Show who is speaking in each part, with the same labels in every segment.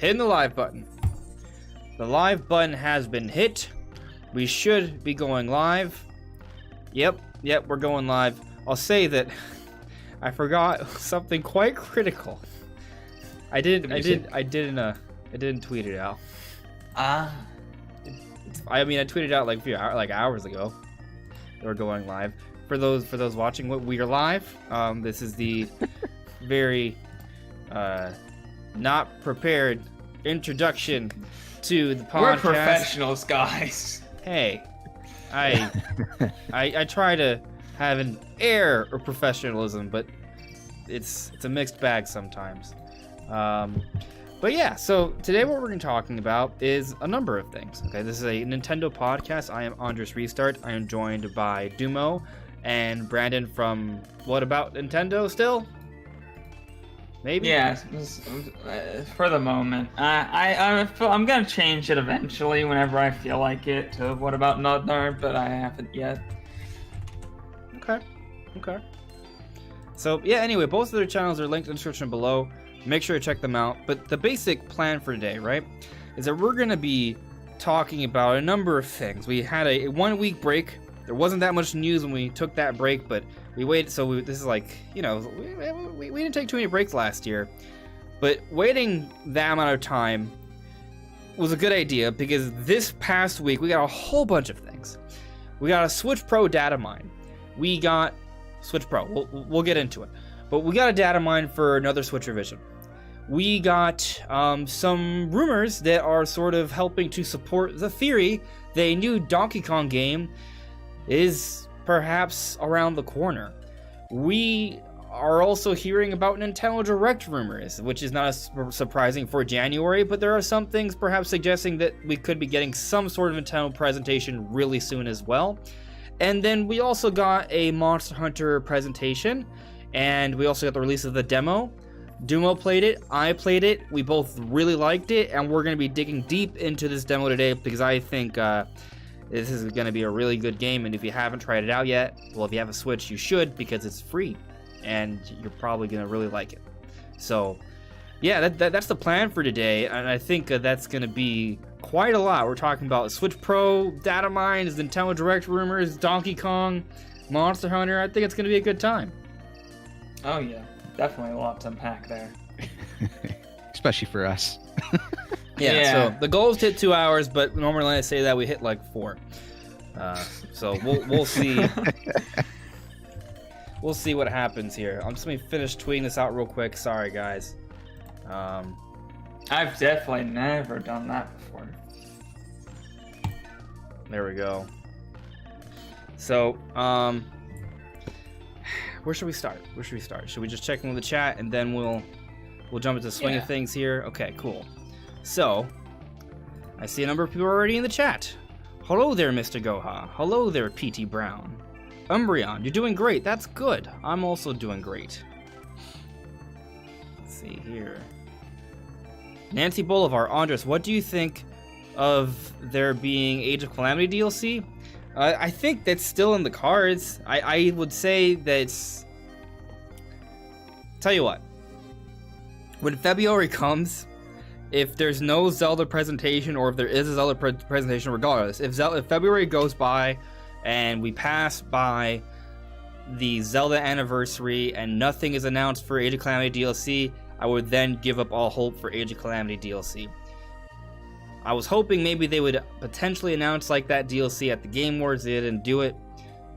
Speaker 1: hitting the live button. The live button has been hit. We should be going live. Yep, we're going live. I'll say that I forgot something quite critical. I didn't tweet it out. I tweeted it out like a few hours ago. We're going live. For those watching, we are live. This is the very not prepared introduction to the podcast.
Speaker 2: We're professionals, guys.
Speaker 1: Hey, I try to have an air of professionalism, but it's a mixed bag sometimes. But yeah, so today what we're going to be talking about is a number of things. Okay, this is a Nintendo podcast. I am Andres Restart. I am joined by Dumo and Brandon from WhataboutNintendo still? Maybe?
Speaker 2: Yeah, for the moment. I'm going to change it eventually whenever I feel like it to WhataboutNintendo, but I haven't yet.
Speaker 1: Okay. So yeah, anyway, both of their channels are linked in the description below. Make sure to check them out. But the basic plan for today, right, is that we're going to be talking about a number of things. We had a 1 week break. There wasn't that much news when we took that break, but we waited. So this is like, we didn't take too many breaks last year. But waiting that amount of time was a good idea because this past week we got a whole bunch of things. We got a Switch Pro Datamine. We got Switch Pro. We'll get into it. But we got a Datamine for another Switch revision. We got some rumors that are sort of helping to support the theory that a new Donkey Kong game is perhaps around the corner. We are also hearing about Nintendo Direct rumors, which is not surprising for January, but there are some things perhaps suggesting that we could be getting some sort of Nintendo presentation really soon as well. And then we also got a Monster Hunter presentation, and we also got the release of the demo. Dumo played it, I played it, we both really liked it, and we're going to be digging deep into this demo today because I think this is going to be a really good game, and if you haven't tried it out yet, well, if you have a Switch, you should because it's free, and you're probably going to really like it. So, yeah, that's the plan for today, and I think that's going to be quite a lot. We're talking about Switch Pro, Datamine, Nintendo Direct rumors, Donkey Kong, Monster Hunter. I think it's going to be a good time.
Speaker 2: Oh yeah, definitely a lot to unpack there.
Speaker 3: Especially for us.
Speaker 1: Yeah, so the goal is to hit 2 hours, but normally when I say that, we hit like 4. So we'll see. We'll see what happens here. I'm just going to finish tweeting this out real quick. Sorry, guys.
Speaker 2: I've definitely never done that before.
Speaker 1: There we go. So, where should we start? Should we just check in with the chat and then we'll jump into the swing of things here? Okay, cool. So, I see a number of people already in the chat. Hello there, Mr. Goha. Hello there, PT Brown. Umbreon, you're doing great. That's good. I'm also doing great. Let's see here. Nancy Bolivar, Andres, what do you think of there being Age of Calamity DLC? I think that's still in the cards. I would say that it's... Tell you what. When February comes, if there's no Zelda presentation or if there is a Zelda presentation regardless, if February goes by and we pass by the Zelda anniversary and nothing is announced for Age of Calamity DLC, I would then give up all hope for Age of Calamity DLC. I was hoping maybe they would potentially announce like that DLC at the Game Awards. They didn't do it.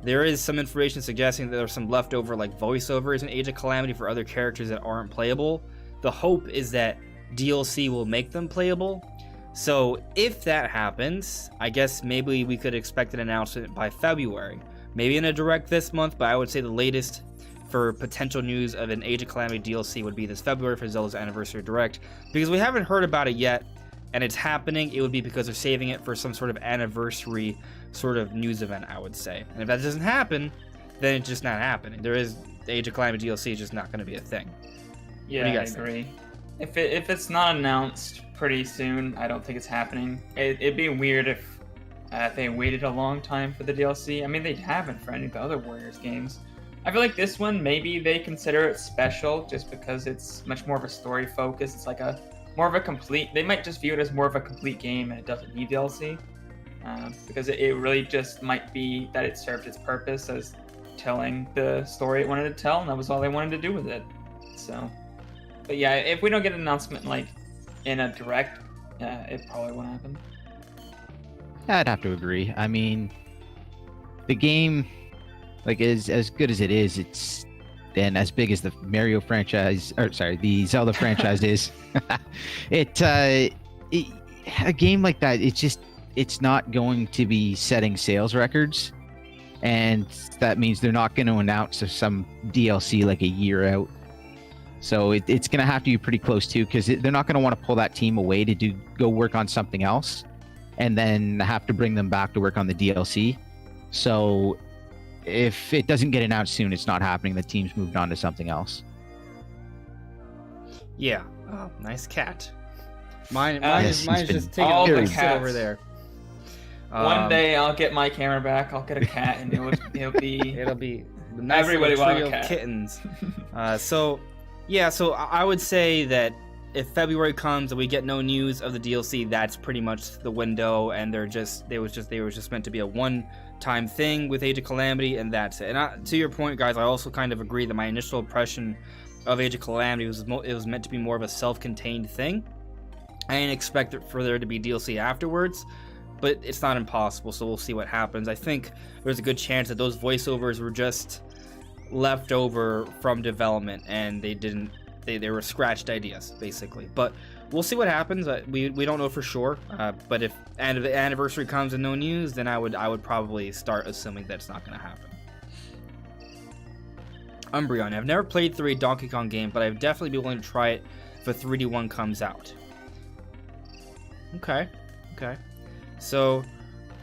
Speaker 1: There is some information suggesting that there's some leftover like voiceovers in Age of Calamity for other characters that aren't playable. The hope is that DLC will make them playable. So if that happens, I guess maybe we could expect an announcement by February. Maybe in a direct this month, but I would say the latest for potential news of an Age of Calamity DLC would be this February for Zelda's Anniversary Direct. Because we haven't heard about it yet, and it's happening, it would be because they're saving it for some sort of anniversary sort of news event, I would say. And if that doesn't happen, then it's just not happening. There is the Age of Calamity DLC is just not going to be a thing.
Speaker 2: Yeah, I agree. If it's not announced pretty soon, I don't think it's happening. It'd be weird if they waited a long time for the DLC. I mean, they haven't for any of the other Warriors games. I feel like this one, maybe they consider it special just because it's much more of a story focus. It's like a more of a complete. They might just view it as more of a complete game and it doesn't need DLC, because it really just might be that it served its purpose as telling the story it wanted to tell, and that was all they wanted to do with it. So, but yeah, if we don't get an announcement like in a direct, it probably won't happen.
Speaker 3: I'd have to agree. I mean, the game, like, is as good as it is. It's and as big as the Mario franchise, or sorry, the Zelda franchise is. A game like that, it's not going to be setting sales records, and that means they're not going to announce some DLC like a year out. So it's going to have to be pretty close too, because they're not going to want to pull that team away to go work on something else, and then have to bring them back to work on the DLC. So if it doesn't get announced soon, it's not happening. The team's moved on to something else.
Speaker 1: Yeah. Oh, nice cat. Mine's
Speaker 3: Yes,
Speaker 1: just
Speaker 3: he's
Speaker 1: taking
Speaker 2: all
Speaker 1: a
Speaker 2: the
Speaker 1: big sit
Speaker 2: cats.
Speaker 1: over there.
Speaker 2: One day I'll get my camera back. I'll get a cat, and it'll be.
Speaker 1: It'll be a nice
Speaker 2: Everybody
Speaker 1: little
Speaker 2: will have
Speaker 1: trio
Speaker 2: a
Speaker 1: of
Speaker 2: cat.
Speaker 1: kittens. So I would say that if February comes and we get no news of the DLC, that's pretty much the window, and they were just meant to be a one-time thing with Age of Calamity, and that's it. And to your point, guys, I also kind of agree that my initial impression of Age of Calamity was it was meant to be more of a self-contained thing. I didn't expect it for there to be DLC afterwards, but it's not impossible, so we'll see what happens. I think there's a good chance that those voiceovers were just left over from development, and they were scratched ideas, basically. But we'll see what happens. We don't know for sure, but if the anniversary comes and no news, then I would probably start assuming that's not going to happen. Umbreon, I've never played 3 Donkey Kong game, but I'd definitely be willing to try it if a 3D one comes out. Okay. So,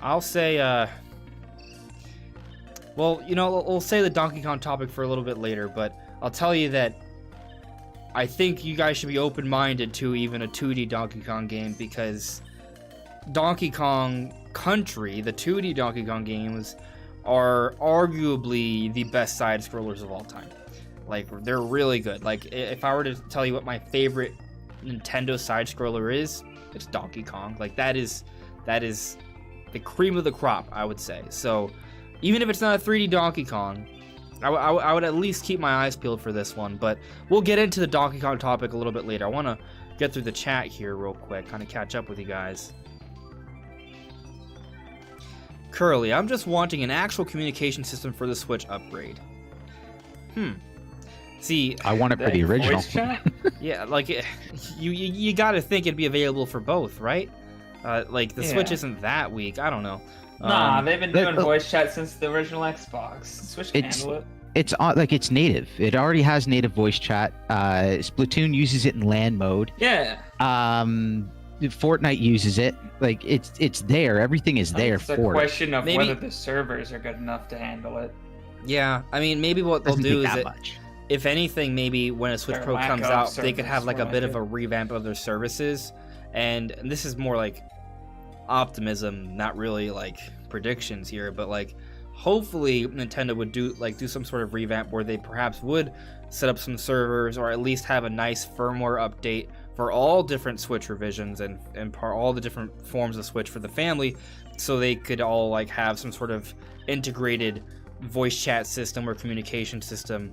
Speaker 1: I'll say, well, we'll say the Donkey Kong topic for a little bit later, but I'll tell you that I think you guys should be open-minded to even a 2D Donkey Kong game, because Donkey Kong Country, the 2D Donkey Kong games, are arguably the best side-scrollers of all time. Like, they're really good. Like, if I were to tell you what my favorite Nintendo side-scroller is, it's Donkey Kong. Like, that is the cream of the crop, I would say. So, even if it's not a 3D Donkey Kong, I would at least keep my eyes peeled for this one. But we'll get into the Donkey Kong topic a little bit later. I want to get through the chat here real quick, kind of catch up with you guys. Curly, I'm just wanting an actual communication system for the Switch upgrade. See,
Speaker 3: I want it for the original.
Speaker 2: Voice chat?
Speaker 1: yeah, like you got to think it'd be available for both, right? Like the Switch isn't that weak. I don't know.
Speaker 2: Nah, they've been doing voice chat since the original Xbox. Switch can handle it.
Speaker 3: It's like it's native. It already has native voice chat. Splatoon uses it in LAN mode.
Speaker 2: Yeah.
Speaker 3: Fortnite uses it. Like it's there. Everything is there
Speaker 2: It's a
Speaker 3: for it.
Speaker 2: question of
Speaker 1: Maybe-
Speaker 2: whether the servers are good enough to handle it.
Speaker 1: Yeah, I mean, maybe what they'll
Speaker 3: Doesn't
Speaker 1: do
Speaker 3: take
Speaker 1: is
Speaker 3: that
Speaker 1: that,
Speaker 3: much.
Speaker 1: if anything, maybe when a Switch
Speaker 2: Their
Speaker 1: Pro
Speaker 2: lack
Speaker 1: comes
Speaker 2: of
Speaker 1: out, they could
Speaker 2: service
Speaker 1: have like a
Speaker 2: more
Speaker 1: bit
Speaker 2: like
Speaker 1: of a revamp of their services. And this is more like optimism, not really like predictions here, but like hopefully Nintendo would do some sort of revamp where they perhaps would set up some servers, or at least have a nice firmware update for all different Switch revisions and all the different forms of Switch for the family, so they could all like have some sort of integrated voice chat system or communication system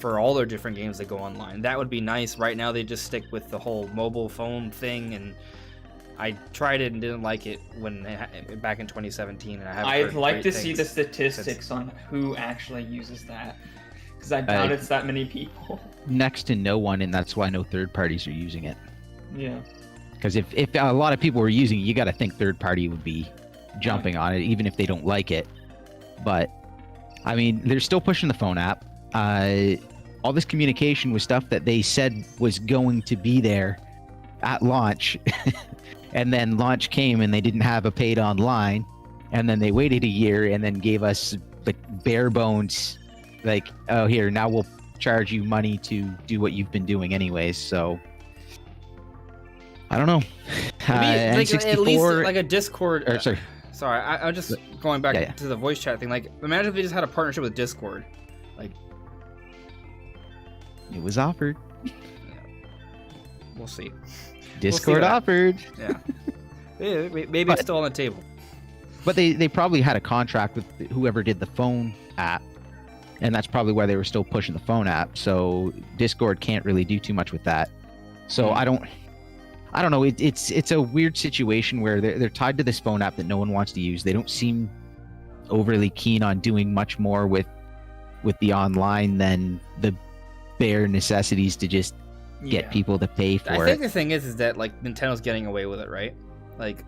Speaker 1: for all their different games that go online. That would be nice. Right now they just stick with the whole mobile phone thing, and I tried it and didn't like it back in 2017, and I haven't
Speaker 2: I'd
Speaker 1: heard
Speaker 2: like
Speaker 1: great
Speaker 2: to see the
Speaker 1: things
Speaker 2: statistics on who actually uses that, because I doubt it's that many people.
Speaker 3: Next to no one, and that's why no third parties are using it.
Speaker 2: Yeah.
Speaker 3: Because if a lot of people were using it, you got to think third party would be jumping on it, even if they don't like it. But I mean, they're still pushing the phone app. All this communication was stuff that they said was going to be there at launch. And then launch came and they didn't have a paid online, and then they waited a year and then gave us like bare bones, like, oh, here, now we'll charge you money to do what you've been doing anyways. So I don't know.
Speaker 1: Maybe, like, at least
Speaker 3: N64
Speaker 1: like a Discord.
Speaker 3: sorry.
Speaker 1: I'm just going back
Speaker 3: Yeah.
Speaker 1: to the voice chat thing. Like, imagine if they just had a partnership with Discord. Like,
Speaker 3: It was offered.
Speaker 1: we'll see.
Speaker 3: Discord offered.
Speaker 1: Yeah. Maybe it's still on the table.
Speaker 3: But they probably had a contract with whoever did the phone app, and that's probably why they were still pushing the phone app. So Discord can't really do too much with that. So I don't know. It's a weird situation where they're tied to this phone app that no one wants to use. They don't seem overly keen on doing much more with the online than the bare necessities to just get people to pay for it.
Speaker 1: I think the thing is that like Nintendo's getting away with it, right? Like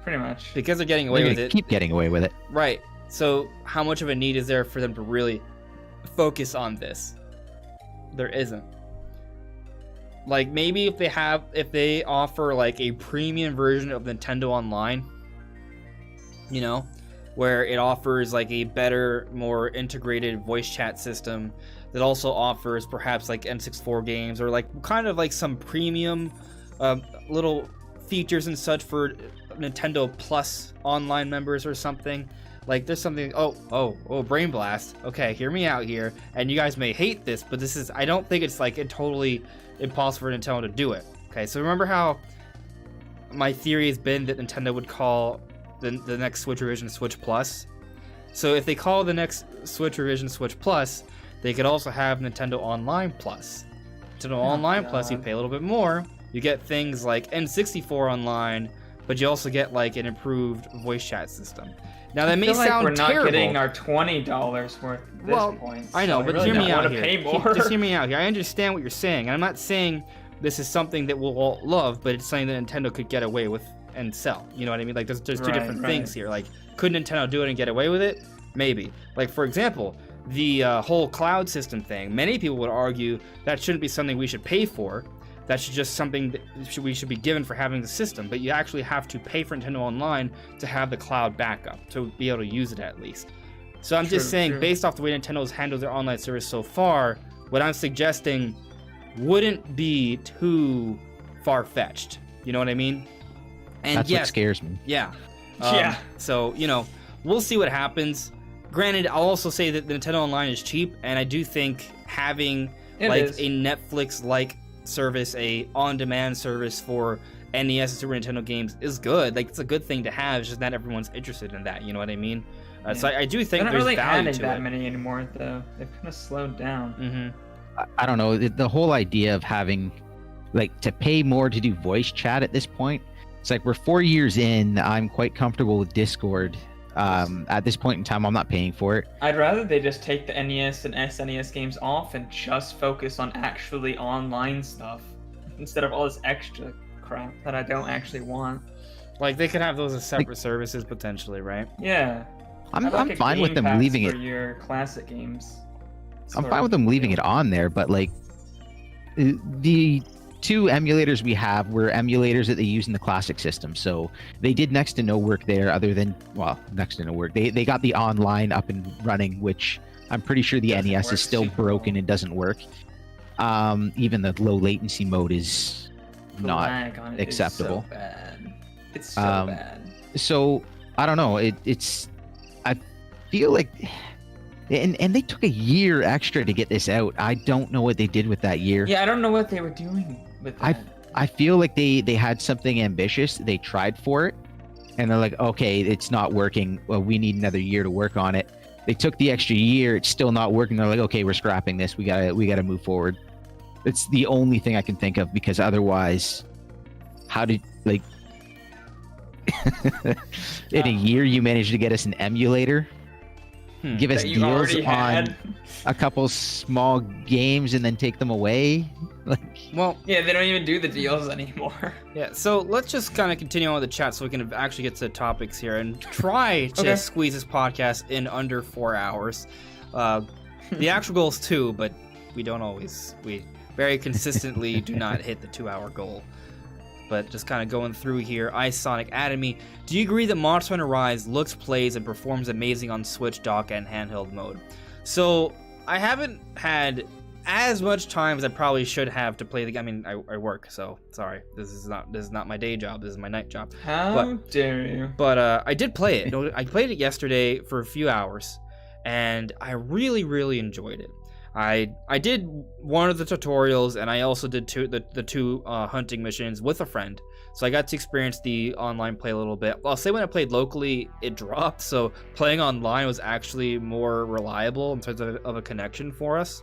Speaker 2: pretty much
Speaker 1: because they're getting away with it.
Speaker 3: Keep getting away with it,
Speaker 1: right? So how much of a need is there for them to really focus on this? There isn't. Like maybe if they offer like a premium version of Nintendo Online, you know, where it offers like a better, more integrated voice chat system that also offers perhaps like N64 games or like kind of like some premium little features and such for Nintendo Plus online members or something. Like there's something, Brain Blast. Okay, hear me out here. And you guys may hate this, but I don't think it's like totally impossible for Nintendo to do it. Okay, so remember how my theory has been that Nintendo would call the next Switch revision Switch Plus? So if they call the next Switch revision Switch Plus, they could also have Nintendo Online Plus. Nintendo Online Plus, you pay a little bit more. You get things like N64 Online, but you also get like an improved voice chat system. Now that may sound
Speaker 2: we're not
Speaker 1: terrible.
Speaker 2: getting our $20 worth at this point.
Speaker 1: I know,
Speaker 2: so
Speaker 1: but
Speaker 2: really
Speaker 1: hear me out
Speaker 2: pay
Speaker 1: here.
Speaker 2: more.
Speaker 1: Just hear me out here. I understand what you're saying, and I'm not saying this is something that we'll all love, but it's something that Nintendo could get away with and sell. You know what I mean? Like there's two different things here. Like could Nintendo do it and get away with it? Maybe. Like for example, the whole cloud system thing. Many people would argue that shouldn't be something we should pay for. That should just something that we should be given for having the system. But you actually have to pay for Nintendo Online to have the cloud backup, to be able to use it at least. So I'm just saying, based off the way Nintendo's handled their online service so far, what I'm suggesting wouldn't be too far-fetched. You know what I mean? And
Speaker 3: that's what scares me.
Speaker 1: Yeah.
Speaker 2: Yeah.
Speaker 1: So, you know, we'll see what happens. Granted, I'll also say that the Nintendo Online is cheap, and I do think having a Netflix-like service, a on-demand service for NES and Super Nintendo games is good. Like, it's a good thing to have. It's just not everyone's interested in that. You know what I mean? So I do think there's
Speaker 2: really
Speaker 1: value
Speaker 2: adding
Speaker 1: to
Speaker 2: that
Speaker 1: it.
Speaker 2: many anymore, though. They've kind of slowed down.
Speaker 1: Mm-hmm.
Speaker 3: I don't know. The whole idea of having, like, to pay more to do voice chat at this point, it's like we're 4 years in. I'm quite comfortable with Discord. At this point in time, I'm not paying for it.
Speaker 2: I'd rather they just take the NES and SNES games off and just focus on actually online stuff instead of all this extra crap that I don't actually want.
Speaker 1: Like, they could have those as separate services potentially, right?
Speaker 2: Yeah.
Speaker 3: I'm fine with them leaving it.
Speaker 2: For your classic games.
Speaker 3: I'm fine with them leaving it on there, but like the two emulators we have were emulators that they use in the classic system, so they did next to no work there other than, well, next to no work. They got the online up and running, which I'm pretty sure the NES is still broken and doesn't work. Even the low latency mode is not acceptable.
Speaker 2: It's so bad.
Speaker 3: So I don't know. I feel like, and they took a year extra to get this out. I don't know what they did with that year.
Speaker 2: Yeah, I don't know what they were doing with that.
Speaker 3: I feel like they had something ambitious. They tried for it, and they're like, okay, it's not working. Well, we need another year to work on it. They took the extra year. It's still not working. They're like, okay, we're scrapping this. We gotta move forward. It's the only thing I can think of, because otherwise, how did, like, in a year you managed to get us an emulator? Give us deals on a couple small games and then take them away? Like,
Speaker 1: well,
Speaker 2: yeah, they don't even do the deals anymore.
Speaker 1: Yeah, so let's just kind of continue on with the chat so we can actually get to the topics here and try to squeeze this podcast in under 4 hours. The actual goal is 2, but we very consistently do not hit the 2-hour goal. But just kind of going through here, Ice Sonic Atomy. Do you agree that Monster Hunter Rise looks, plays, and performs amazing on Switch, dock, and handheld mode? So I haven't had as much time as I probably should have to play the game. I mean, I work, so sorry. This is not my day job. This is my night job.
Speaker 2: How dare you?
Speaker 1: But I did play it. I played it yesterday for a few hours, and I really, really enjoyed it. I did one of the tutorials, and I also did the two hunting missions with a friend. So I got to experience the online play a little bit. I'll say when I played locally, it dropped. So playing online was actually more reliable in terms of a connection for us.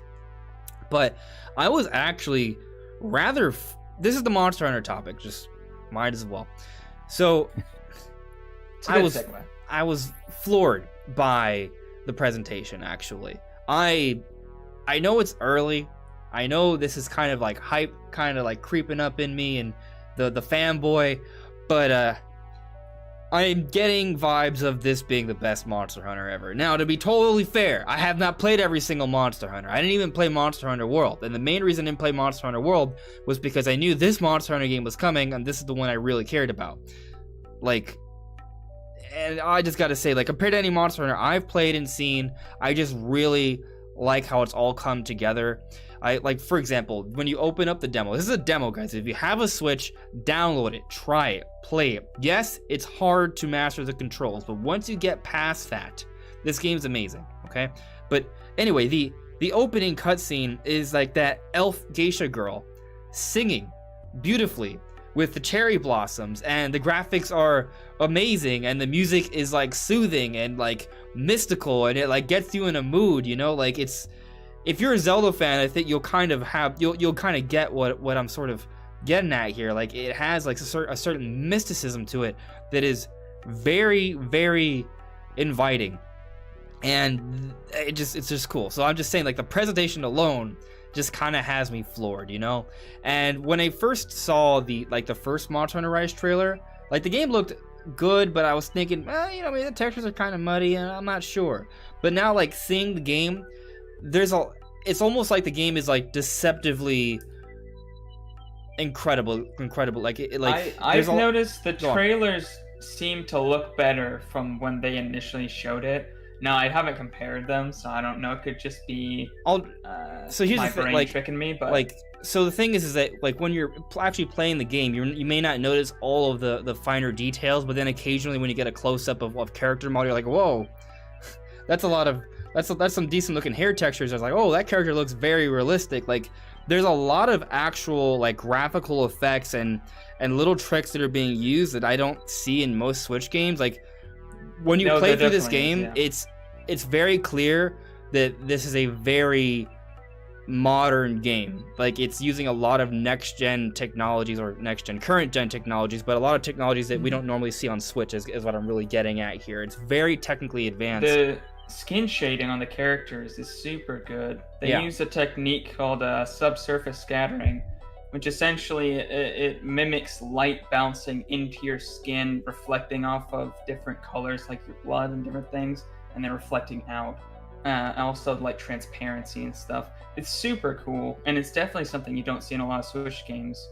Speaker 1: But I was actually rather... This is the Monster Hunter topic, just might as well. So I was floored by the presentation, actually. I know it's early. I know this is kind of like hype, kind of like creeping up in me and the fanboy, but I'm getting vibes of this being the best Monster Hunter ever. Now, to be totally fair, I have not played every single Monster Hunter. I didn't even play Monster Hunter World, and the main reason I didn't play Monster Hunter World was because I knew this Monster Hunter game was coming, and this is the one I really cared about. Like, and I just gotta say, like, compared to any Monster Hunter I've played and seen, I just really like how it's all come together. Like, for example, when you open up the demo, this is a demo, guys. If you have a Switch, download it, try it, play it. Yes, it's hard to master the controls, but once you get past that, this game's amazing, okay? But anyway, the opening cutscene is like that elf geisha girl singing beautifully with the cherry blossoms, and the graphics are amazing, and the music is like soothing and like mystical, and it like gets you in a mood, you know? Like, it's... If you're a Zelda fan, I think you'll kind of get what I'm sort of getting at here. Like, it has like a certain mysticism to it that is very, very inviting, and it's just cool. So I'm just saying, like, the presentation alone just kind of has me floored, you know. And when I first saw the first Monster Hunter Rise trailer, like, the game looked good, but I was thinking, you know, maybe the textures are kind of muddy, and I'm not sure. But now, like, seeing the game, it's almost like the game is like deceptively incredible. Like, I've
Speaker 2: noticed the trailers seem to look better from when they initially showed it. Now, I haven't compared them, so I don't know. It could just be
Speaker 1: so here's
Speaker 2: my
Speaker 1: the thing,
Speaker 2: brain
Speaker 1: like,
Speaker 2: tricking me. But
Speaker 1: like, so the thing is that, like, when you're actually playing the game, you may not notice all of the finer details, but then occasionally when you get a close up of character model, you're like, whoa, that's a lot of... That's some decent looking hair textures. I was like, oh, that character looks very realistic. Like, there's a lot of actual like graphical effects and little tricks that are being used that I don't see in most Switch games. Like, when you play through this game, it's very clear that this is a very modern game. Like, it's using a lot of next gen technologies, or current gen technologies, but a lot of technologies that we don't normally see on Switch is what I'm really getting at here. It's very technically advanced.
Speaker 2: The skin shading on the characters is super good. They use a technique called subsurface scattering, which essentially it mimics light bouncing into your skin, reflecting off of different colors like your blood and different things, and then reflecting out. Also, like, transparency and stuff. It's super cool, and it's definitely something you don't see in a lot of Switch games.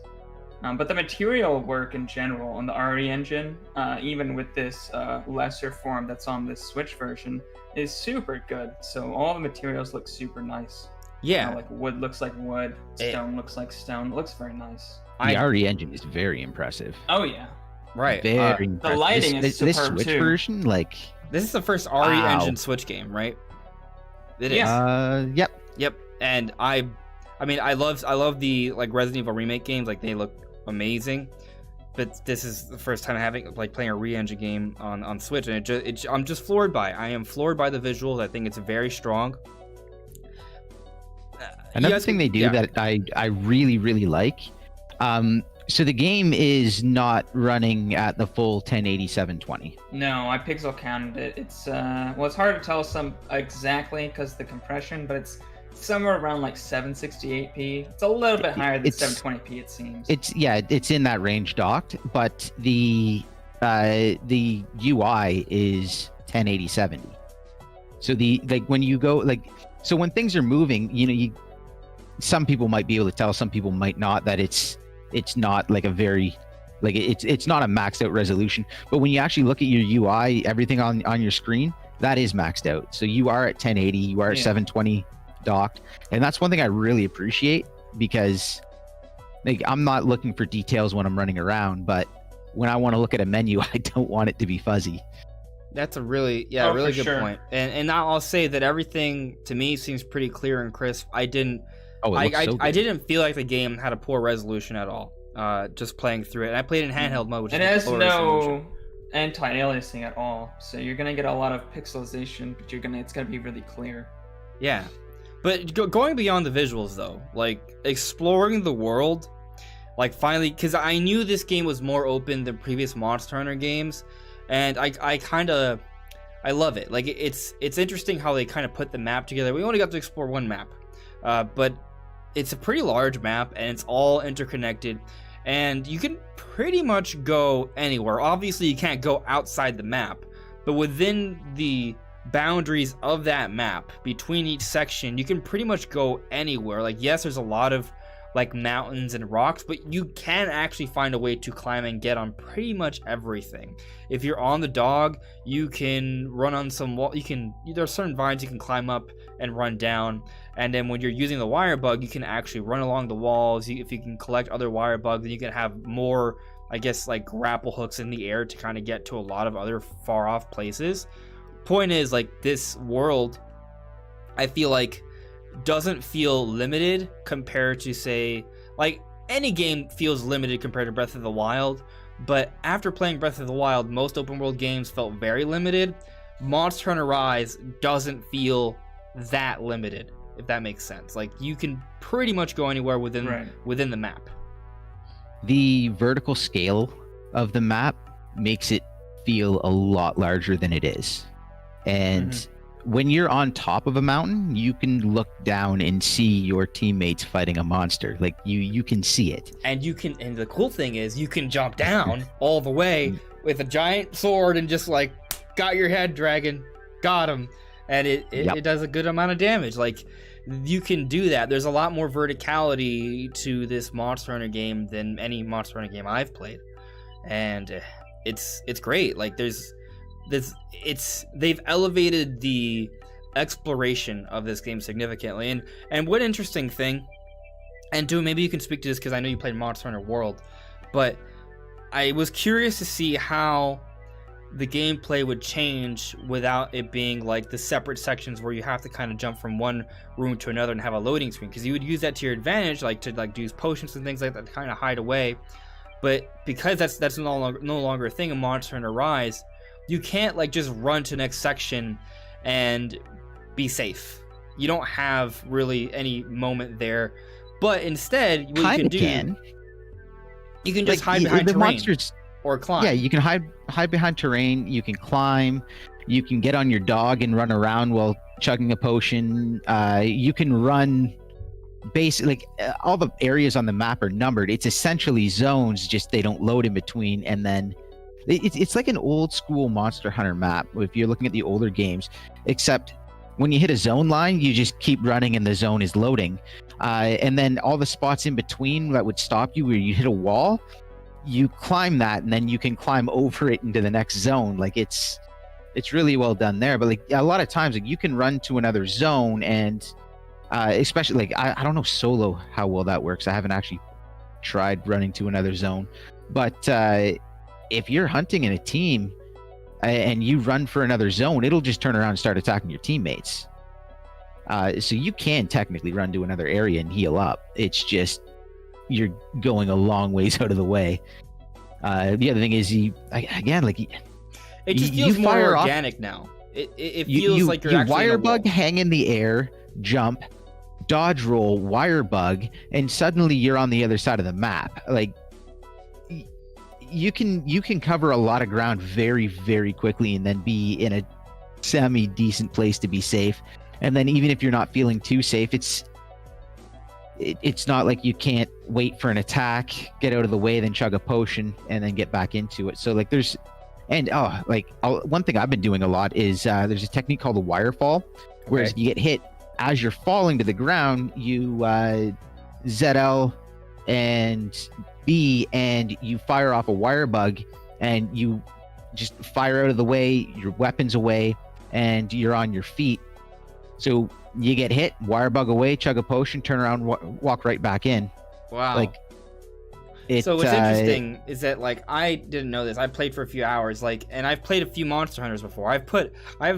Speaker 2: But the material work in general on the RE engine, even with this lesser form that's on this Switch version, is super good. So all the materials look super nice.
Speaker 1: Yeah.
Speaker 2: Like, wood looks like wood, stone looks like stone. It looks very nice.
Speaker 3: The RE engine is very impressive.
Speaker 2: Oh, yeah.
Speaker 1: Right.
Speaker 3: Very impressive.
Speaker 2: The lighting is superb,
Speaker 3: this Switch
Speaker 2: too.
Speaker 3: version, like...
Speaker 1: This is the first RE engine Switch game, right? It is.
Speaker 3: Yep.
Speaker 1: Yep. And I mean, I love the, like, Resident Evil remake games. Like, they look amazing, but this is the first time playing a re-engine game on Switch, and I'm just floored by it. I am floored by the visuals. I think it's very strong.
Speaker 3: Another thing they do that I really, really like, so the game is not running at the full 1080 720.
Speaker 2: No, I pixel counted it. It's it's hard to tell exactly because of the compression, but it's somewhere around like 768p. It's a little bit higher than 720p, it seems.
Speaker 3: It's in that range docked, but the UI is 1080 70. So when you go when things are moving, you know, some people might be able to tell, some people might not, that it's not like a very it's not a maxed out resolution. But when you actually look at your UI, everything on your screen, that is maxed out. So you are at 1080, you are at 720 docked, and that's one thing I really appreciate, because I'm not looking for details when I'm running around, but when I want to look at a menu, I don't want it to be fuzzy.
Speaker 1: That's a really
Speaker 2: Oh,
Speaker 1: really
Speaker 2: for
Speaker 1: good
Speaker 2: sure.
Speaker 1: point. And now I'll say that everything to me seems pretty clear and crisp. I didn't I didn't feel like the game had a poor resolution at all. Just playing through it. And I played in handheld mode, which
Speaker 2: It
Speaker 1: is
Speaker 2: has
Speaker 1: lower resolution.
Speaker 2: no anti-aliasing at all, so you're gonna get a lot of pixelization, but it's gonna be really clear.
Speaker 1: Yeah. But going beyond the visuals though, like exploring the world, like finally, because I knew this game was more open than previous Monster Hunter games, and I love it. Like it's interesting how they kind of put the map together. We only got to explore one map, but it's a pretty large map and it's all interconnected, and you can pretty much go anywhere. Obviously, you can't go outside the map, but within the boundaries of that map, between each section, you can pretty much go anywhere. Like, yes, there's a lot of like mountains and rocks, but you can actually find a way to climb and get on pretty much everything. If you're on the dog, you can run on some wall. There are certain vines you can climb up and run down. And then when you're using the wire bug, you can actually run along the walls. If you can collect other wire bugs, then you can have more, I guess, like grapple hooks in the air to kind of get to a lot of other far off places. Point is, like, this world, I feel like, doesn't feel limited compared to, say, like, any game feels limited compared to Breath of the Wild, but after playing Breath of the Wild, most open world games felt very limited. Monster Hunter Rise doesn't feel that limited, if that makes sense. Like, you can pretty much go anywhere within the map.
Speaker 3: The vertical scale of the map makes it feel a lot larger than it is. And when you're on top of a mountain, you can look down and see your teammates fighting a monster. Like, you can see it. And
Speaker 1: the cool thing is you can jump down all the way with a giant sword and just like, got your head, dragon, got him. And it does a good amount of damage. Like, you can do that. There's a lot more verticality to this Monster Hunter game than any Monster Hunter game I've played. And it's great. Like, they've elevated the exploration of this game significantly. And what interesting thing, and Dude, maybe you can speak to this because I know you played Monster Hunter World, but I was curious to see how the gameplay would change without it being like the separate sections where you have to kind of jump from one room to another and have a loading screen, because you would use that to your advantage, like to like use potions and things like that to kind of hide away. But because that's no longer a thing in Monster Hunter Rise, you can't like just run to the next section and be safe. You don't have really any moment there. But instead, what you can just hide behind terrain monsters, or climb.
Speaker 3: Yeah, you can hide behind terrain. You can climb. You can get on your dog and run around while chugging a potion. You can run. Basically, all the areas on the map are numbered. It's essentially zones, just they don't load in between, and then it's like an old school Monster Hunter map if you're looking at the older games, except when you hit a zone line, you just keep running and the zone is loading. And then all the spots in between that would stop you where you hit a wall, you climb that and then you can climb over it into the next zone. Like it's really well done there. But like a lot of times, like you can run to another zone, and especially like I don't know solo how well that works. I haven't actually tried running to another zone, but if you're hunting in a team and you run for another zone, it'll just turn around and start attacking your teammates. So you can technically run to another area and heal up. It's just you're going a long ways out of the way. The other thing is it
Speaker 1: just feels more organic now. It feels like you're actually
Speaker 3: wire bug, hang in the air, jump, dodge roll, wire bug, and suddenly you're on the other side of the map. Like you can cover a lot of ground very, very quickly and then be in a semi-decent place to be safe. And then even if you're not feeling too safe, it's not like you can't wait for an attack, get out of the way, then chug a potion, and then get back into it. So like one thing I've been doing a lot is there's a technique called the wire fall, whereas you get hit as you're falling to the ground, you ZL and B, and you fire off a wire bug, and you just fire out of the way, your weapon's away, and you're on your feet. So you get hit, wire bug away, chug a potion, turn around, walk right back in.
Speaker 1: Wow.
Speaker 3: Like
Speaker 1: So what's interesting is that like I didn't know this. I played for a few hours, and I've played a few Monster Hunters before. I've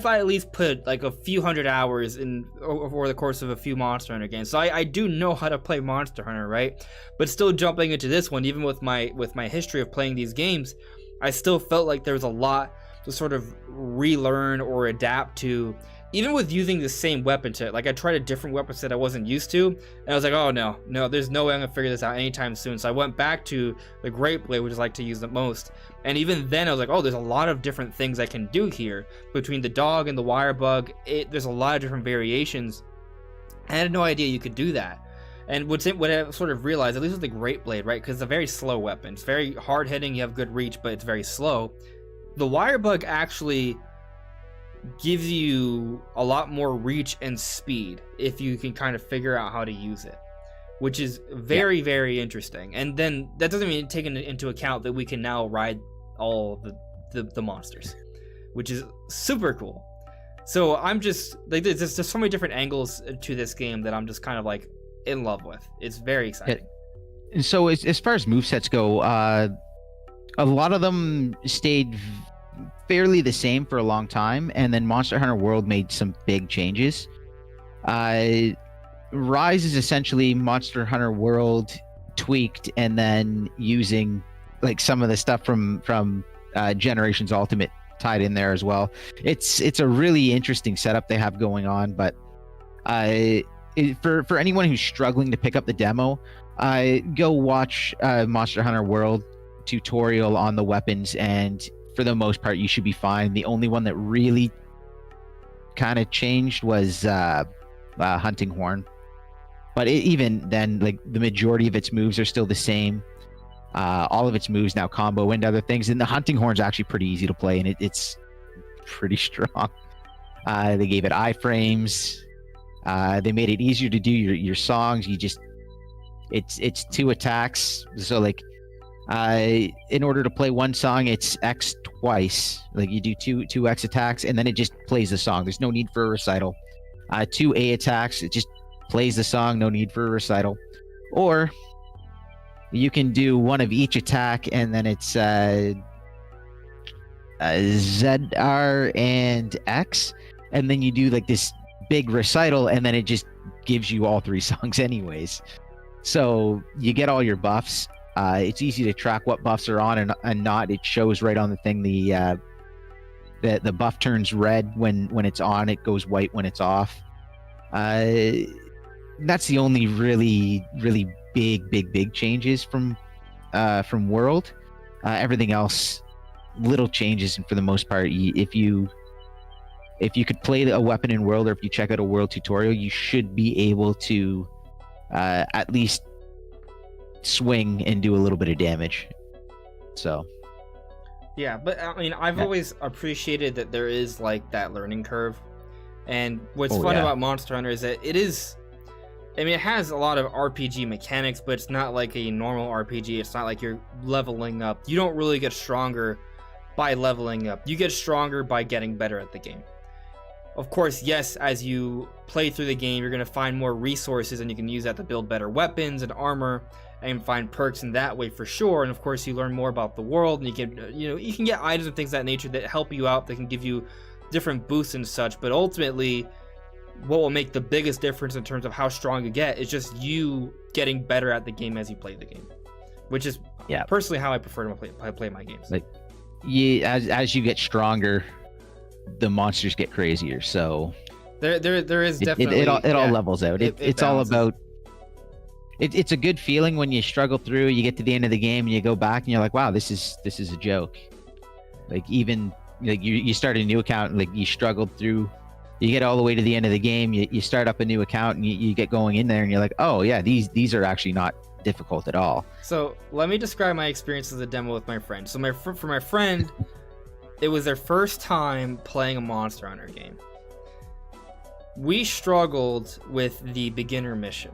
Speaker 1: at least put like a few hundred hours in over the course of a few Monster Hunter games. So I do know how to play Monster Hunter, right? But still jumping into this one, even with my history of playing these games, I still felt like there was a lot to sort of relearn or adapt to. Even with using the same weapon set, like I tried a different weapon set I wasn't used to, and I was like, oh no, there's no way I'm gonna figure this out anytime soon. So I went back to the Great Blade, which is like to use the most. And even then I was like, oh, there's a lot of different things I can do here. Between the dog and the wire bug, there's a lot of different variations. I had no idea you could do that. And what I sort of realized, at least with the Great Blade, right, because it's a very slow weapon. It's very hard hitting, you have good reach, but it's very slow. The wire bug actually gives you a lot more reach and speed if you can kind of figure out how to use it, which is very, very interesting. And then that doesn't mean taking into account that we can now ride all the monsters, which is super cool. So I'm just like, there's so many different angles to this game that I'm just kind of like in love with. It's very exciting.
Speaker 3: So as far as movesets go, a lot of them stayed fairly the same for a long time, and then Monster Hunter World made some big changes. Rise is essentially Monster Hunter World tweaked and then using like some of the stuff from Generations Ultimate tied in there as well. It's a really interesting setup they have going on, but for anyone who's struggling to pick up the demo, go watch Monster Hunter World tutorial on the weapons, and for the most part you should be fine. The only one that really kind of changed was Hunting Horn, but even then, like, the majority of its moves are still the same. All of its moves now combo into other things, and the Hunting Horn's actually pretty easy to play, and it's pretty strong. They gave it iframes. They made it easier to do your songs. It's 2 attacks, so like in order to play one song, it's X twice. Like you do two X attacks, and then it just plays the song. There's no need for a recital. 2 A attacks, it just plays the song. No need for a recital. Or you can do one of each attack, and then it's ZR and X, and then you do like this big recital, and then it just gives you all 3 songs anyways. So you get all your buffs. It's easy to track what buffs are on and not. It shows right on the thing. The buff turns red when it's on. It goes white when it's off. That's the only really big changes from World. Everything else, little changes, and for the most part, if you could play a weapon in World, or if you check out a World tutorial, you should be able to at least swing and do a little bit of damage. So
Speaker 1: yeah, but I mean, I've always appreciated that there is like that learning curve. And what's fun about Monster Hunter is that it has a lot of RPG mechanics, but it's not like a normal RPG. It's not like you're leveling up. You don't really get stronger by leveling up. You get stronger by getting better at the game. Of course, yes, as you play through the game, you're going to find more resources, and you can use that to build better weapons and armor and find perks in that way for sure. And of course, you learn more about the world, and you can get items and things of that nature that help you out, that can give you different boosts and such. But ultimately, what will make the biggest difference in terms of how strong you get is just you getting better at the game as you play the game, which is personally how I prefer to play my games.
Speaker 3: Like, as you get stronger, the monsters get crazier. So
Speaker 1: there is definitely
Speaker 3: it all levels out. It's all about. It's a good feeling when you struggle through. You get to the end of the game and you go back and you're like, wow, this is a joke. Like, even like you start a new account and like you struggled through. You get all the way to the end of the game. You start up a new account and you get going in there and you're like, oh yeah, these are actually not difficult at all.
Speaker 1: So let me describe my experience as a demo with my friend. So for my friend, it was their first time playing a Monster Hunter game. We struggled with the beginner mission.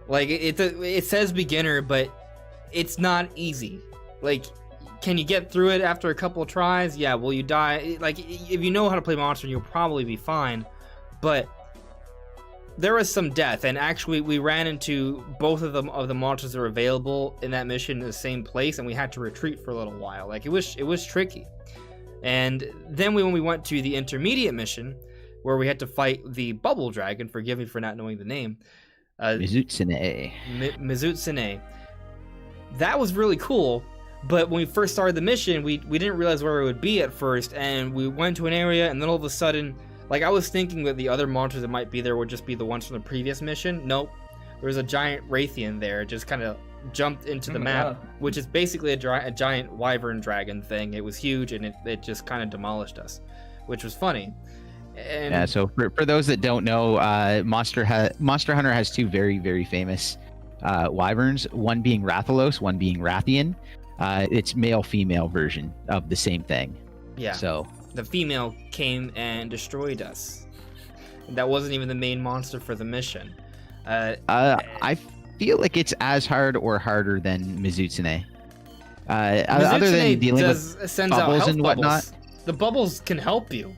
Speaker 1: Like, it says beginner, but it's not easy. Like, can you get through it after a couple of tries? Yeah, will you die? Like, if you know how to play Monster, you'll probably be fine. But there was some death, and actually we ran into both of the monsters that were available in that mission in the same place, and we had to retreat for a little while. Like it was tricky. And then when we went to the intermediate mission, where we had to fight the bubble dragon, forgive me for not knowing the name,
Speaker 3: Mizutsune.
Speaker 1: Mizutsune. That was really cool, but when we first started the mission, we didn't realize where it would be at first, and we went to an area, and then all of a sudden, like I was thinking that the other monsters that might be there would just be the ones from the previous mission. Nope. There was a giant Raytheon there, just kind of jumped into the map, which is basically a giant wyvern dragon thing. It was huge, and it just kind of demolished us, which was funny. And
Speaker 3: yeah, so for those that don't know, Monster Hunter has two very, very famous wyverns, one being Rathalos, one being Rathian. It's male-female version of the same thing.
Speaker 1: Yeah.
Speaker 3: So
Speaker 1: the female came and destroyed us. That wasn't even the main monster for the mission.
Speaker 3: I feel like it's as hard or harder than Mizutsune. Other than dealing with bubbles and whatnot.
Speaker 1: The bubbles can help you.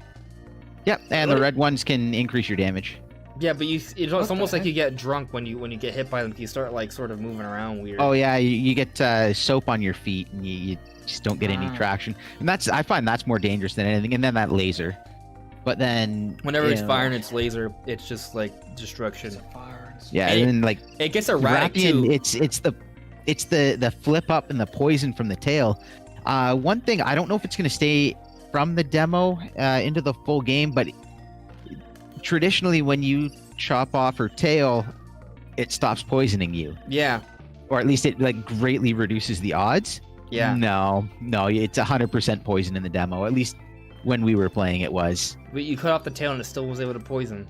Speaker 3: Yep, and the red ones can increase your damage.
Speaker 1: Yeah, but it's almost like you get drunk when you get hit by them. You start like sort of moving around weird.
Speaker 3: Oh yeah, you get soap on your feet and you just don't get any traction. And I find that's more dangerous than anything. And then that laser. But then
Speaker 1: whenever it's firing its laser, it's just like destruction.
Speaker 3: Yeah, and then like
Speaker 1: it gets erratic too.
Speaker 3: It's the flip up and the poison from the tail. One thing, I don't know if it's going to stay from the demo into the full game, but traditionally when you chop off her tail, it stops poisoning you.
Speaker 1: Yeah.
Speaker 3: Or at least it like greatly reduces the odds.
Speaker 1: Yeah.
Speaker 3: No, it's 100% poison in the demo. At least when we were playing, it was.
Speaker 1: But you cut off the tail and it still was able to poison.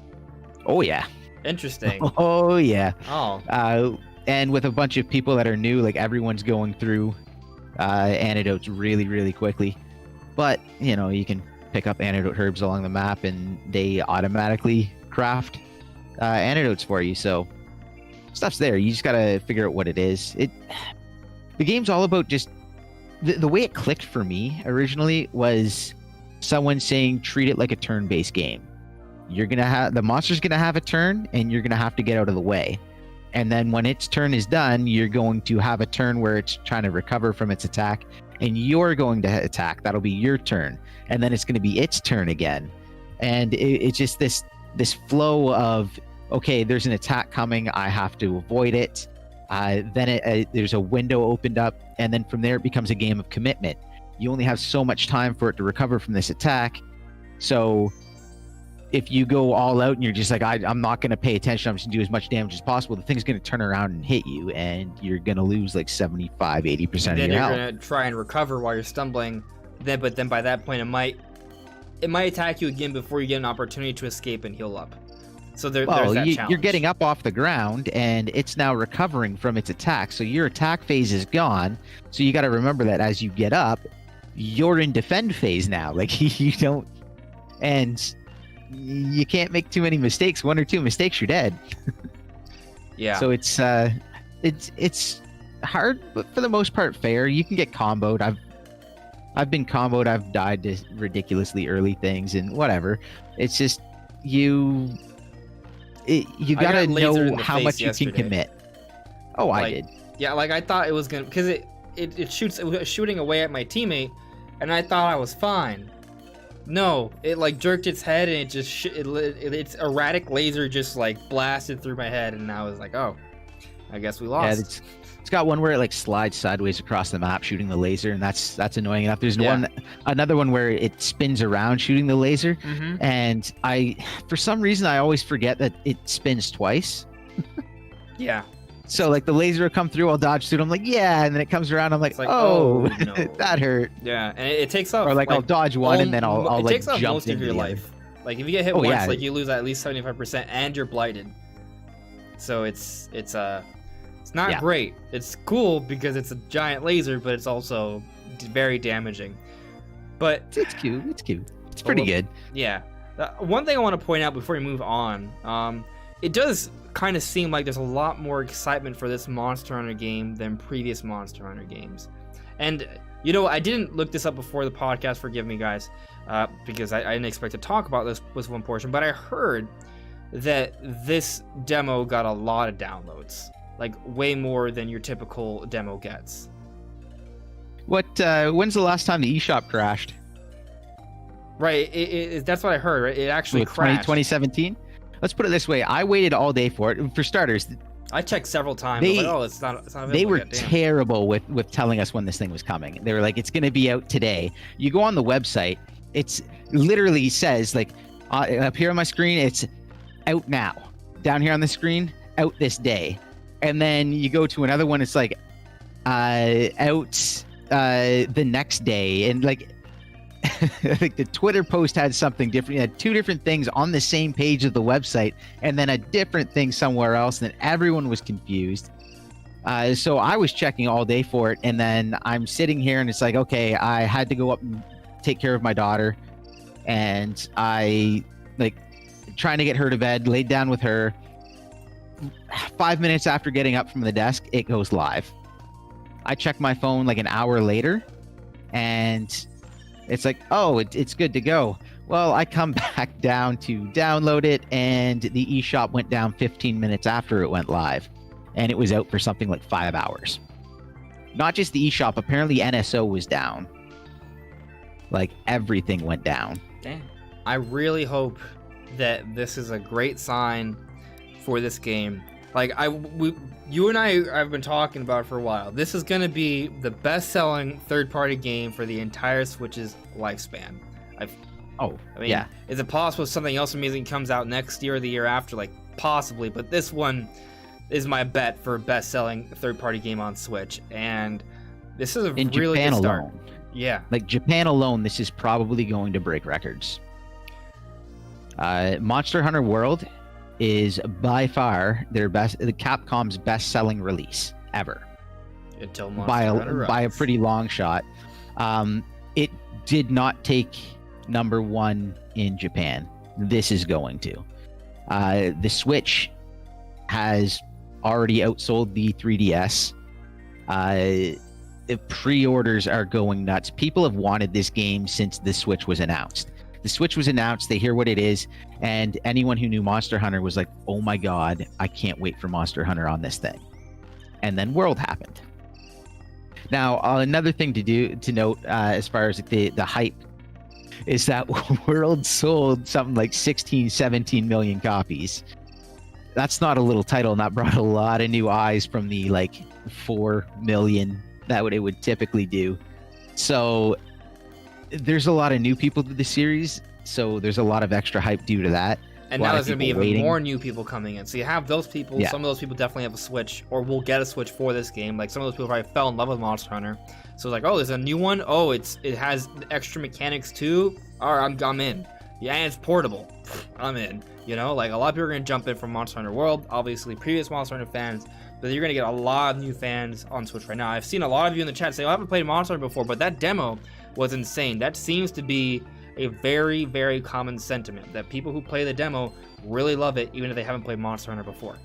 Speaker 3: Oh yeah.
Speaker 1: Interesting.
Speaker 3: Oh yeah.
Speaker 1: Oh.
Speaker 3: And with a bunch of people that are new, like everyone's going through antidotes really, really quickly. But you can pick up antidote herbs along the map, and they automatically craft antidotes for you. So stuff's there. You just gotta figure out what it is. The game's all about just the way it clicked for me originally was someone saying treat it like a turn-based game. The monster's gonna have a turn, and you're gonna have to get out of the way. And then when its turn is done, you're going to have a turn where it's trying to recover from its attack, and you're going to attack. That'll be your turn, and then it's going to be its turn again. And it's just this flow of, okay, there's an attack coming, I have to avoid it. Then there's a window opened up, and then from there it becomes a game of commitment. You only have so much time for it to recover from this attack. So if you go all out and you're just like, I'm not going to pay attention, I'm just going to do as much damage as possible, the thing's going to turn around and hit you, and you're going to lose like 75-80% of your health.
Speaker 1: Then you're going to try and recover while you're stumbling. But then by that point, it might attack you again before you get an opportunity to escape and heal up. So there's that challenge.
Speaker 3: You're getting up off the ground, and it's now recovering from its attack. So your attack phase is gone. So you got to remember that as you get up, you're in defend phase now. Like you don't, and you can't make too many mistakes. One or two mistakes, you're dead.
Speaker 1: Yeah.
Speaker 3: So it's hard, but for the most part fair. You can get comboed. I've been comboed. I've died to ridiculously early things and whatever. It's just you gotta know how much you can commit. Oh, I did.
Speaker 1: Yeah, like I thought it was gonna, because it was shooting away at my teammate, and I thought I was fine. No, it like jerked its head, and it just its erratic laser just like blasted through my head, and I was like, oh, I guess we lost.
Speaker 3: Yeah, it's got one where it like slides sideways across the map shooting the laser, and that's annoying enough. There's another one where it spins around shooting the laser, and for some reason I always forget that it spins twice.
Speaker 1: Yeah.
Speaker 3: So like the laser will come through, I'll dodge through it, I'm like, yeah, and then it comes around, I'm like,
Speaker 1: oh no.
Speaker 3: That hurt.
Speaker 1: Yeah, and it takes off.
Speaker 3: Or like I'll dodge one and then I'll
Speaker 1: it
Speaker 3: like
Speaker 1: takes off
Speaker 3: jump
Speaker 1: most of your life. Like if you get hit once, like you lose at least 75%, and you're blighted. So it's not great. It's cool because it's a giant laser, but it's also very damaging. But
Speaker 3: it's cute. It's pretty good.
Speaker 1: Yeah. One thing I want to point out before we move on, it does kind of seem like there's a lot more excitement for this Monster Hunter game than previous Monster Hunter games. And I didn't look this up before the podcast, forgive me guys, because I didn't expect to talk about this one portion, but I heard that this demo got a lot of downloads, like way more than your typical demo gets.
Speaker 3: When's the last time the eShop crashed?
Speaker 1: Right, that's what I heard. Right? It actually crashed.
Speaker 3: 2017. Let's put it this way: I waited all day for it. For starters,
Speaker 1: I checked several times. I was like, oh, it's not available
Speaker 3: they were
Speaker 1: yet. Damn.
Speaker 3: terrible with telling us when this thing was coming. They were like, it's going to be out today. You go on the website, it's literally says like up here on my screen, it's out now. Down here on the screen, out this day. And then you go to another one, it's like out the next day. And like I think the Twitter post had something different. It had two different things on the same page of the website, and then a different thing somewhere else, and then everyone was confused. So I was checking all day for it, and then I'm sitting here, and it's like, okay, I had to go up and take care of my daughter, and I like trying to get her to bed, laid down with her. 5 minutes after getting up from the desk, it goes live. I check my phone like an hour later, and it's like, oh, it's good to go. Well, I come back down to download it, and the eShop went down 15 minutes after it went live, and it was out for something like 5 hours. Not just the eShop, apparently NSO was down. Like, everything went down.
Speaker 2: Damn.
Speaker 1: I really hope that this is a great sign for this game. Like, you and I have been talking about it for a while. This is going to be the best-selling third-party game for the entire Switch's lifespan.
Speaker 3: Yeah.
Speaker 1: Is it possible something else amazing comes out next year or the year after? Like, possibly. But this one is my bet for best-selling third-party game on Switch. And this is a
Speaker 3: In
Speaker 1: really
Speaker 3: Japan
Speaker 1: good start.
Speaker 3: alone.
Speaker 1: Yeah.
Speaker 3: Like, Japan alone, this is probably going to break records. Monster Hunter World is by far the Capcom's best-selling release ever.
Speaker 1: Until
Speaker 3: by a pretty long shot. It did not take number one in Japan. This is going to. The Switch has already outsold the 3DS. The pre-orders are going nuts. People have wanted this game since the Switch was announced. The Switch was announced, they hear what it is, and anyone who knew Monster Hunter was like, oh my god, I can't wait for Monster Hunter on this thing. And then World happened. Now, another thing to note as far as the hype is that World sold something like 16, 17 million copies. That's not a little title, and that brought a lot of new eyes from the like 4 million that it would typically do. So there's a lot of new people to the series, so there's a lot of extra hype due to that.
Speaker 1: And now there's going to be even more new people coming in. So you have those people.
Speaker 3: Yeah.
Speaker 1: Some of those people definitely have a Switch or will get a Switch for this game. Like some of those people probably fell in love with Monster Hunter. So it's like, oh, there's a new one. Oh, it has extra mechanics too. All right, I'm in. Yeah, and it's portable. I'm in. You know, like a lot of people are going to jump in from Monster Hunter World. Obviously, previous Monster Hunter fans. But you're going to get a lot of new fans on Switch right now. I've seen a lot of you in the chat say, oh, I haven't played Monster Hunter before, but that demo was insane. That seems to be a very, very common sentiment, that people who play the demo really love it, even if they haven't played Monster Hunter before.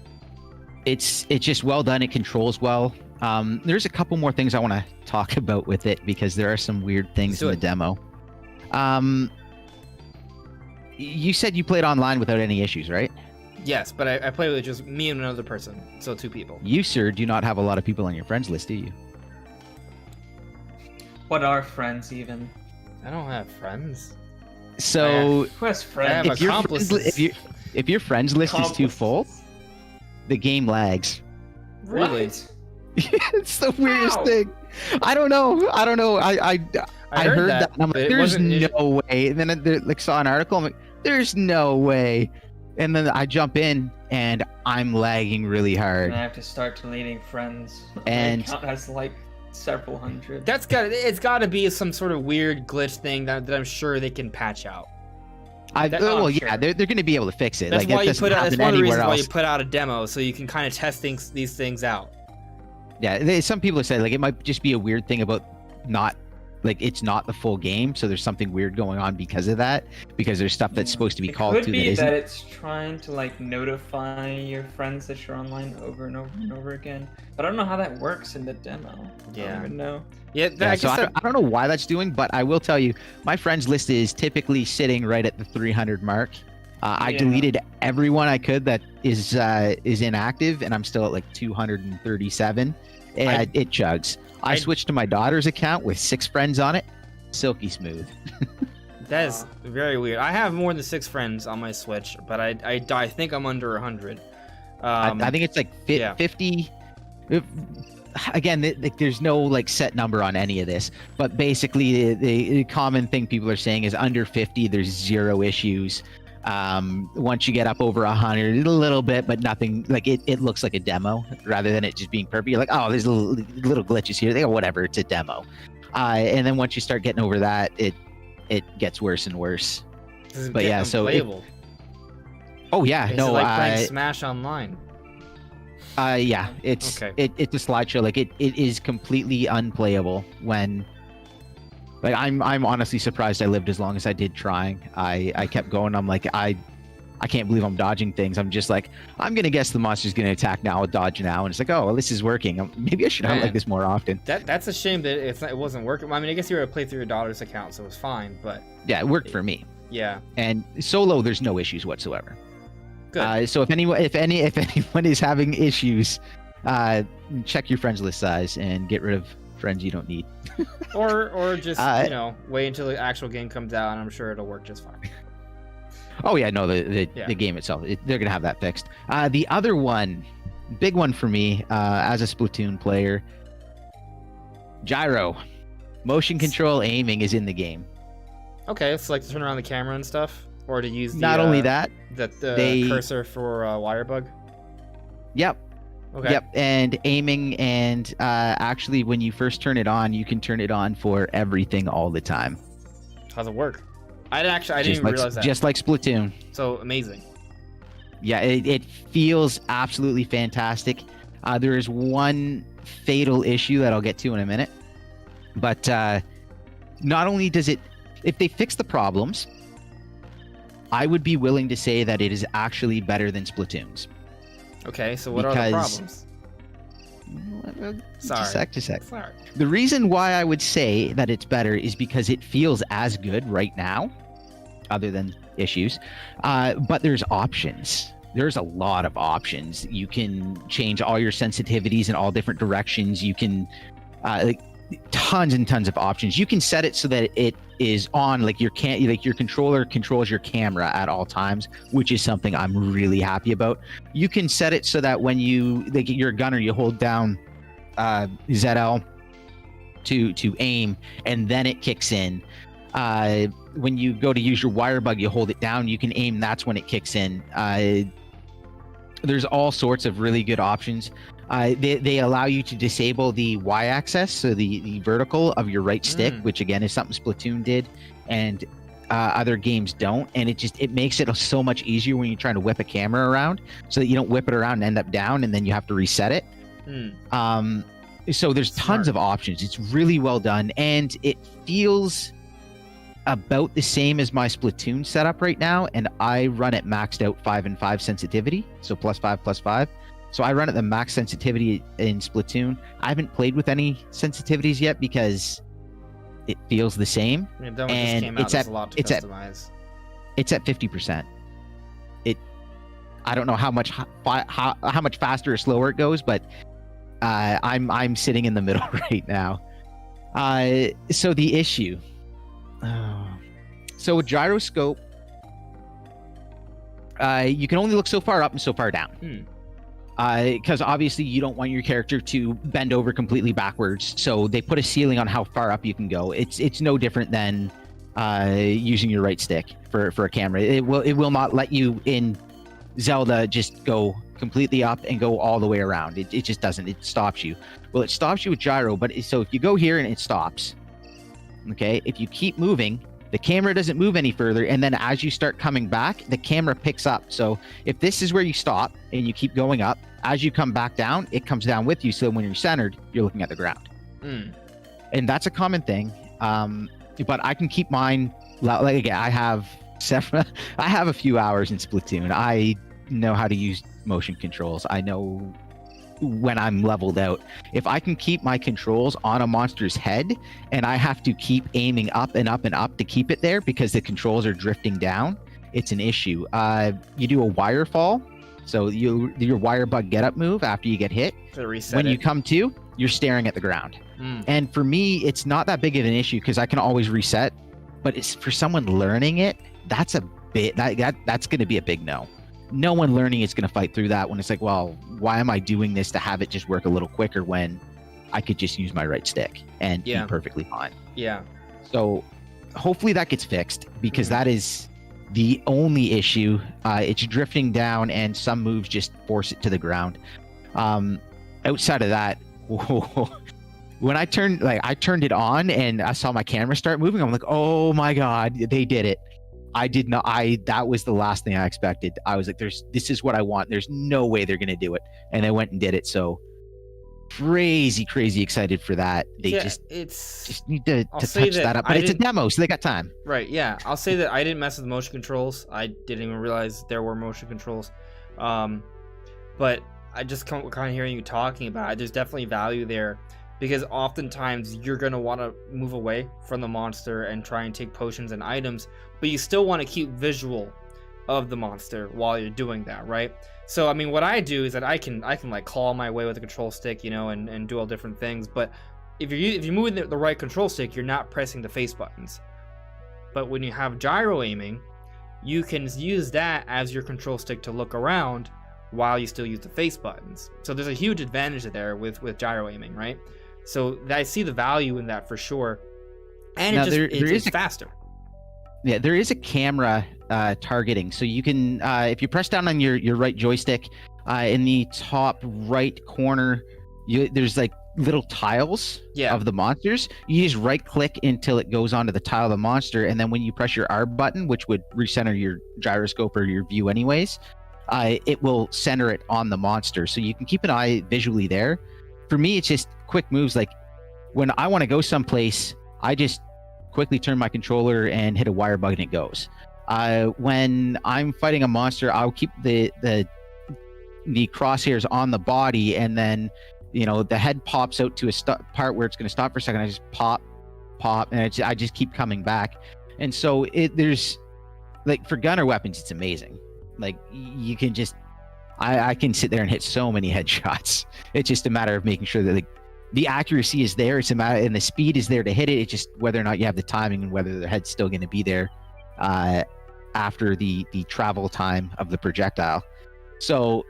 Speaker 3: It's just well done. It controls well. There's a couple more things I want to talk about with it, because there are some weird things in the demo. You said you played online without any issues, right?
Speaker 1: Yes, but I played with just me and another person, so 2 people.
Speaker 3: You, sir, do not have a lot of people on your friends list, do you?
Speaker 2: What are friends even?
Speaker 1: I don't have friends.
Speaker 3: So
Speaker 2: who has friends?
Speaker 3: If your friends list is too full, the game lags.
Speaker 1: Really?
Speaker 3: It's the weirdest thing. I don't know. I heard that, and I'm like, there's no way. And then I saw an article. I'm like, there's no way. And then I jump in, and I'm lagging really hard.
Speaker 2: And I have to start deleting friends.
Speaker 3: And
Speaker 2: my account has like several hundred.
Speaker 1: It's got to be some sort of weird glitch thing that I'm sure they can patch out.
Speaker 3: Yeah, they're going to be able to fix it.
Speaker 1: That's
Speaker 3: like,
Speaker 1: why you put out. That's one of the reasons why you
Speaker 3: else.
Speaker 1: put out a demo, so you can kind of test these things out.
Speaker 3: Yeah, some people have said like it might just be a weird thing about it's not the full game, so there's something weird going on because of that. Because there's stuff that's supposed to be called to that isn't.
Speaker 2: It could be that it's trying to like notify your friends that you're online over and over and over again. But I don't know how that works in the demo.
Speaker 1: Yeah.
Speaker 2: I don't even know.
Speaker 1: Yeah,
Speaker 3: I don't know why that's doing, but I will tell you, my friends list is typically sitting right at the 300 mark. I
Speaker 2: Yeah.
Speaker 3: deleted everyone I could that is inactive, and I'm still at like 237. And it chugs. I switched to my daughter's account with 6 friends on it. Silky smooth.
Speaker 1: That is very weird. I have more than 6 friends on my Switch, but I think I'm under 100.
Speaker 3: I think it's like 50. Again, there's no like set number on any of this, but basically the common thing people are saying is under 50, there's 0 issues. Once you get up over 100, a little bit, but nothing. Like it looks like a demo rather than it just being perfect. You're like, oh, there's little glitches here. They go, whatever, it's a demo. And then once you start getting over that, it gets worse and worse. But yeah, so oh yeah,
Speaker 1: is
Speaker 3: no,
Speaker 1: it like playing Smash Online.
Speaker 3: Yeah, it's
Speaker 1: okay.
Speaker 3: It's a slideshow. Like it is completely unplayable when. Like I'm honestly surprised I lived as long as I did trying. I kept going. I'm like I can't believe I'm dodging things. I'm just like I'm gonna guess the monster's gonna attack now. I'll dodge now, and it's like, oh, well, this is working. Maybe I should have like this more often.
Speaker 1: That's a shame that it wasn't working. I mean, I guess you were able to play through your daughter's account, so it was fine. But
Speaker 3: yeah, it worked for me.
Speaker 1: Yeah.
Speaker 3: And solo, there's no issues whatsoever.
Speaker 1: Good.
Speaker 3: So if anyone is having issues, check your friends list size and get rid of friends you don't need.
Speaker 1: or just wait until the actual game comes out, and I'm sure it'll work just fine.
Speaker 3: Oh yeah, no, the game itself, they're gonna have that fixed. The other one, big one for me as a Splatoon player, gyro, motion control aiming is in the game.
Speaker 1: Okay, it's like to turn around the camera and stuff, or to use the,
Speaker 3: not only that,
Speaker 1: the cursor for Wirebug.
Speaker 3: Yep.
Speaker 1: Okay.
Speaker 3: Yep, and aiming, and actually when you first turn it on, you can turn it on for everything all the time.
Speaker 1: How's it work? I didn't even realize that.
Speaker 3: Just like Splatoon.
Speaker 1: So amazing.
Speaker 3: Yeah, it feels absolutely fantastic. There is one fatal issue that I'll get to in a minute, but not only does it, if they fix the problems, I would be willing to say that it is actually better than Splatoon's.
Speaker 1: Okay, so what are the problems?
Speaker 3: Sorry. Just a sec.
Speaker 1: Sorry.
Speaker 3: The reason why I would say that it's better is because it feels as good right now, other than issues, but there's options. There's a lot of options. You can change all your sensitivities in all different directions. You can, tons and tons of options. You can set it so that it is on, like your controller controls your camera at all times, which is something I'm really happy about. You can set it so that when you're a gunner, you hold down ZL to aim, and then it kicks in. When you go to use your Wirebug, you hold it down, you can aim, that's when it kicks in. There's all sorts of really good options. They allow you to disable the y-axis, so the vertical of your right stick, which again is something Splatoon did, and other games don't. And it makes it so much easier when you're trying to whip a camera around, so that you don't whip it around and end up down, and then you have to reset it. So there's tons of options. It's really well done, and it feels about the same as my Splatoon setup right now, and I run it maxed out 5 and 5 sensitivity, so +5/+5. So I run at the max sensitivity in Splatoon. I haven't played with any sensitivities yet because it feels the same.
Speaker 1: And it's at
Speaker 3: 50%. I don't know how much faster or slower it goes, but I'm sitting in the middle right now. So the issue. So with gyroscope, you can only look so far up and so far down. Because obviously you don't want your character to bend over completely backwards, so they put a ceiling on how far up you can go. It's no different than using your right stick for a camera. It will not let you in Zelda just go completely up and go all the way around. It just doesn't. It stops you. Well, it stops you with gyro, but so if you go here and it stops, okay, if you keep moving, the camera doesn't move any further, and then as you start coming back, the camera picks up. So if this is where you stop and you keep going up, as you come back down, it comes down with you. So when you're centered, you're looking at the ground. And that's a common thing. But I can keep mine, like again, I have a few hours in Splatoon. I know how to use motion controls. I know when I'm leveled out. If I can keep my controls on a monster's head and I have to keep aiming up and up and up to keep it there because the controls are drifting down, it's an issue. You do a wire fall, so your wire bug get up move after you get hit.
Speaker 1: To reset
Speaker 3: When
Speaker 1: it.
Speaker 3: you come to, you're staring at the ground.
Speaker 1: Mm.
Speaker 3: And for me, it's not that big of an issue because I can always reset. But it's for someone learning it, that's a bit that's going to be a big no. No one learning is going to fight through that when it's like, well, why am I doing this to have it just work a little quicker when I could just use my right stick and be perfectly fine?
Speaker 1: Yeah.
Speaker 3: So hopefully that gets fixed because that is the only issue. It's drifting down and some moves just force it to the ground. Outside of that, when I turned it on and I saw my camera start moving, I'm like, oh my God, they did it. I did not, that was the last thing I expected. I was like, this is what I want. There's no way they're going to do it. And they went and did it. So crazy excited for that. They just need to touch that up. But it's a demo, so they got time.
Speaker 1: Right, yeah. I'll say that I didn't mess with motion controls. I didn't even realize there were motion controls. But I just kind of hearing you talking about it, there's definitely value there. Because oftentimes you're going to want to move away from the monster and try and take potions and items, but you still want to keep visual of the monster while you're doing that, right? So, I mean, what I do is that I can like claw my way with the control stick, you know, and do all different things. But if you're moving the right control stick, you're not pressing the face buttons. But when you have gyro aiming, you can use that as your control stick to look around while you still use the face buttons. So there's a huge advantage there with gyro aiming, right? So I see the value in that for sure, and
Speaker 3: now,
Speaker 1: it's faster.
Speaker 3: Yeah, there is a camera targeting, so you can if you press down on your right joystick, in the top right corner, there's like little tiles of the monsters. You just right click until it goes onto the tile of the monster, and then when you press your R button, which would recenter your gyroscope or your view anyways, it will center it on the monster, so you can keep an eye visually there. For me, it's just quick moves. Like when I want to go someplace, I just quickly turn my controller and hit a wire bug and it goes. When I'm fighting a monster, I'll keep the crosshairs on the body, and then the head pops out to a part where it's going to stop for a second. I just pop, and I just keep coming back. And so there's like for gunner weapons, it's amazing. Like you can just I can sit there and hit so many headshots. It's just a matter of making sure that like the accuracy is there. It's a matter, and the speed is there to hit it. It's just whether or not you have the timing and whether the head's still going to be there after the travel time of the projectile. So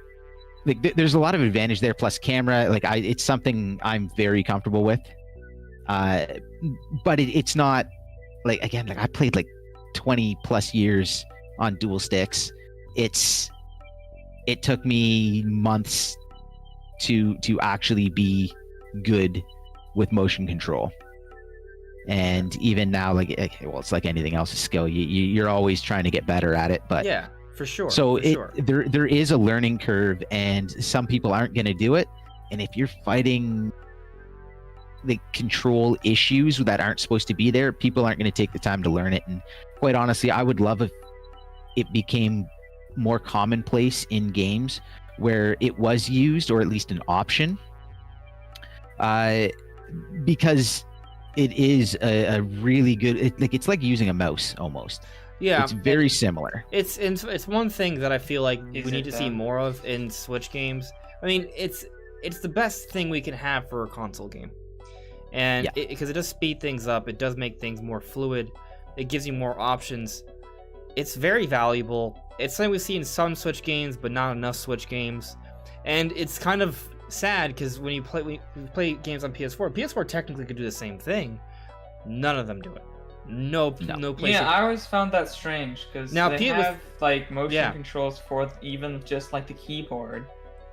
Speaker 3: like there's a lot of advantage there. Plus camera, like it's something I'm very comfortable with. But it's not like, again, like I played like 20 plus years on dual sticks. It took me months to actually be good with motion control. And even now, like, it's like anything else, a skill. You're always trying to get better at it. But
Speaker 1: yeah, for sure.
Speaker 3: So there is a learning curve, and some people aren't going to do it. And if you're fighting the control issues that aren't supposed to be there, people aren't going to take the time to learn it. And quite honestly, I would love if it became more commonplace in games where it was used, or at least an option, because it is a really good, it's like using a mouse almost.
Speaker 1: Yeah,
Speaker 3: it's very similar.
Speaker 1: It's one thing that I feel like we need to see more of in Switch games. I mean, it's the best thing we can have for a console game, and because it does speed things up, it does make things more fluid, it gives you more options. It's very valuable. It's something we see in some Switch games, but not enough Switch games. And it's kind of sad because when you play games on PS4 technically could do the same thing. None of them do it. No place.
Speaker 2: Yeah, I always found that strange because they have like motion controls for even just like the keyboard,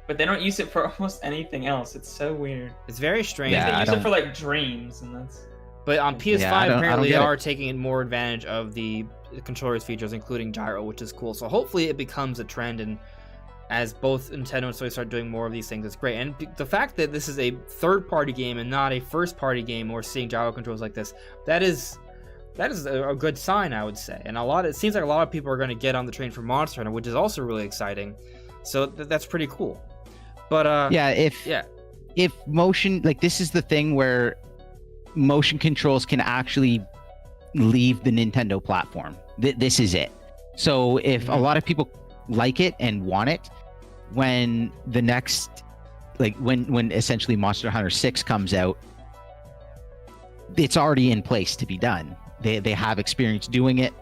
Speaker 2: but they don't use it for almost anything else. It's so weird.
Speaker 1: It's very strange.
Speaker 2: They use it for like dreams, and that's.
Speaker 1: But on PS5, apparently they are taking more advantage of the controller's features, including gyro, which is cool. So hopefully it becomes a trend, and as both Nintendo and Sony start doing more of these things, it's great. And the fact that this is a third-party game and not a first-party game, or seeing gyro controls like this, that is a good sign, I would say. And it seems like a lot of people are going to get on the train for Monster Hunter, which is also really exciting. So that's pretty cool. But
Speaker 3: if motion, like, this is the thing where motion controls can actually leave the Nintendo platform. This is it. So if a lot of people like it and want it, when the next, like when essentially Monster Hunter 6 comes out, it's already in place to be done. They have experience doing it.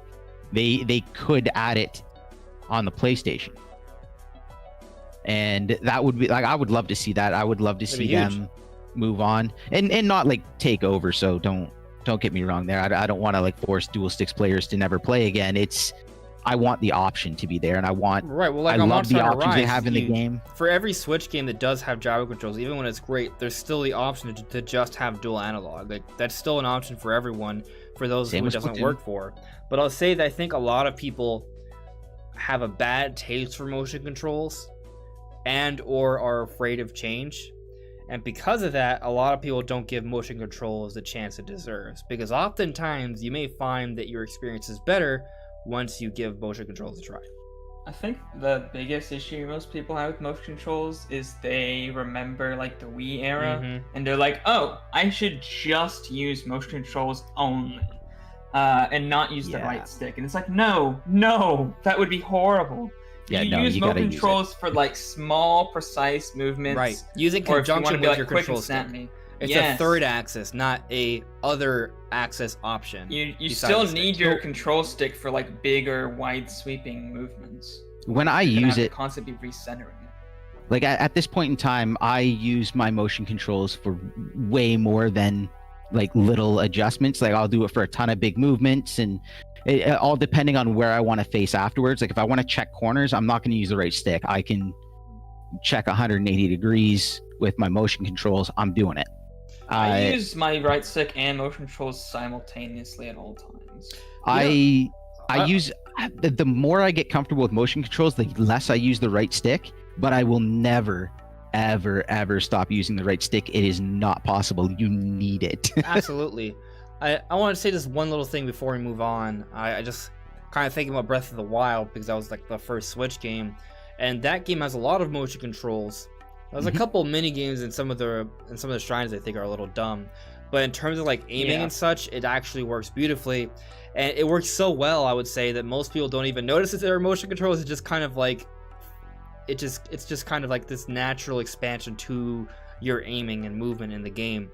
Speaker 3: They could add it on the PlayStation. And that would be like, I would love to see that. I would love to see them move on and not like take over. So don't get me wrong there. I don't want to like force dual sticks players to never play again. I want the option to be there, and I want
Speaker 1: right. Well, like
Speaker 3: I
Speaker 1: on
Speaker 3: love
Speaker 1: Monster
Speaker 3: the
Speaker 1: Hunter
Speaker 3: options they
Speaker 1: Rise,
Speaker 3: have in the game.
Speaker 1: For every Switch game that does have gyro controls, even when it's great, there's still the option to just have dual analog. Like that's still an option for everyone. For those who it doesn't work for. But I'll say that I think a lot of people have a bad taste for motion controls and or are afraid of change. And because of that, a lot of people don't give motion controls the chance it deserves. Because oftentimes you may find that your experience is better once you give motion controls a try.
Speaker 2: I think the biggest issue most people have with motion controls is they remember like the Wii era, and they're like, oh, I should just use motion controls only, and not use the right stick. And it's like, no, that would be horrible.
Speaker 3: Yeah,
Speaker 2: you use motion controls for like small, precise movements.
Speaker 1: Right. Use in conjunction with your control stick. It's a third axis, not a other axis option.
Speaker 2: You still need your control stick for like bigger, wide sweeping movements.
Speaker 3: When I use it,
Speaker 2: constantly recentering it.
Speaker 3: Like at this point in time, I use my motion controls for way more than like little adjustments. Like I'll do it for a ton of big movements, and it all depending on where I want to face afterwards. Like if I want to check corners, I'm not going to use the right stick. I can check 180 degrees with my motion controls. I'm doing it.
Speaker 2: I use my right stick and motion controls simultaneously at all times.
Speaker 3: I use the more I get comfortable with motion controls, the less I use the right stick. But I will never, ever stop using the right stick. It is not possible. You need it.
Speaker 1: Absolutely. I want to say just one little thing before we move on. I just kind of thinking about Breath of the Wild because that was like the first Switch game, and that game has a lot of motion controls. There's a couple mini games in some of the shrines I think are a little dumb, but in terms of like aiming and such, it actually works beautifully, and it works so well. I would say that most people don't even notice that there are motion controls. It's just kind of like it's just kind of like this natural expansion to your aiming and movement in the game.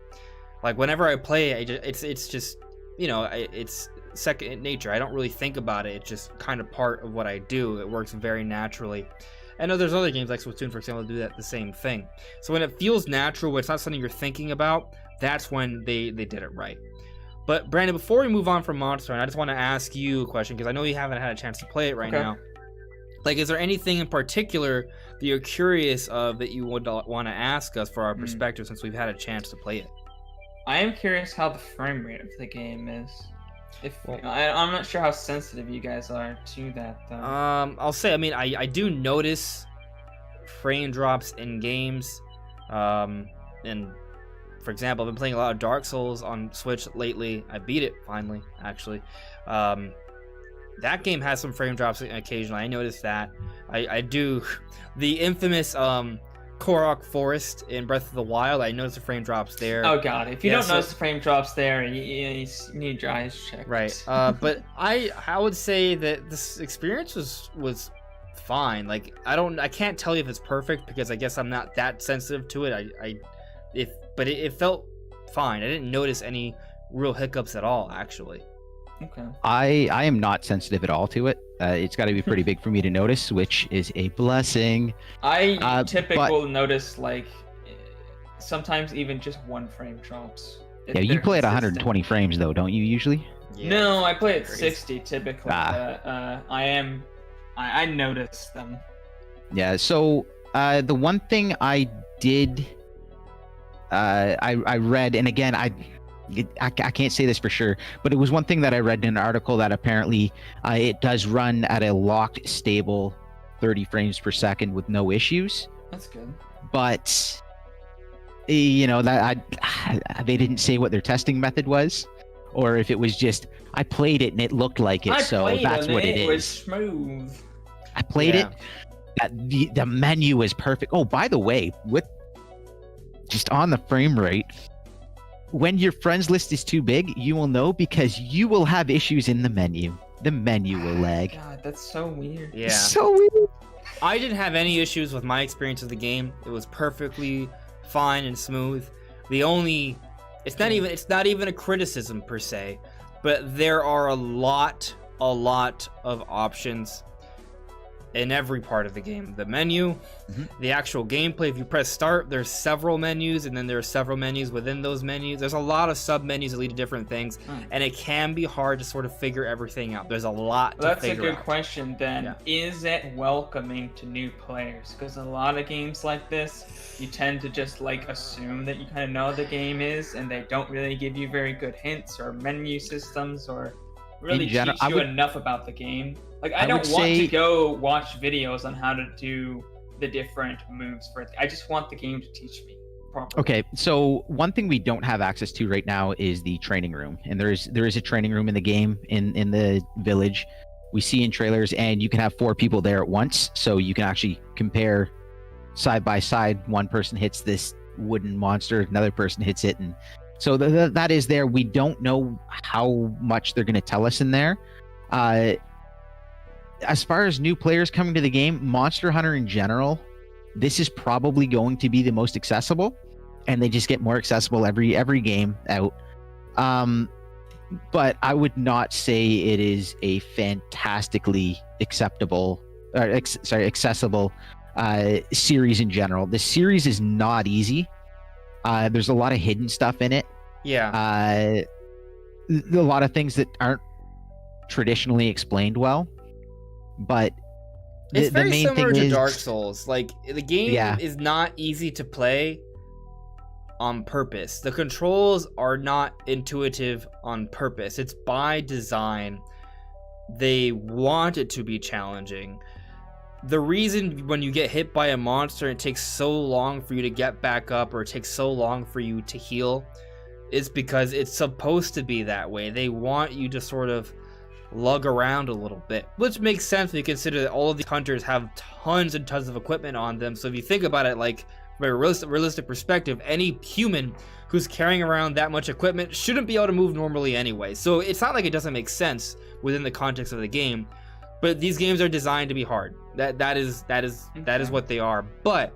Speaker 1: Like whenever I play, it's just it's second nature. I don't really think about it. It's just kind of part of what I do. It works very naturally. I know there's other games like Splatoon, for example, that do that the same thing. So when it feels natural, when it's not something you're thinking about, that's when they did it right. But Brandon, before we move on from Monster Hunter, I just want to ask you a question because I know you haven't had a chance to play it right now. Like, is there anything in particular that you're curious of that you would want to ask us for our perspective since we've had a chance to play it?
Speaker 2: I am curious how the frame rate of the game is. I'm not sure how sensitive you guys are to that, though.
Speaker 1: I'll say, I mean, I do notice frame drops in games. And for example, I've been playing a lot of Dark Souls on Switch lately. I beat it finally, actually. That game has some frame drops occasionally. I noticed that. I do. The infamous Korok Forest in Breath of the Wild, I noticed the frame drops there.
Speaker 2: Oh god, if you don't notice the frame drops there, you need your eyes checked.
Speaker 1: Right. But I would say that this experience was fine. Like I can't tell you if it's perfect because I guess I'm not that sensitive to it. But it felt fine. I didn't notice any real hiccups at all, actually.
Speaker 2: Okay.
Speaker 3: I am not sensitive at all to it. It's got to be pretty big for me to notice, which is a blessing.
Speaker 2: I typically will notice like sometimes even just one frame drops.
Speaker 3: Yeah, you play at 120 frames though, don't you usually?
Speaker 2: Yeah, no, I play at 60 typically. I notice them.
Speaker 3: Yeah. So the one thing I did, I read, and again I can't say this for sure, but it was one thing that I read in an article that apparently it does run at a locked, stable 30 frames per second with no issues.
Speaker 2: That's good.
Speaker 3: But that they didn't say what their testing method was, or if it was just I played it and it looked like it, so that's what it is.
Speaker 2: It was smooth.
Speaker 3: I played it. The menu is perfect. Oh, by the way, with just on the frame rate. When your friends list is too big, you will know because you will have issues in the menu. the menu will lag.
Speaker 2: God, that's so weird.
Speaker 1: Yeah.
Speaker 3: It's so weird.
Speaker 1: I didn't have any issues with my experience of the game. It was perfectly fine and smooth. It's not even a criticism per se, but there are a lot of options in every part of the game. The menu, the actual gameplay, if you press start, there's several menus, and then there are several menus within those menus. There's a lot of sub menus that lead to different things, and it can be hard to sort of figure everything out. There's a lot to figure out.
Speaker 2: That's a good question then. Yeah. Is it welcoming to new players? Because a lot of games like this, you tend to just like assume that you kind of know the game is, and they don't really give you very good hints or menu systems or really teach you enough about the game. Like, I don't want to go watch videos on how to do the different moves for it. I just want the game to teach me properly.
Speaker 3: Okay, so one thing we don't have access to right now is the training room, and there is a training room in the game in the village. We see in trailers, and you can have 4 people there at once, so you can actually compare side by side. One person hits this wooden monster, another person hits it, and so that is there. We don't know how much they're going to tell us in there. As far as new players coming to the game, Monster Hunter in general, this is probably going to be the most accessible, and they just get more accessible every game out. But I would not say it is a fantastically accessible series in general. The series is not easy. There's a lot of hidden stuff in it.
Speaker 1: Yeah.
Speaker 3: A lot of things that aren't traditionally explained well. But
Speaker 1: it's very
Speaker 3: main
Speaker 1: similar
Speaker 3: thing
Speaker 1: to
Speaker 3: is,
Speaker 1: Dark Souls. Like, the game is not easy to play on purpose. The controls are not intuitive on purpose. It's by design. They want it to be challenging. The reason when you get hit by a monster, it takes so long for you to get back up, or it takes so long for you to heal, is because it's supposed to be that way. They want you to sort of lug around a little bit, which makes sense when you consider that all of these hunters have tons and tons of equipment on them. So if you think about it, like, from a realistic perspective, any human who's carrying around that much equipment shouldn't be able to move normally anyway. So it's not like it doesn't make sense within the context of the game. But these games are designed to be hard. That is what they are. But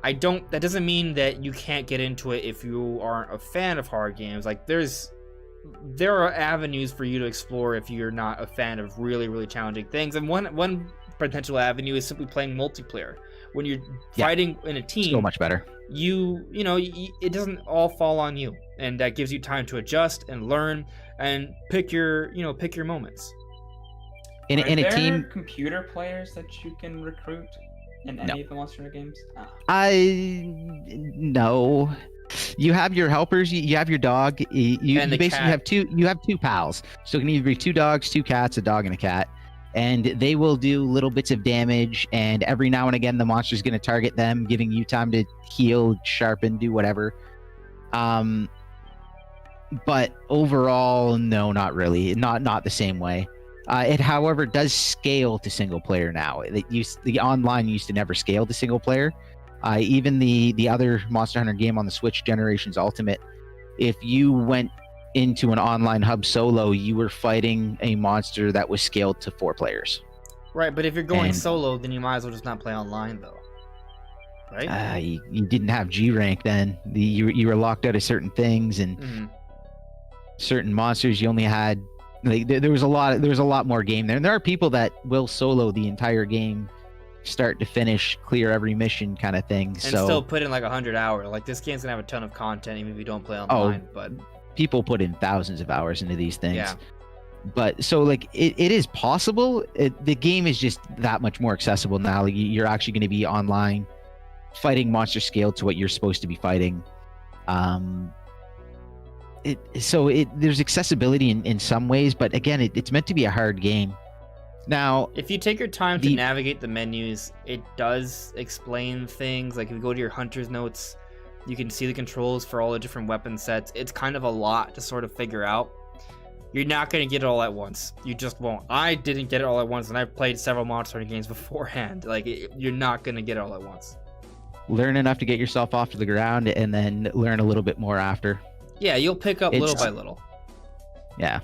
Speaker 1: that doesn't mean that you can't get into it if you aren't a fan of hard games. Like, there are avenues for you to explore if you're not a fan of really, really challenging things. And one potential avenue is simply playing multiplayer. When you're fighting in a team,
Speaker 3: so much better.
Speaker 1: It doesn't all fall on you, and that gives you time to adjust and learn and pick your moments.
Speaker 3: In a team,
Speaker 2: computer players that you can recruit in any of the Monster Hunter games?
Speaker 3: No. You have your helpers. You have your dog. You basically have two. You have 2 pals. So it can either be 2 dogs, 2 cats, a dog, and a cat, and they will do little bits of damage. And every now and again, the monster's going to target them, giving you time to heal, sharpen, do whatever. But overall, no, not really. Not the same way. It, however, does scale to single player now. The online used to never scale to single player. Even the other Monster Hunter game on the Switch, Generations Ultimate, if you went into an online hub solo, you were fighting a monster that was scaled to 4 players.
Speaker 1: Right, but if you're going solo, then you might as well just not play online, though. Right?
Speaker 3: You didn't have G rank then. You were locked out of certain things, and certain monsters you only had. Like, there was a lot more game there, and there are people that will solo the entire game, start to finish, clear every mission kind of thing. And
Speaker 1: still put in like 100 hours. Like, this game's gonna have a ton of content even if you don't play online. But
Speaker 3: people put in thousands of hours into these things.
Speaker 1: Yeah.
Speaker 3: But so, like, it is possible. The game is just that much more accessible now. Like, you're actually going to be online fighting monsters scaled to what you're supposed to be fighting. There's accessibility in some ways, but again, it's meant to be a hard game. Now,
Speaker 1: if you take your time to navigate the menus, it does explain things. Like, if you go to your hunter's notes, you can see the controls for all the different weapon sets. It's kind of a lot to sort of figure out. You're not going to get it all at once. You just won't. I didn't get it all at once, and I've played several Monster Hunter games beforehand. Like, you're not going to get it all at once.
Speaker 3: Learn enough to get yourself off to the ground, and then learn a little bit more after.
Speaker 1: Yeah, you'll pick up little by little.
Speaker 3: Yeah.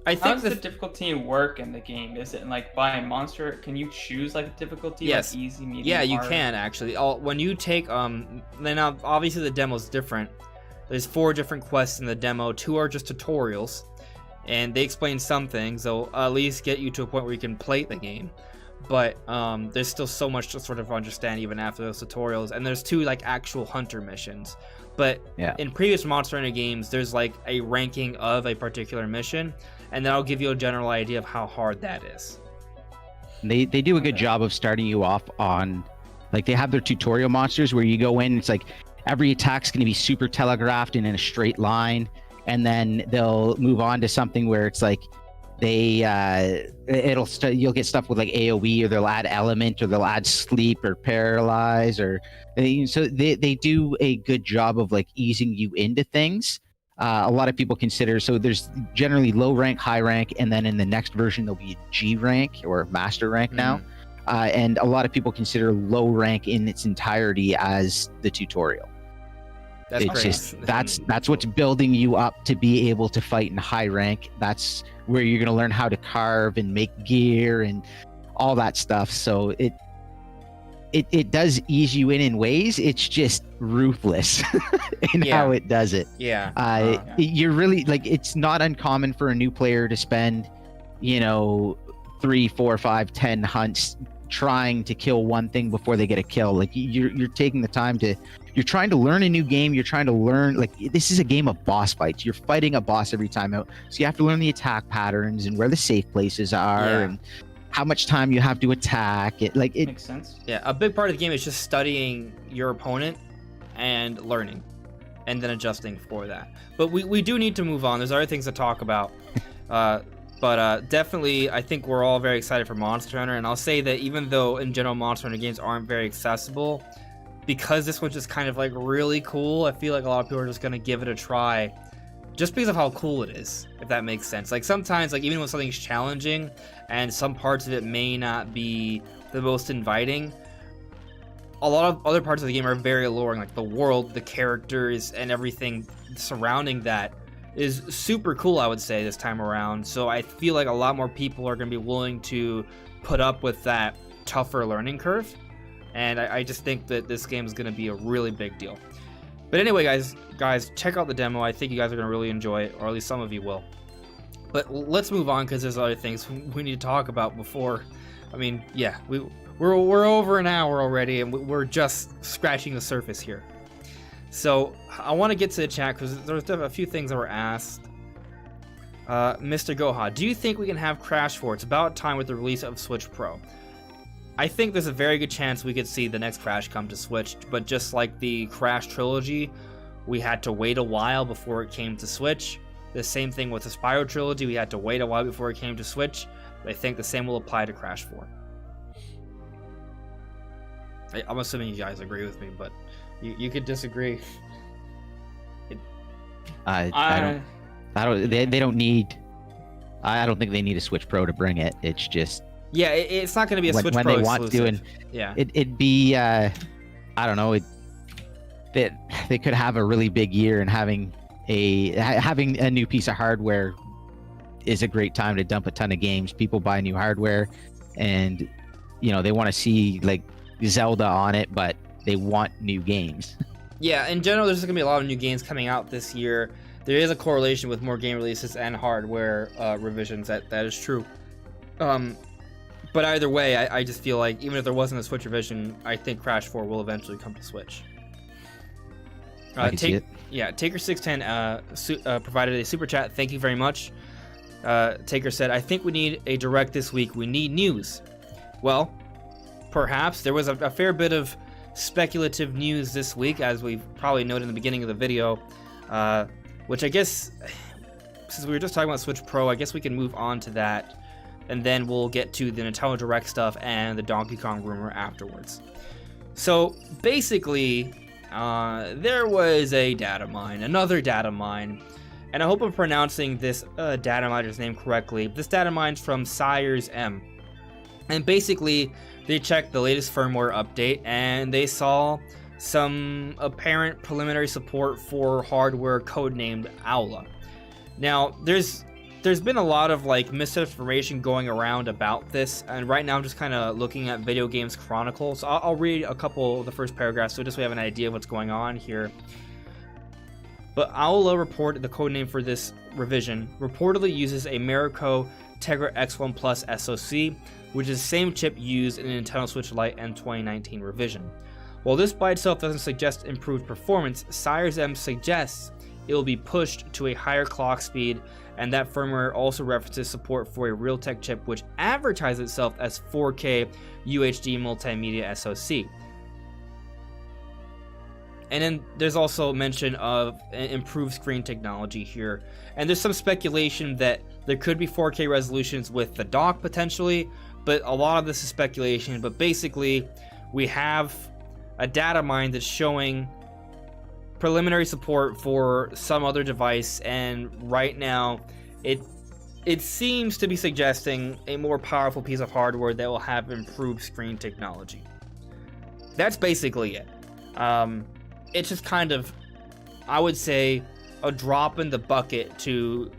Speaker 1: I
Speaker 2: How
Speaker 1: think
Speaker 2: does the difficulty work in the game? Is it like by monster? Can you choose like a difficulty?
Speaker 1: Yes.
Speaker 2: Like easy, medium,
Speaker 1: Yeah, you
Speaker 2: hard?
Speaker 1: can actually. When you take then obviously the demo's different. There's 4 different quests in the demo. 2 are just tutorials, and they explain some things. They'll at least get you to a point where you can play the game. But there's still so much to sort of understand even after those tutorials. And there's 2 like actual hunter missions. But in previous Monster Hunter games, there's like a ranking of a particular mission, and that'll give you a general idea of how hard that is.
Speaker 3: They do a good job of starting you off on, like, they have their tutorial monsters where you go in, it's like every attack's going to be super telegraphed and in a straight line, and then they'll move on to something where it's like you'll get stuff with like AoE, or they'll add element, or they'll add sleep or paralyze, or so they do a good job of like easing you into things. A lot of people consider, so there's generally low rank, high rank, and then in the next version there'll be G rank or master rank now. And a lot of people consider low rank in its entirety as the tutorial.
Speaker 1: That's
Speaker 3: it's
Speaker 1: great.
Speaker 3: just that's what's building you up to be able to fight in high rank. That's where you're going to learn how to carve and make gear and all that stuff. So it does ease you in ways. It's just ruthless in how it does it. You're really like, it's not uncommon for a new player to spend 3, 4, 5, 10 hunts trying to kill one thing before they get a kill. Like you're taking the time to, you're trying to learn a new game. You're trying to learn, like, this is a game of boss fights. You're fighting a boss every time out. So you have to learn the attack patterns and where the safe places are and how much time you have to attack. It
Speaker 2: makes sense.
Speaker 1: Yeah, a big part of the game is just studying your opponent and learning, and then adjusting for that. But we do need to move on. There's other things to talk about. But definitely, I think we're all very excited for Monster Hunter. And I'll say that even though in general Monster Hunter games aren't very accessible, because this one's just kind of like really cool, I feel like a lot of people are just going to give it a try just because of how cool it is, if that makes sense. Like sometimes, like even when something's challenging and some parts of it may not be the most inviting, a lot of other parts of the game are very alluring, like the world, the characters, and everything surrounding that is super cool, I would say, this time around. So I feel like a lot more people are going to be willing to put up with that tougher learning curve. And I just think that this game is going to be a really big deal. But anyway, guys, check out the demo. I think you guys are going to really enjoy it, or at least some of you will. But let's move on, because there's other things we need to talk about before. I mean, yeah, we're over an hour already, and we're just scratching the surface here. So I want to get to the chat, because there's a few things that were asked. Mr. Goha, do you think we can have Crash 4? It's about time with the release of Switch Pro. I think there's a very good chance we could see the next Crash come to Switch, but just like the Crash trilogy, we had to wait a while before it came to Switch. The same thing with the Spyro trilogy, we had to wait a while before it came to Switch. I think the same will apply to Crash 4. I'm assuming you guys agree with me, but you could disagree.
Speaker 3: I don't. They don't need. I don't think they need a Switch Pro to bring it. It's just.
Speaker 1: Yeah, it's not going to be a Switch
Speaker 3: when
Speaker 1: Pro
Speaker 3: they want
Speaker 1: exclusive.
Speaker 3: to, and it'd be. I don't know. They could have a really big year, and having a new piece of hardware is a great time to dump a ton of games. People buy new hardware, and they want to see like Zelda on it, but they want new games.
Speaker 1: Yeah, in general, there's going to be a lot of new games coming out this year. There is a correlation with more game releases and hardware revisions. That is true. But either way, I just feel like even if there wasn't a Switch revision, I think Crash 4 will eventually come to Switch.
Speaker 3: I can see it.
Speaker 1: Yeah, Taker610 provided a super chat. Thank you very much. Taker said, I think we need a direct this week. We need news. Well, perhaps. There was a fair bit of speculative news this week, as we've probably noted in the beginning of the video, which I guess, since we were just talking about Switch Pro, I guess we can move on to that, and then we'll get to the Nintendo Direct stuff and the Donkey Kong rumor afterwards. So basically, there was a data mine, another data mine, and I hope I'm pronouncing this data miner's name correctly. This data mine's from Sires M, and basically they checked the latest firmware update and they saw some apparent preliminary support for hardware codenamed Aula. Now, there's there's been a lot of like misinformation going around about this, and right now I'm just kind of looking at Video Games Chronicle. So I'll read a couple of the first paragraphs so just we have an idea of what's going on here. But Aula report, the codename for this revision, reportedly uses a Marico Tegra X1 Plus SoC, which is the same chip used in the Nintendo Switch Lite and 2019 revision. While this by itself doesn't suggest improved performance, Sires M suggests it will be pushed to a higher clock speed, and that firmware also references support for a Realtek chip which advertises itself as 4K UHD multimedia SoC. And then there's also mention of improved screen technology here. And there's some speculation that there could be 4K resolutions with the dock potentially, but a lot of this is speculation. But basically, we have a data mine that's showing preliminary support for some other device, and right now it seems to be suggesting a more powerful piece of hardware that will have improved screen technology. That's basically it. It's just kind of, I would say, a drop in the bucket to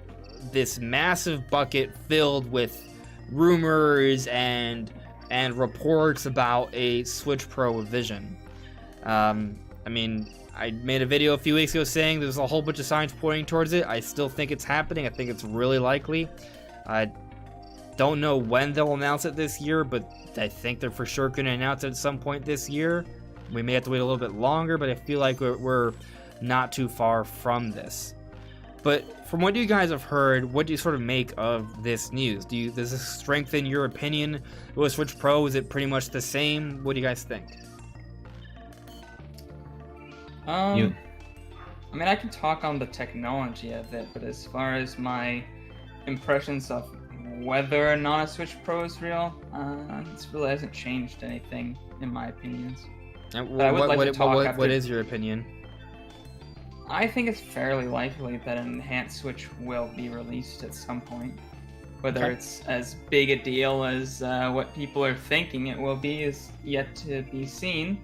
Speaker 1: this massive bucket filled with rumors and reports about a Switch Pro revision. I mean, I made a video a few weeks ago saying there's a whole bunch of signs pointing towards it. I still think it's happening. I think it's really likely. I don't know when they'll announce it this year, but I think they're for sure going to announce it at some point this year. We may have to wait a little bit longer, but I feel like we're not too far from this. But from what you guys have heard, what do you sort of make of this news? Does this strengthen your opinion with Switch Pro? Is it pretty much the same? What do you guys think?
Speaker 2: I mean, I can talk on the technology of it, but as far as my impressions of whether or not a Switch Pro is real, it really hasn't changed anything, in my opinions.
Speaker 1: What is your opinion?
Speaker 2: I think it's fairly likely that an enhanced Switch will be released at some point. Whether it's as big a deal as what people are thinking it will be is yet to be seen.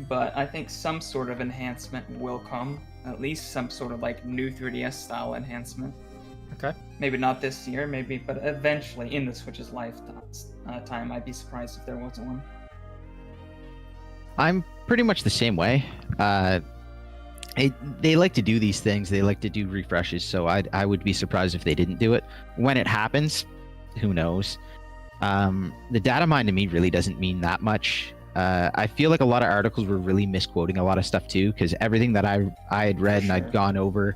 Speaker 2: But I think some sort of enhancement will come. At least some sort of like new 3DS style enhancement.
Speaker 1: Okay.
Speaker 2: Maybe not this year, but eventually in the Switch's lifetime. I'd be surprised if there wasn't one.
Speaker 3: I'm pretty much the same way. They like to do these things. They like to do refreshes, so I would be surprised if they didn't do it. When it happens, who knows? The data mine to me really doesn't mean that much. I feel like a lot of articles were really misquoting a lot of stuff too, because everything that I had read and I'd gone over,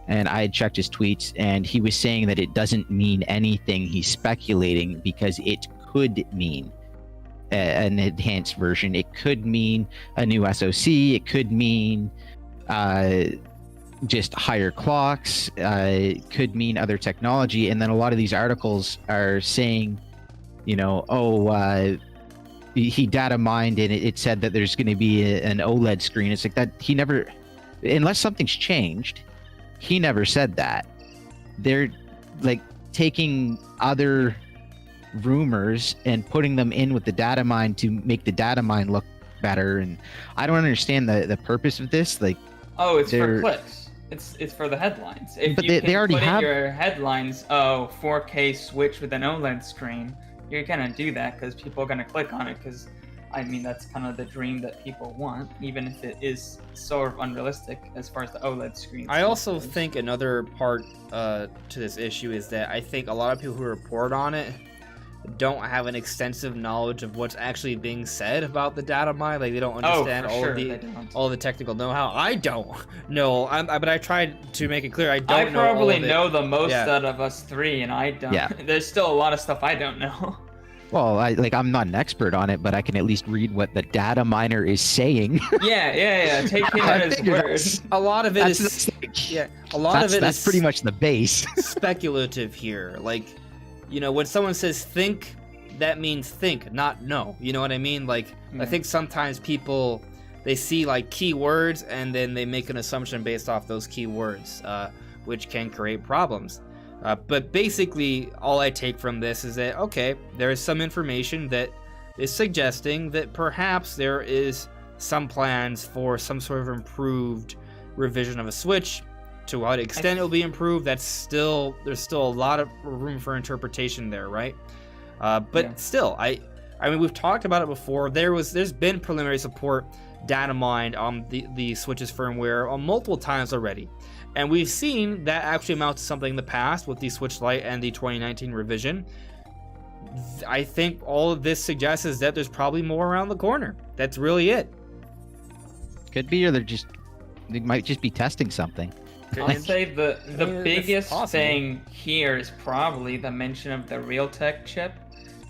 Speaker 3: and I had checked his tweets, and he was saying that it doesn't mean anything. He's speculating because it could mean an enhanced version. It could mean a new SoC. It could mean just higher clocks. It could mean other technology. And then a lot of these articles are saying, he data mined and it said that there's going to be an OLED screen. It's like that. He never, unless something's changed, he never said that. They're like taking other rumors and putting them in with the data mine to make the data mine look better. And I don't understand the purpose of this. Like,
Speaker 2: it's for clicks. It's for the headlines. If
Speaker 3: they already have
Speaker 2: your headlines. 4K Switch with an OLED screen. You're gonna do that because people are gonna click on it. Because I mean, that's kind of the dream that people want, even if it is sort of unrealistic as far as the OLED screen.
Speaker 1: I also think another part to this issue is that I think a lot of people who report on it don't have an extensive knowledge of what's actually being said about the data mine. Like, they don't understand all the technical know-how. I don't know. But I tried to make it clear I don't know.
Speaker 2: I probably know the most out of us three, and I don't.
Speaker 3: Yeah.
Speaker 2: There's still a lot of stuff I don't know.
Speaker 3: Well, I'm not an expert on it, but I can at least read what the data miner is saying.
Speaker 2: Yeah. Take him at his word.
Speaker 1: A lot of it is
Speaker 3: that's pretty much the base.
Speaker 1: Speculative here. Like, when someone says think, that means think, not know. You know what I mean? Like, I think sometimes people, they see like keywords and then they make an assumption based off those keywords, which can create problems. But basically, all I take from this is that, okay, there is some information that is suggesting that perhaps there is some plans for some sort of improved revision of a Switch. To what extent it'll be improved, there's still a lot of room for interpretation there, right? But still, I mean, we've talked about it before. There's been preliminary support Datamine on the Switch's firmware on multiple times already, and we've seen that actually amount to something in the past with the Switch Lite and the 2019 revision. I think all of this suggests is that there's probably more around the corner. That's really it.
Speaker 3: Could be, or they might just be testing something.
Speaker 2: I'd say the biggest thing here is probably the mention of the Realtek chip.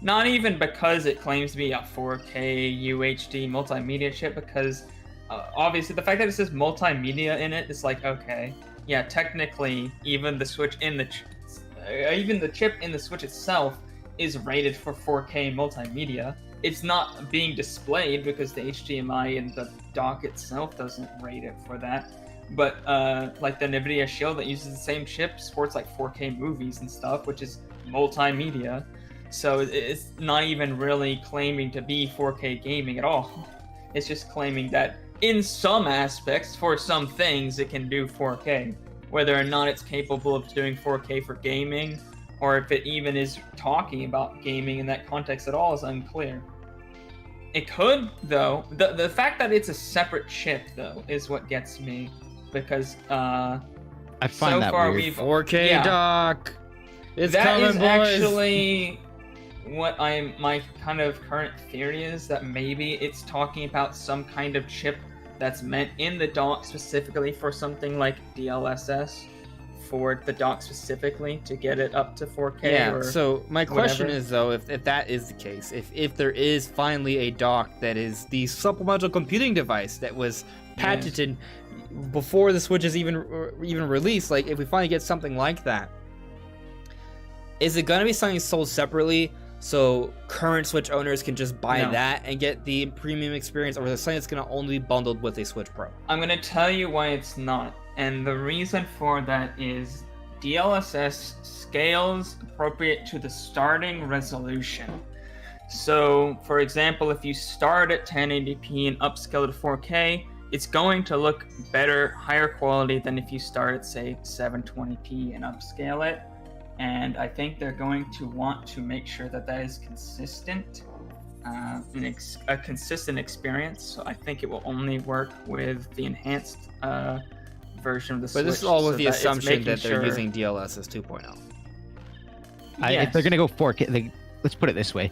Speaker 2: Not even because it claims to be a 4K UHD multimedia chip, because obviously the fact that it says multimedia in it is like, okay, yeah, technically even the Switch even the chip in the Switch itself is rated for 4K multimedia. It's not being displayed because the HDMI and the dock itself doesn't rate it for that. But like the NVIDIA Shield that uses the same chip supports like 4K movies and stuff, which is multimedia. So it's not even really claiming to be 4K gaming at all. It's just claiming that in some aspects, for some things, it can do 4K. Whether or not it's capable of doing 4K for gaming, or if it even is talking about gaming in that context at all, is unclear. It could, though. The fact that it's a separate chip, though, is what gets me. Because
Speaker 3: I find
Speaker 2: so
Speaker 3: that
Speaker 2: far
Speaker 3: weird.
Speaker 2: we've
Speaker 1: 4K dock. It's
Speaker 2: that
Speaker 1: coming,
Speaker 2: is
Speaker 1: boys.
Speaker 2: actually what my kind of current theory is, that maybe it's talking about some kind of chip that's meant in the dock specifically for something like DLSS, for the dock specifically to get it up to 4K.
Speaker 1: Yeah,
Speaker 2: or
Speaker 1: so my question
Speaker 2: whatever.
Speaker 1: is, though, if that is the case, if there is finally a dock that is the supplemental computing device that was patented before the Switch is even released, like if we finally get something like that, is it going to be something sold separately so current Switch owners can just buy that and get the premium experience, or is it something that's going to only be bundled with a Switch Pro?
Speaker 2: I'm going to tell you why it's not. And the reason for that is DLSS scales appropriate to the starting resolution. So, for example, if you start at 1080p and upscale to 4K, it's going to look better, higher quality than if you start at, say, 720p and upscale it. And I think they're going to want to make sure that that is consistent, a consistent experience. So I think it will only work with the enhanced version of the Switch.
Speaker 1: But this is all with the assumption that they're
Speaker 2: sure...
Speaker 1: using DLSS 2.0.
Speaker 3: If they're gonna go 4K, let's put it this way: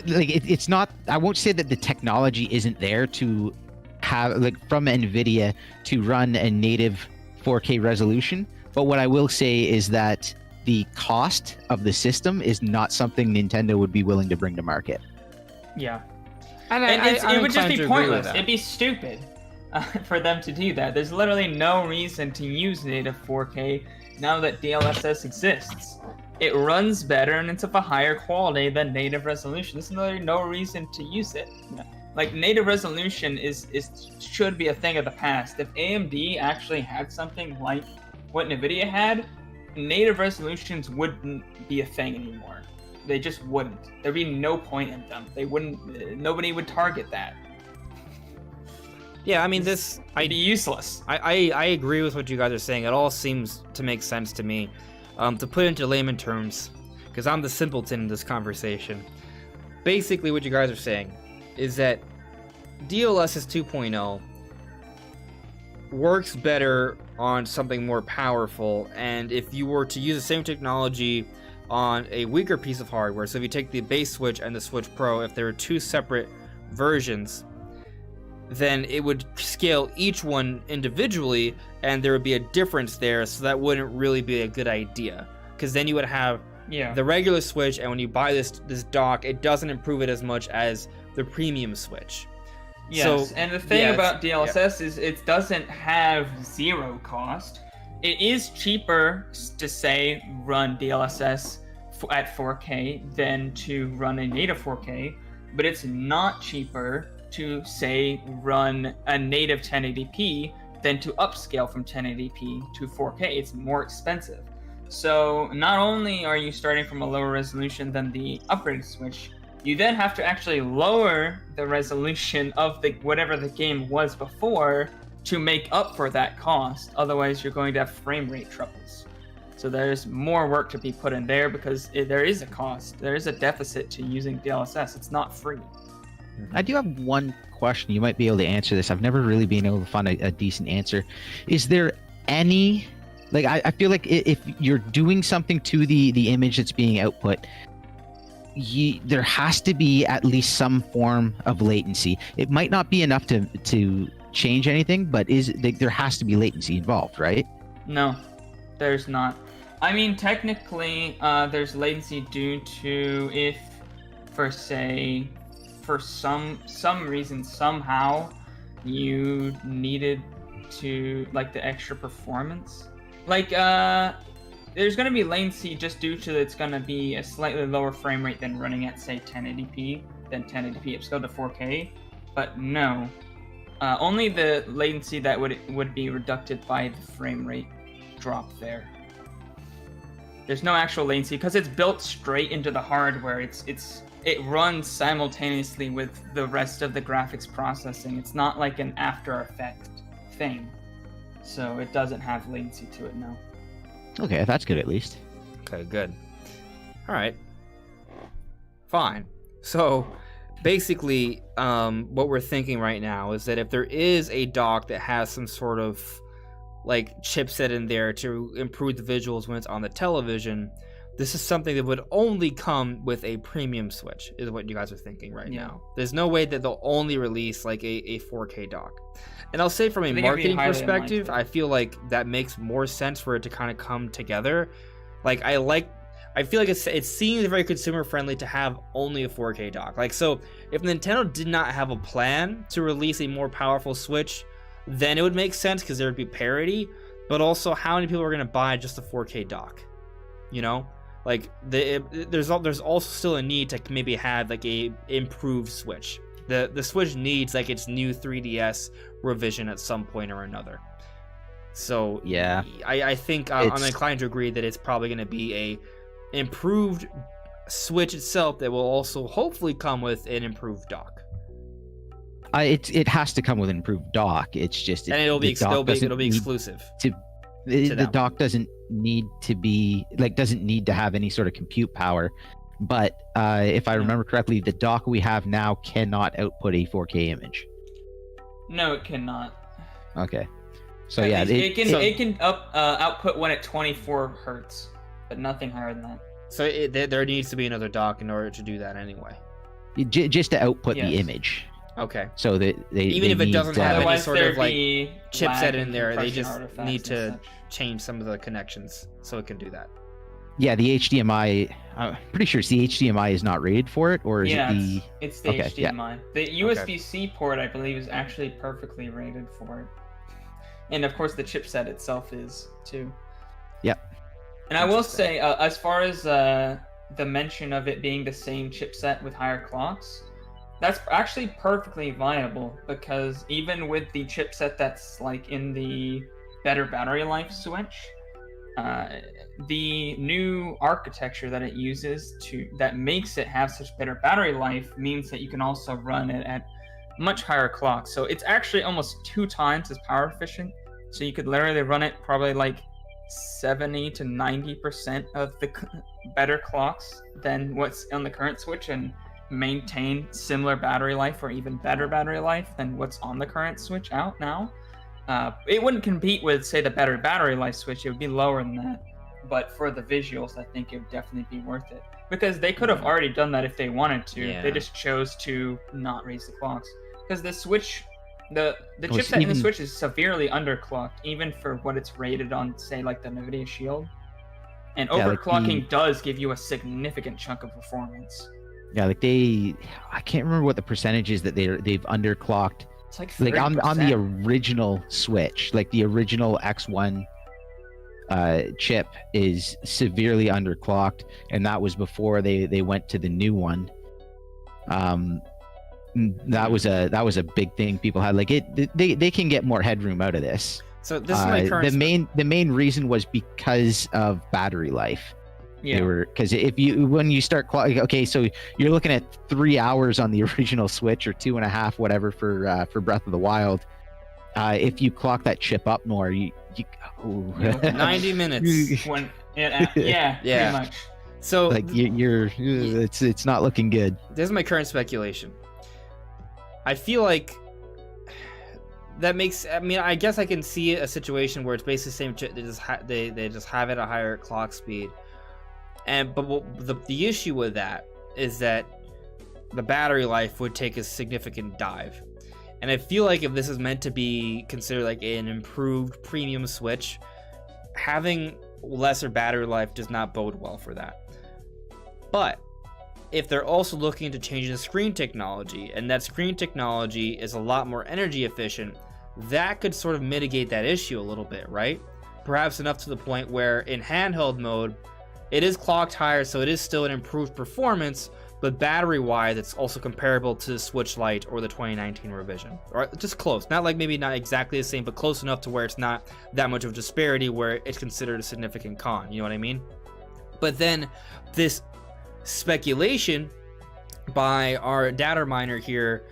Speaker 3: it's not. I won't say that the technology isn't there to have, like, from NVIDIA to run a native 4K resolution. But what I will say is that the cost of the system is not something Nintendo would be willing to bring to market.
Speaker 2: Yeah.
Speaker 1: And
Speaker 2: it would just be pointless.
Speaker 1: It'd
Speaker 2: It'd be stupid for them to do that. There's literally no reason to use native 4K now that DLSS exists. It runs better and it's of a higher quality than native resolution. There's literally no reason to use it. Like, native resolution should be a thing of the past. If AMD actually had something like what NVIDIA had, native resolutions wouldn't be a thing anymore. They just wouldn't. There'd be no point in them. Nobody would target that.
Speaker 1: Yeah, I mean,
Speaker 2: It'd be useless.
Speaker 1: I agree with what you guys are saying. It all seems to make sense to me. To put it into layman terms, because I'm the simpleton in this conversation, basically what you guys are saying is that DLSS 2.0 works better on something more powerful, and if you were to use the same technology on a weaker piece of hardware, so if you take the base Switch and the Switch Pro, if there were two separate versions, then it would scale each one individually, and there would be a difference there, so that wouldn't really be a good idea, because then you would have the regular Switch, and when you buy this dock, it doesn't improve it as much as the premium Switch.
Speaker 2: Yes,
Speaker 1: so,
Speaker 2: and the thing about DLSS is it doesn't have zero cost. It is cheaper to, say, run DLSS at 4K than to run a native 4K, but it's not cheaper to, say, run a native 1080p than to upscale from 1080p to 4K. It's more expensive. So not only are you starting from a lower resolution than the upgraded Switch, you then have to actually lower the resolution of whatever the game was before to make up for that cost. Otherwise, you're going to have frame rate troubles. So there's more work to be put in there because there is a cost. There is a deficit to using DLSS. It's not free.
Speaker 3: I do have one question. You might be able to answer this. I've never really been able to find a decent answer. Is there any, like, I feel like if you're doing something to the image that's being output, there has to be at least some form of latency. It might not be enough to change anything, but there has to be latency involved, right?
Speaker 2: No, there's not. I mean, technically, there's latency due to if, for some reason, somehow, you needed to, like, the extra performance. Like, there's going to be latency just due to it's going to be a slightly lower frame rate than running at, say, 1080p, than 1080p upscaled to 4K. But no, only the latency that would be reduced by the frame rate drop there. There's no actual latency because it's built straight into the hardware. It runs simultaneously with the rest of the graphics processing. It's not like an After Effects thing, so it doesn't have latency to it now.
Speaker 3: Okay, that's good at least.
Speaker 1: Okay, good. All right. Fine. So, basically, what we're thinking right now is that if there is a dock that has some sort of like chipset in there to improve the visuals when it's on the television, this is something that would only come with a premium Switch, is what you guys are thinking right now. There's no way that they'll only release like a 4K dock. And I'll say from a marketing perspective, I feel like that makes more sense for it to kind of come together. Like I feel like it seems very consumer friendly to have only a 4K dock. Like, so if Nintendo did not have a plan to release a more powerful Switch, then it would make sense because there would be parity. But also, how many people are going to buy just a 4K dock? You know, like there's also still a need to maybe have like a improved Switch. The Switch needs like its new 3DS revision at some point or another. So
Speaker 3: yeah,
Speaker 1: I think I'm inclined to agree that it's probably going to be a improved Switch itself that will also hopefully come with an improved dock.
Speaker 3: It has to come with an improved dock. It's just
Speaker 1: it'll be exclusive.
Speaker 3: The dock doesn't need to have any sort of compute power. But if I remember correctly, the dock we have now cannot output a 4K image.
Speaker 2: No, it cannot.
Speaker 3: Okay. So
Speaker 2: yeah, it can output one at 24 hertz, but nothing higher than that.
Speaker 1: So there needs to be another dock in order to do that anyway.
Speaker 3: Just to output the image.
Speaker 1: Okay.
Speaker 3: So that
Speaker 1: even if it doesn't have any sort of like
Speaker 2: chipset
Speaker 1: chipset in there, they just need to change some of the connections so it can do that.
Speaker 3: Yeah, the HDMI. I'm pretty sure the HDMI is not rated for it, or is it
Speaker 2: it's the HDMI. Yeah. The USB-C port, I believe, is actually perfectly rated for it, and of course the chipset itself is too.
Speaker 3: Yep.
Speaker 2: And I will say, as far as the mention of it being the same chipset with higher clocks, that's actually perfectly viable because even with the chipset that's like in the better battery life Switch, the new architecture that it uses that makes it have such better battery life means that you can also run it at much higher clocks. So it's actually almost 2 times as power efficient. So you could literally run it probably like 70 to 90% of the better clocks than what's on the current Switch and maintain similar battery life or even better battery life than what's on the current Switch out now. It wouldn't compete with, say, the better battery life Switch. It would be lower than that. But for the visuals, I think it would definitely be worth it. Because they could have already done that if they wanted to. Yeah. They just chose to not raise the clocks. Because the Switch, the chipset in the Switch is severely underclocked, even for what it's rated on, say, like the NVIDIA Shield. And overclocking does give you a significant chunk of performance.
Speaker 3: Yeah, like I can't remember what the percentage is that they've underclocked.
Speaker 2: It's like 30%.
Speaker 3: Like on the original Switch, like the original X1 chip is severely underclocked, and that was before they went to the new one. That was a big thing people had. Like they can get more headroom out of this.
Speaker 1: So this is my current.
Speaker 3: The main reason was because of battery life.
Speaker 2: Yeah.
Speaker 3: Because when you start okay, so you're looking at 3 hours on the original Switch or 2.5, whatever, for Breath of the Wild, if you clock that chip up more, you
Speaker 1: 90 minutes.
Speaker 2: Yeah, pretty much.
Speaker 1: So
Speaker 3: like it's not looking good.
Speaker 1: this is my current speculation. I feel like that makes. I mean, I guess I can see a situation where it's basically the same chip. They just have it at a higher clock speed, but the issue with that is that the battery life would take a significant dive. And I feel like if this is meant to be considered like an improved premium Switch, having lesser battery life does not bode well for that. But if they're also looking to change the screen technology, and that screen technology is a lot more energy efficient, that could sort of mitigate that issue a little bit, right? Perhaps enough to the point where in handheld mode, it is clocked higher, so it is still an improved performance, but battery-wise, it's also comparable to the Switch Lite or the 2019 revision. Or just close. Not exactly the same, but close enough to where it's not that much of a disparity where it's considered a significant con. You know what I mean? But then this speculation by our data miner here,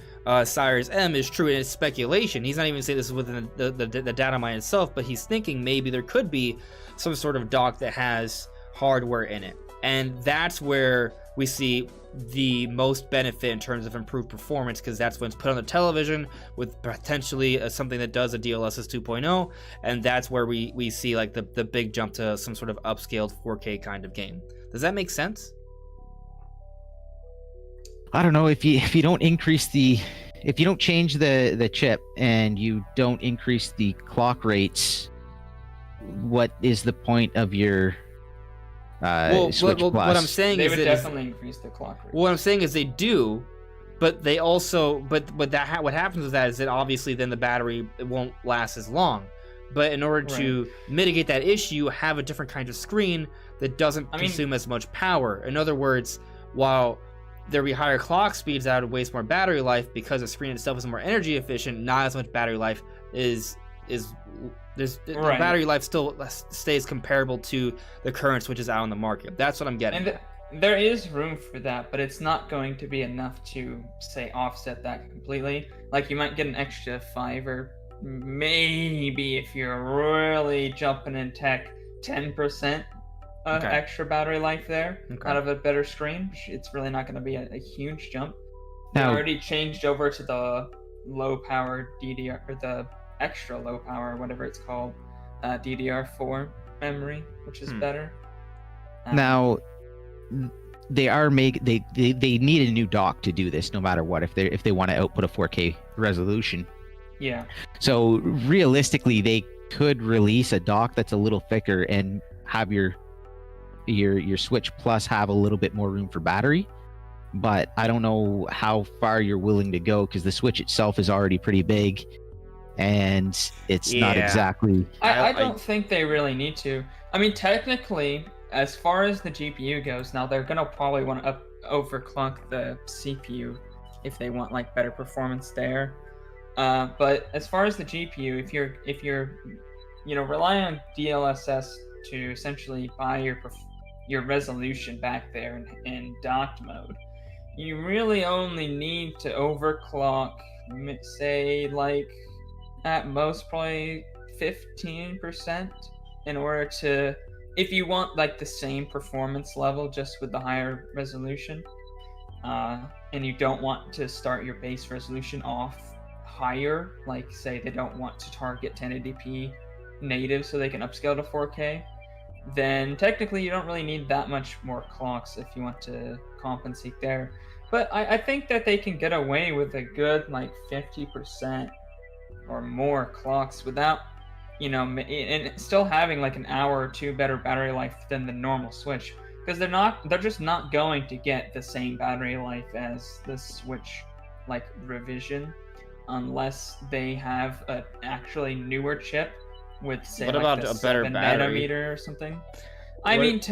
Speaker 1: Cyrus M, is true, and it's speculation. He's not even saying this is within the data mine itself, but he's thinking maybe there could be some sort of dock that has hardware in it. And that's where we see the most benefit in terms of improved performance, because that's when it's put on the television with potentially something that does a DLSS 2.0, and that's where we see like the big jump to some sort of upscaled 4K kind of game. Does that make sense?
Speaker 3: I don't know, if you don't increase if you don't change the chip and you don't increase the clock rates, what is the point of your Switch Plus?
Speaker 1: What I'm saying is
Speaker 2: they would definitely increase the clock rate.
Speaker 1: What I'm saying is they do, but they also what happens with that is that obviously then the battery won't last as long. But in order to mitigate that issue, have a different kind of screen that doesn't consume as much power. In other words, while there be higher clock speeds that would waste more battery life because the screen itself is more energy efficient, not as much battery life the battery life still stays comparable to the current Switches out on the market. That's what I'm getting.
Speaker 2: And there is room for that, but it's not going to be enough to, say, offset that completely. Like, you might get an extra 5, or maybe if you're really jumping in tech, 10% extra battery life there out of a better screen. It's really not going to be a huge jump. They already changed over to the low-power DDR, or the extra low power, whatever it's called, DDR4 memory, which is better.
Speaker 3: Now, they need a new dock to do this, no matter what. If they want to output a 4K resolution.
Speaker 2: Yeah.
Speaker 3: So realistically, they could release a dock that's a little thicker and have your Switch Plus have a little bit more room for battery. But I don't know how far you're willing to go, because the Switch itself is already pretty big. And it's not exactly...
Speaker 2: I don't think they really need to. I mean, technically, as far as the GPU goes, now they're going to probably want to overclock the CPU if they want like better performance there. But as far as the GPU, if you're rely on DLSS to essentially buy your resolution back there in docked mode, you really only need to overclock, say, like, at most probably 15% in order to, if you want like the same performance level just with the higher resolution, and you don't want to start your base resolution off higher, like say they don't want to target 1080p native so they can upscale to 4K, then technically you don't really need that much more clocks if you want to compensate there. But I think that they can get away with a good like 50% or more clocks without, and still having like an hour or two better battery life than the normal Switch, because they're just not going to get the same battery life as the Switch like revision unless they have an actually newer chip with, say,
Speaker 1: what
Speaker 2: like
Speaker 1: about
Speaker 2: the
Speaker 1: a better
Speaker 2: 7
Speaker 1: battery
Speaker 2: nanometer or something. I mean,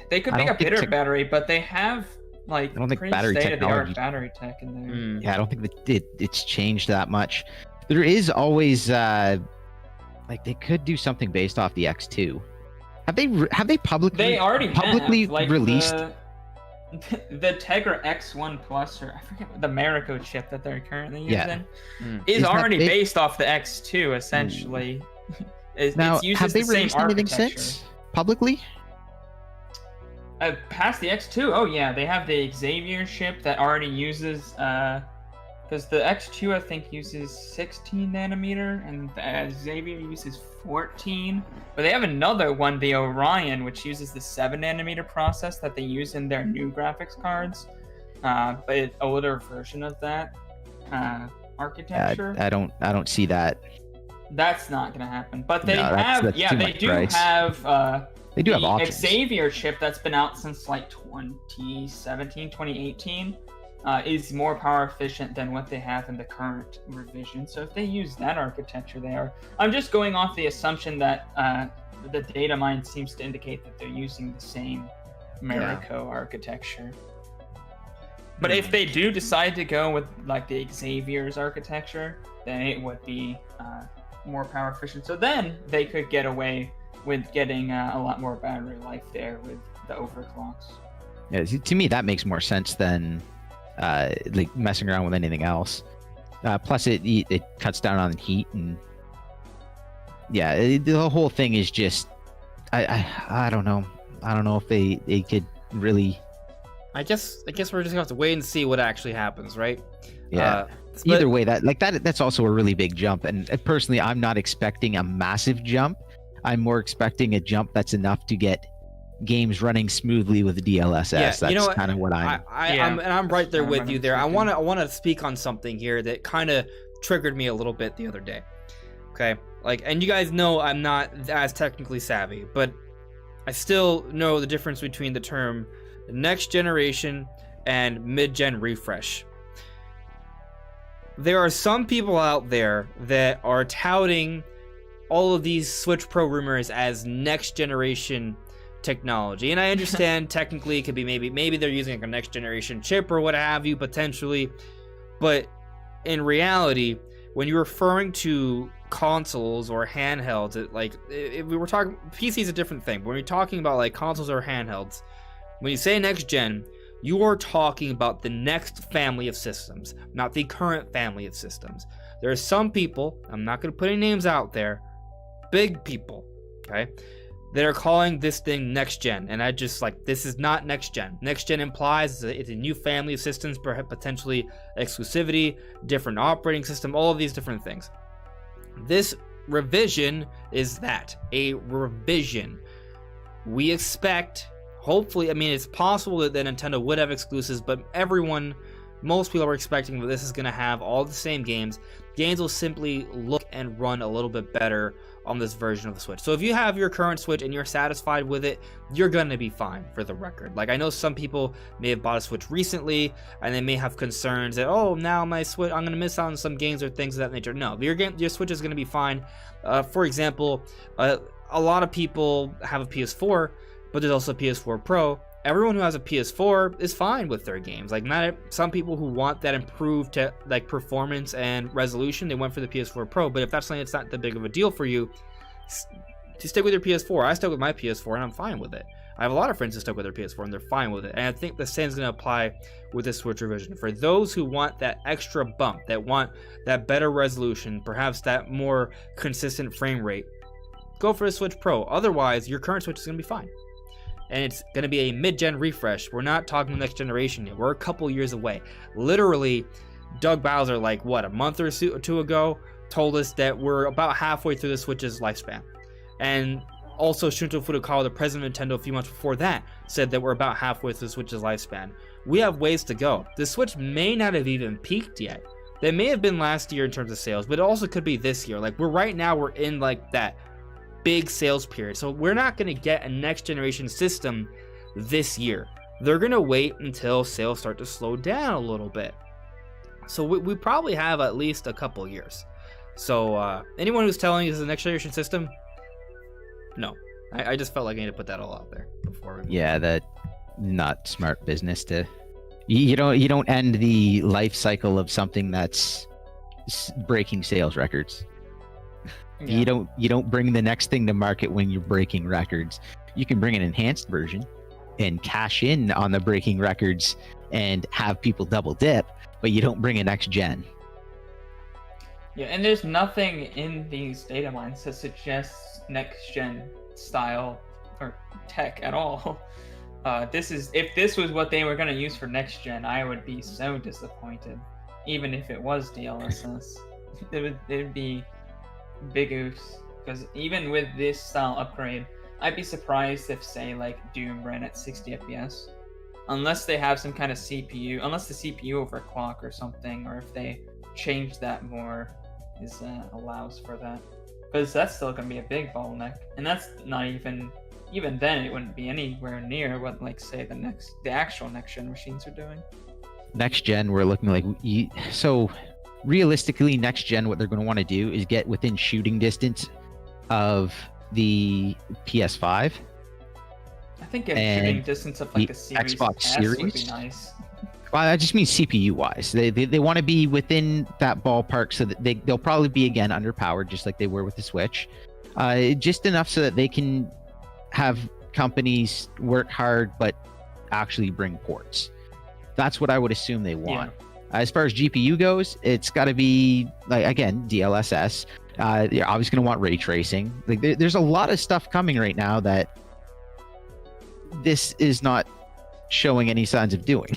Speaker 2: they could make a better battery, but they have like
Speaker 3: I don't think
Speaker 2: pretty
Speaker 3: battery
Speaker 2: state-of-the-art battery tech in there.
Speaker 3: Yeah, I don't think that it's changed that much. There is always like they could do something based off the X2. Have they publicly
Speaker 2: They already
Speaker 3: publicly
Speaker 2: have. Like
Speaker 3: released?
Speaker 2: the Tegra X1 Plus, or I forget what the Marico chip that they're currently using,
Speaker 1: Mm.
Speaker 2: is
Speaker 3: Isn't that
Speaker 2: already
Speaker 3: big?
Speaker 2: based off the X2 essentially.
Speaker 3: Now,
Speaker 2: It uses
Speaker 3: have they
Speaker 2: the same
Speaker 3: released anything
Speaker 2: architecture.
Speaker 3: since publicly?
Speaker 2: Past the X2, oh yeah, they have the Xavier chip that already uses, because the X2 I think uses 16 nanometer and the Xavier uses 14. But they have another one, the Orion, which uses the 7 nanometer process that they use in their new graphics cards, but an older version of that architecture.
Speaker 3: I don't see that.
Speaker 2: That's not gonna happen. But they
Speaker 3: No, that's too
Speaker 2: they
Speaker 3: much
Speaker 2: do
Speaker 3: price.
Speaker 2: have.
Speaker 3: They do have
Speaker 2: the
Speaker 3: options.
Speaker 2: Xavier chip that's been out since like 2017, 2018 is more power efficient than what they have in the current revision. So if they use that architecture there, I'm just going off the assumption that the Datamine seems to indicate that they're using the same Marico architecture. But if they do decide to go with like the Xavier's architecture, then it would be more power efficient. So then they could get away with getting a lot more battery life there with the overclocks.
Speaker 3: Yeah, to me that makes more sense than like messing around with anything else. Plus, it cuts down on heat, and yeah, the whole thing is just I don't know. I don't know if they could really.
Speaker 1: I guess we're just gonna have to wait and see what actually happens, right?
Speaker 3: Yeah. Either way, that's also a really big jump, and personally, I'm not expecting a massive jump. I'm more expecting a jump that's enough to get games running smoothly with DLSS.
Speaker 1: Yeah,
Speaker 3: That's
Speaker 1: you know what?
Speaker 3: kind of what I'm.
Speaker 1: I'm right there
Speaker 2: I'm
Speaker 1: with you there. I
Speaker 2: expecting.
Speaker 1: want to speak on something here that kind of triggered me a little bit the other day. Okay, and you guys know I'm not as technically savvy, but I still know the difference between the term next generation and mid-gen refresh. There are some people out there that are touting all of these Switch Pro rumors as next generation technology, and I understand technically it could be maybe they're using like a next generation chip or what have you potentially, but in reality, when you're referring to consoles or handhelds, if we were talking PC is a different thing, but when you're talking about like consoles or handhelds, when you say next gen, you are talking about the next family of systems, not the current family of systems. There are some people, I'm not going to put any names out there, big people, okay, that are calling this thing next gen, and I just this is not next gen. Next gen implies it's a new family of systems, perhaps potentially exclusivity, different operating system, all of these different things. This revision is that, a revision. We expect, hopefully, I mean, it's possible that Nintendo would have exclusives, but most people are expecting that this is going to have all the same games. Games will simply look and run a little bit better on this version of the Switch. So if you have your current Switch and you're satisfied with it, you're going to be fine, for the record. Like, I know some people may have bought a Switch recently, and they may have concerns that, oh, now my Switch, I'm going to miss out on some games or things of that nature. No, your Switch is going to be fine. For example, a lot of people have a PS4, but there's also a PS4 Pro. Everyone who has a PS4 is fine with their games. Some people who want that improved performance and resolution, they went for the PS4 Pro. But if that's something that's not that big of a deal for you, to stick with your PS4. I stuck with my PS4 and I'm fine with it. I have a lot of friends who stuck with their PS4 and they're fine with it. And I think the same is going to apply with this Switch revision. For those who want that extra bump, that want that better resolution, perhaps that more consistent frame rate, go for the Switch Pro. Otherwise, your current Switch is going to be fine. And it's going to be a mid-gen refresh. We're not talking next generation yet. We're a couple years away. Literally, Doug Bowser, a month or two ago, told us that we're about halfway through the Switch's lifespan. And also, Shunto Furukawa, the president of Nintendo, a few months before that, said that we're about halfway through the Switch's lifespan. We have ways to go. The Switch may not have even peaked yet. They may have been last year in terms of sales, but it also could be this year. We're in that big sales period. So we're not going to get a next generation system this year. They're going to wait until sales start to slow down a little bit. So we probably have at least a couple years. So anyone who's telling you this is a next generation system, no. I just felt like I need to put that all out there before we...
Speaker 3: Yeah, that not smart business to... You don't end the life cycle of something that's breaking sales records. Yeah. You don't bring the next thing to market when you're breaking records. You can bring an enhanced version, and cash in on the breaking records and have people double dip, but you don't bring a next gen.
Speaker 2: Yeah, and there's nothing in these data mines that suggests next gen style or tech at all. If this was what they were going to use for next gen, I would be so disappointed. Even if it was DLSS, it would be big oops. Because even with this style upgrade, I'd be surprised if, say, like Doom ran at 60 FPS, unless they have some kind of CPU, unless the CPU overclock or something, or if they change that more, allows for that. Because that's still going to be a big bottleneck, and that's not even then it wouldn't be anywhere near what, like, say, the actual next gen machines are doing.
Speaker 3: Next gen, we're looking like so realistically, next gen, what they're going to want to do is get within shooting distance of the PS5.
Speaker 2: I think a shooting distance of like the Series
Speaker 3: Xbox
Speaker 2: S
Speaker 3: Series
Speaker 2: would be nice.
Speaker 3: Well, I just mean CPU wise. They want to be within that ballpark, so that they'll probably be again underpowered, just like they were with the Switch. Just enough so that they can have companies work hard, but actually bring ports. That's what I would assume they want.
Speaker 2: Yeah.
Speaker 3: As far as GPU goes, it's got to be, like, again, DLSS. You're obviously going to want ray tracing. Like, there's a lot of stuff coming right now that this is not showing any signs of doing.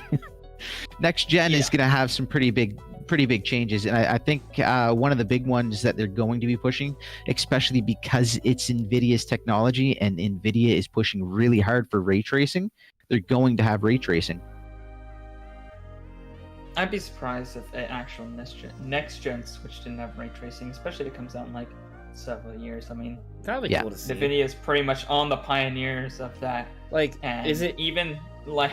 Speaker 3: Next gen is going to have some pretty big changes, and I think one of the big ones that they're going to be pushing, especially because it's NVIDIA's technology and NVIDIA is pushing really hard for ray tracing, they're going to have ray tracing.
Speaker 2: I'd be surprised if an actual next gen Switch didn't have ray tracing, especially if it comes out in like several years. I mean,
Speaker 1: that'd be cool to see.
Speaker 2: NVIDIA is pretty much on the pioneers of that.
Speaker 1: Like,
Speaker 2: and
Speaker 1: is it
Speaker 2: even like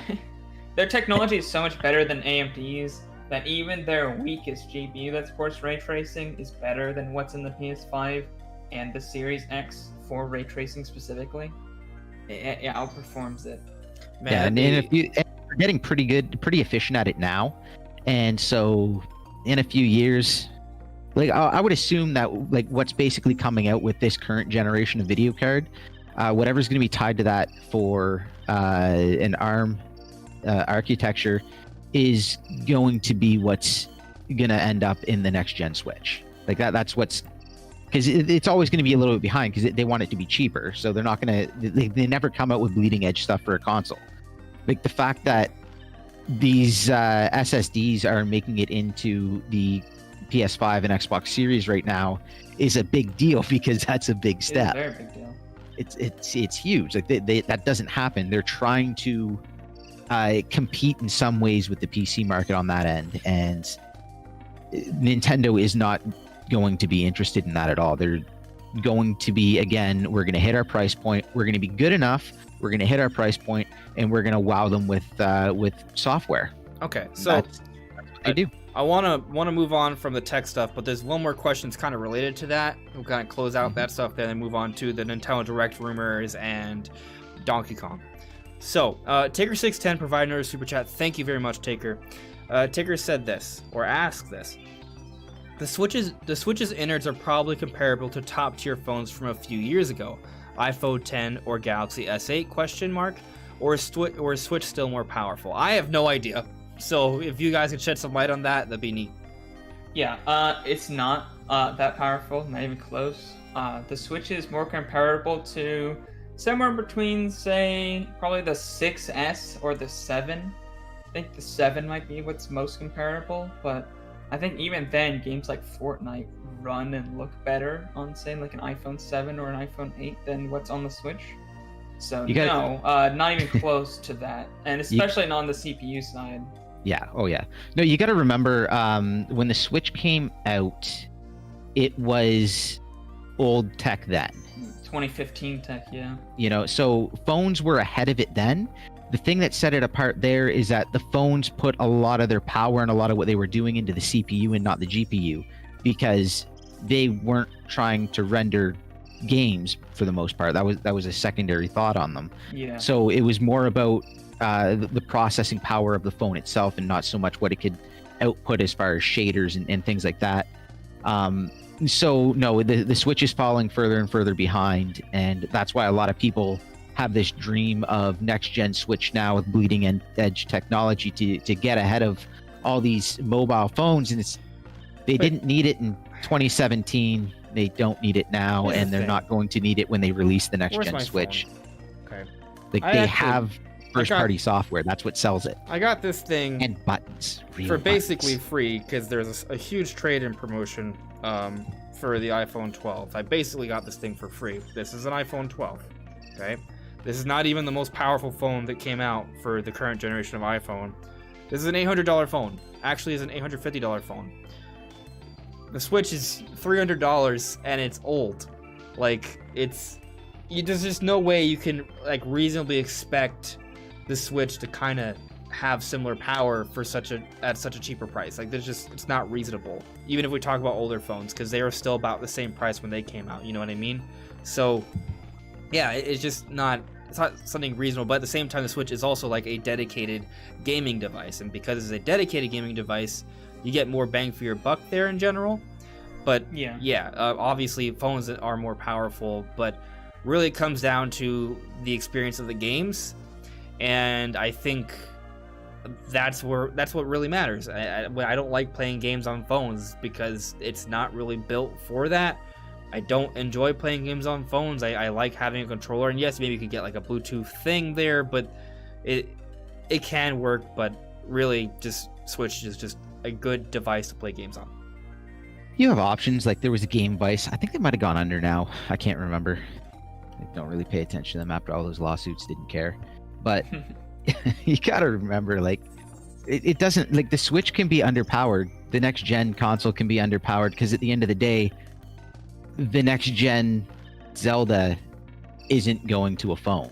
Speaker 2: their technology is so much better than AMD's that even their weakest GPU that supports ray tracing is better than what's in the PS5 and the Series X for ray tracing specifically. It outperforms it.
Speaker 3: Man, and we're getting pretty efficient at it now. And so in a few years, like, I would assume that, like, what's basically coming out with this current generation of video card, whatever's going to be tied to that for an ARM architecture is going to be what's going to end up in the next gen Switch. Like, that's what's, because it's always going to be a little bit behind because they want it to be cheaper. So they're not going to, they never come out with bleeding edge stuff for a console. Like, the fact that these SSDs are making it into the PS5 and Xbox Series right now is a big deal, because that's a big step.
Speaker 2: It's a very big deal.
Speaker 3: It's huge. Like, that doesn't happen. They're trying to compete in some ways with the PC market on that end, and Nintendo is not going to be interested in that at all. They're going to be, again, we're going to hit our price point. We're going to be good enough. We're going to hit our price point, and we're going to wow them with software.
Speaker 1: Okay, so
Speaker 3: that's what they do.
Speaker 1: I want to move on from the tech stuff, but there's one more question that's kind of related to that. We'll kind of close out that stuff, then move on to the Nintendo Direct rumors and Donkey Kong. So, Taker610 provided another super chat. Thank you very much, Taker. Taker said this, or asked this. The Switch's innards are probably comparable to top-tier phones from a few years ago. iPhone 10 or Galaxy S8 ? Or is Switch still more powerful? I have no idea. So if you guys could shed some light on that, that'd be neat.
Speaker 2: Yeah, it's not that powerful, not even close. The Switch is more comparable to somewhere between, say, probably the 6S or the 7. I think the 7 might be what's most comparable, but I think even then, games like Fortnite run and look better on, say, like an iPhone 7 or an iPhone 8 than what's on the Switch. So not even close to that, and especially not on the CPU side.
Speaker 3: Yeah. Oh, yeah. No, you got to remember, when the Switch came out, it was old tech then.
Speaker 2: 2015 tech, yeah.
Speaker 3: You know, so phones were ahead of it then. The thing that set it apart there is that the phones put a lot of their power and a lot of what they were doing into the CPU and not the GPU, because they weren't trying to render games for the most part. That was a secondary thought on them.
Speaker 2: Yeah.
Speaker 3: So it was more about the processing power of the phone itself, and not so much what it could output as far as shaders and things like that. So no, the Switch is falling further and further behind, and that's why a lot of people have this dream of next gen Switch now with bleeding edge technology to get ahead of all these mobile phones, and they didn't need it in 2017. They don't need it now,
Speaker 1: Here's the
Speaker 3: and they're
Speaker 1: thing.
Speaker 3: not going to need it when they release the next
Speaker 1: Where's
Speaker 3: gen
Speaker 1: my
Speaker 3: Switch.
Speaker 1: phone? Okay.
Speaker 3: Like
Speaker 1: I
Speaker 3: they
Speaker 1: actually-
Speaker 3: have first party software. That's what sells it.
Speaker 1: I got this thing
Speaker 3: And buttons. Real
Speaker 1: for
Speaker 3: buttons.
Speaker 1: basically free because there's a huge trade-in promotion for the iPhone 12. I basically got this thing for free. This is an iPhone 12. Okay. This is not even the most powerful phone that came out for the current generation of iPhone. This is an $800 phone. Actually, it's an $850 phone. The Switch is $300 and it's old. Like, there's just no way you can like reasonably expect the Switch to kind of have similar power for at such a cheaper price. Like, it's not reasonable. Even if we talk about older phones, because they are still about the same price when they came out. You know what I mean? So, yeah, it's just not. It's not something reasonable, but at the same time, the Switch is also like a dedicated gaming device, and because it's a dedicated gaming device, you get more bang for your buck there in general. But obviously phones that are more powerful, but really it comes down to the experience of the games, and I think that's what really matters. I don't like playing games on phones because it's not really built for that. I don't enjoy playing games on phones. I like having a controller, and yes, maybe you could get like a Bluetooth thing there, but it can work. But really, just Switch is just a good device to play games on.
Speaker 3: You have options. Like there was a Game Vice. I think they might have gone under now. I can't remember. I don't really pay attention to them after all those lawsuits. Didn't care. But you gotta remember, like it doesn't, like the Switch can be underpowered. The next gen console can be underpowered because at the end of the day, the next gen Zelda isn't going to a phone.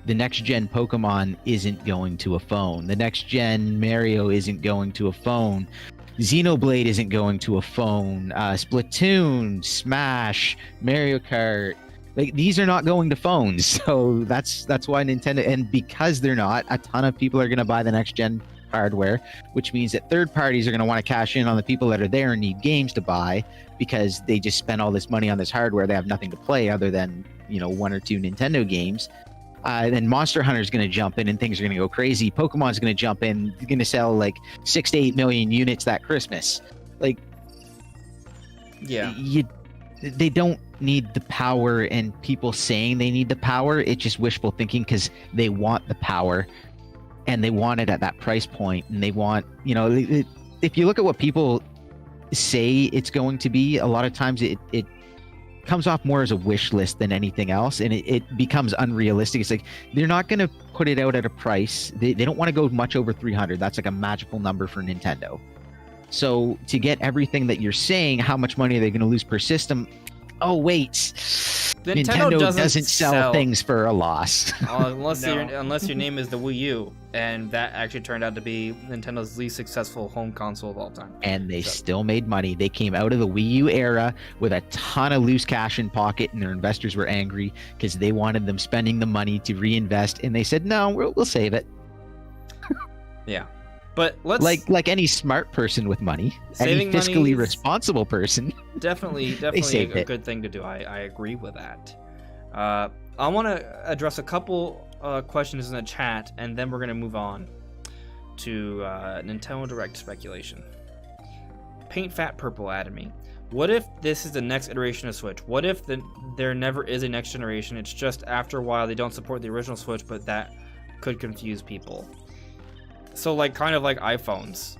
Speaker 3: The next gen Pokemon isn't going to a phone. The next gen Mario isn't going to a phone. Xenoblade isn't going to a phone. Splatoon, Smash, Mario Kart, like these are not going to phones. So that's why Nintendo, and because they're not, a ton of people are going to buy the next gen hardware, which means that third parties are going to want to cash in on the people that are there and need games to buy because they just spent all this money on this hardware. They have nothing to play other than, one or two Nintendo games. Then Monster Hunter is going to jump in and things are going to go crazy. Pokemon's going to jump in. They're going to sell like 6 to 8 million units that Christmas. Like,
Speaker 1: yeah,
Speaker 3: they don't need the power, and people saying they need the power, it's just wishful thinking because they want the power and they want it at that price point, and they want, if you look at what people say it's going to be, a lot of times it comes off more as a wish list than anything else, and it becomes unrealistic. It's like they're not going to put it out at a price. They don't want to go much over 300. That's like a magical number for Nintendo. So to get everything that you're saying, how much money are they going to lose per system? Oh wait, Nintendo doesn't sell things for a loss.
Speaker 1: unless your name is the Wii U, and that actually turned out to be Nintendo's least successful home console of all time.
Speaker 3: And they still made money. They came out of the Wii U era with a ton of loose cash in pocket, and their investors were angry because they wanted them spending the money to reinvest, and they said, "No, we'll save it."
Speaker 1: Yeah, but let's
Speaker 3: like any smart person with money, any
Speaker 1: saving
Speaker 3: fiscally
Speaker 1: money
Speaker 3: responsible person.
Speaker 1: definitely a good thing to do. I agree with that. I want to address a couple questions in the chat, and then we're going to move on to Nintendo Direct speculation. Paint Fat Purple added me. What if this is the next iteration of Switch? What if there never is a next generation? It's just after a while they don't support the original Switch, but that could confuse people. So kind of like iPhones.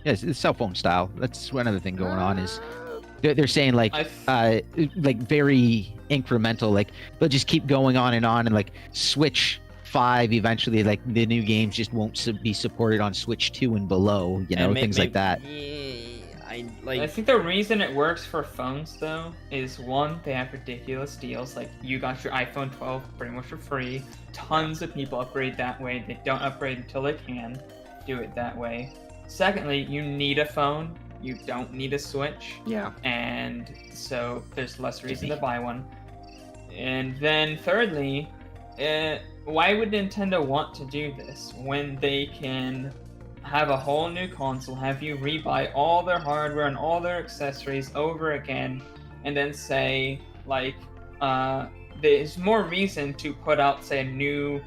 Speaker 3: Yes, it's cell phone style. That's another thing going on is they're saying like very incremental, like they'll just keep going on and like Switch 5 eventually, like the new games just won't be supported on Switch 2 and below, things like that.
Speaker 2: I think the reason it works for phones though is one, they have ridiculous deals. Like you got your iPhone 12 pretty much for free. Tons of people upgrade that way. They don't upgrade until they can do it that way. Secondly, you need a phone. You don't need a Switch.
Speaker 1: Yeah.
Speaker 2: And so there's less reason to buy one. And then thirdly, why would Nintendo want to do this when they can have a whole new console, have you rebuy all their hardware and all their accessories over again, and then say, there's more reason to put out, say, a new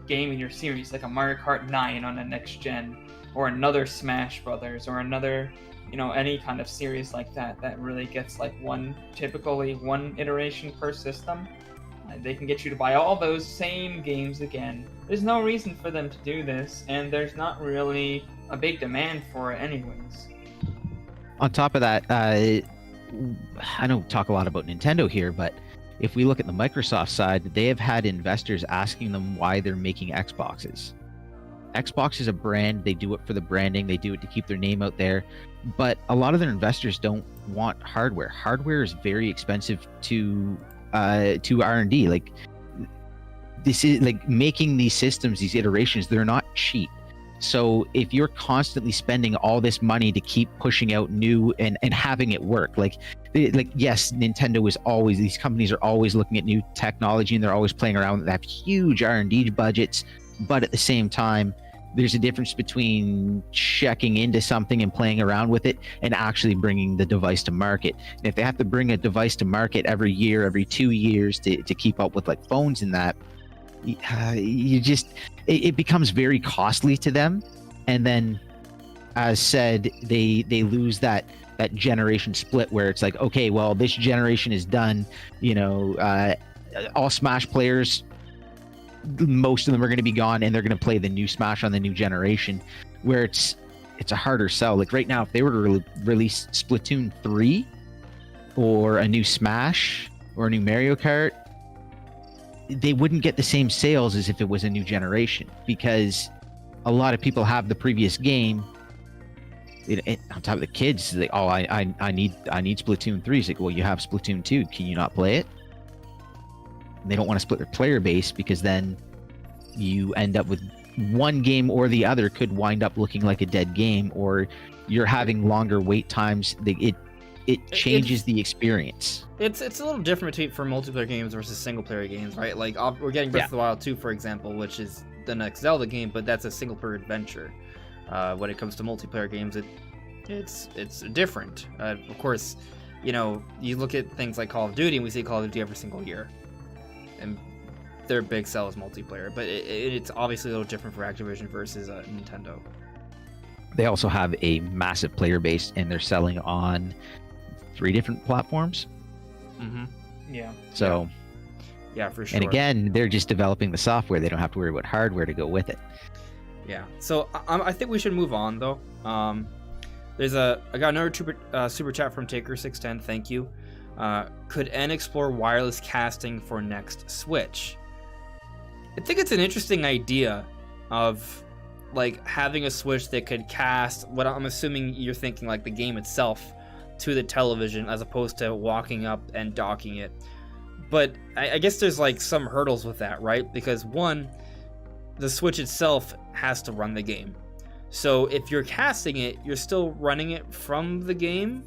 Speaker 2: game in your series, like a Mario Kart 9 on the next gen, or another Smash Brothers, or another, any kind of series like that really gets like typically one iteration per system. They can get you to buy all those same games again. There's no reason for them to do this, and there's not really a big demand for it anyways.
Speaker 3: On top of that, I don't talk a lot about Nintendo here, but if we look at the Microsoft side, they have had investors asking them why they're making Xboxes. Xbox is a brand. They do it for the branding. They do it to keep their name out there. But a lot of their investors don't want hardware. Hardware is very expensive to R&D. Like, this is like making these systems, these iterations, they're not cheap. So if you're constantly spending all this money to keep pushing out new and having it work, yes, Nintendo is always, these companies are always looking at new technology and they're always playing around. They have huge R&D budgets, but at the same time, there's a difference between checking into something and playing around with it and actually bringing the device to market. And if they have to bring a device to market every year, every 2 years to keep up with like phones and that, it becomes very costly to them. And then, as said, they lose that generation split where it's like, okay, well, this generation is done. All Smash players, most of them are going to be gone, and they're going to play the new Smash on the new generation, where it's a harder sell. Like right now, if they were to release Splatoon 3 or a new Smash or a new Mario Kart, they wouldn't get the same sales as if it was a new generation, because a lot of people have the previous game. On top of the kids, I need Splatoon 3. It's like, well, you have Splatoon 2. Can you not play it? And they don't want to split their player base, because then you end up with one game or the other could wind up looking like a dead game, or you're having longer wait times. It changes the experience.
Speaker 1: It's a little different for multiplayer games versus single player games, right? Like we're getting Breath of the Wild 2, for example, which is the next Zelda game, but that's a single player adventure. When it comes to multiplayer games, it's different. Of course, you look at things like Call of Duty, and we see Call of Duty every single year, and their big sell is multiplayer. But it's obviously a little different for Activision versus Nintendo.
Speaker 3: They also have a massive player base, and they're selling on 3 different platforms.
Speaker 1: Mm-hmm.
Speaker 2: Yeah.
Speaker 3: So.
Speaker 1: Yeah, for sure.
Speaker 3: And again, they're just developing the software. They don't have to worry about hardware to go with it.
Speaker 1: Yeah. So I think we should move on, though. I got another super chat from Taker610. Thank you. Could N explore wireless casting for next Switch? I think it's an interesting idea of like having a Switch that could cast what I'm assuming you're thinking, like the game itself, to the television, as opposed to walking up and docking it. But I guess there's like some hurdles with that, right? Because one, the Switch itself has to run the game. So if you're casting it, you're still running it from the game.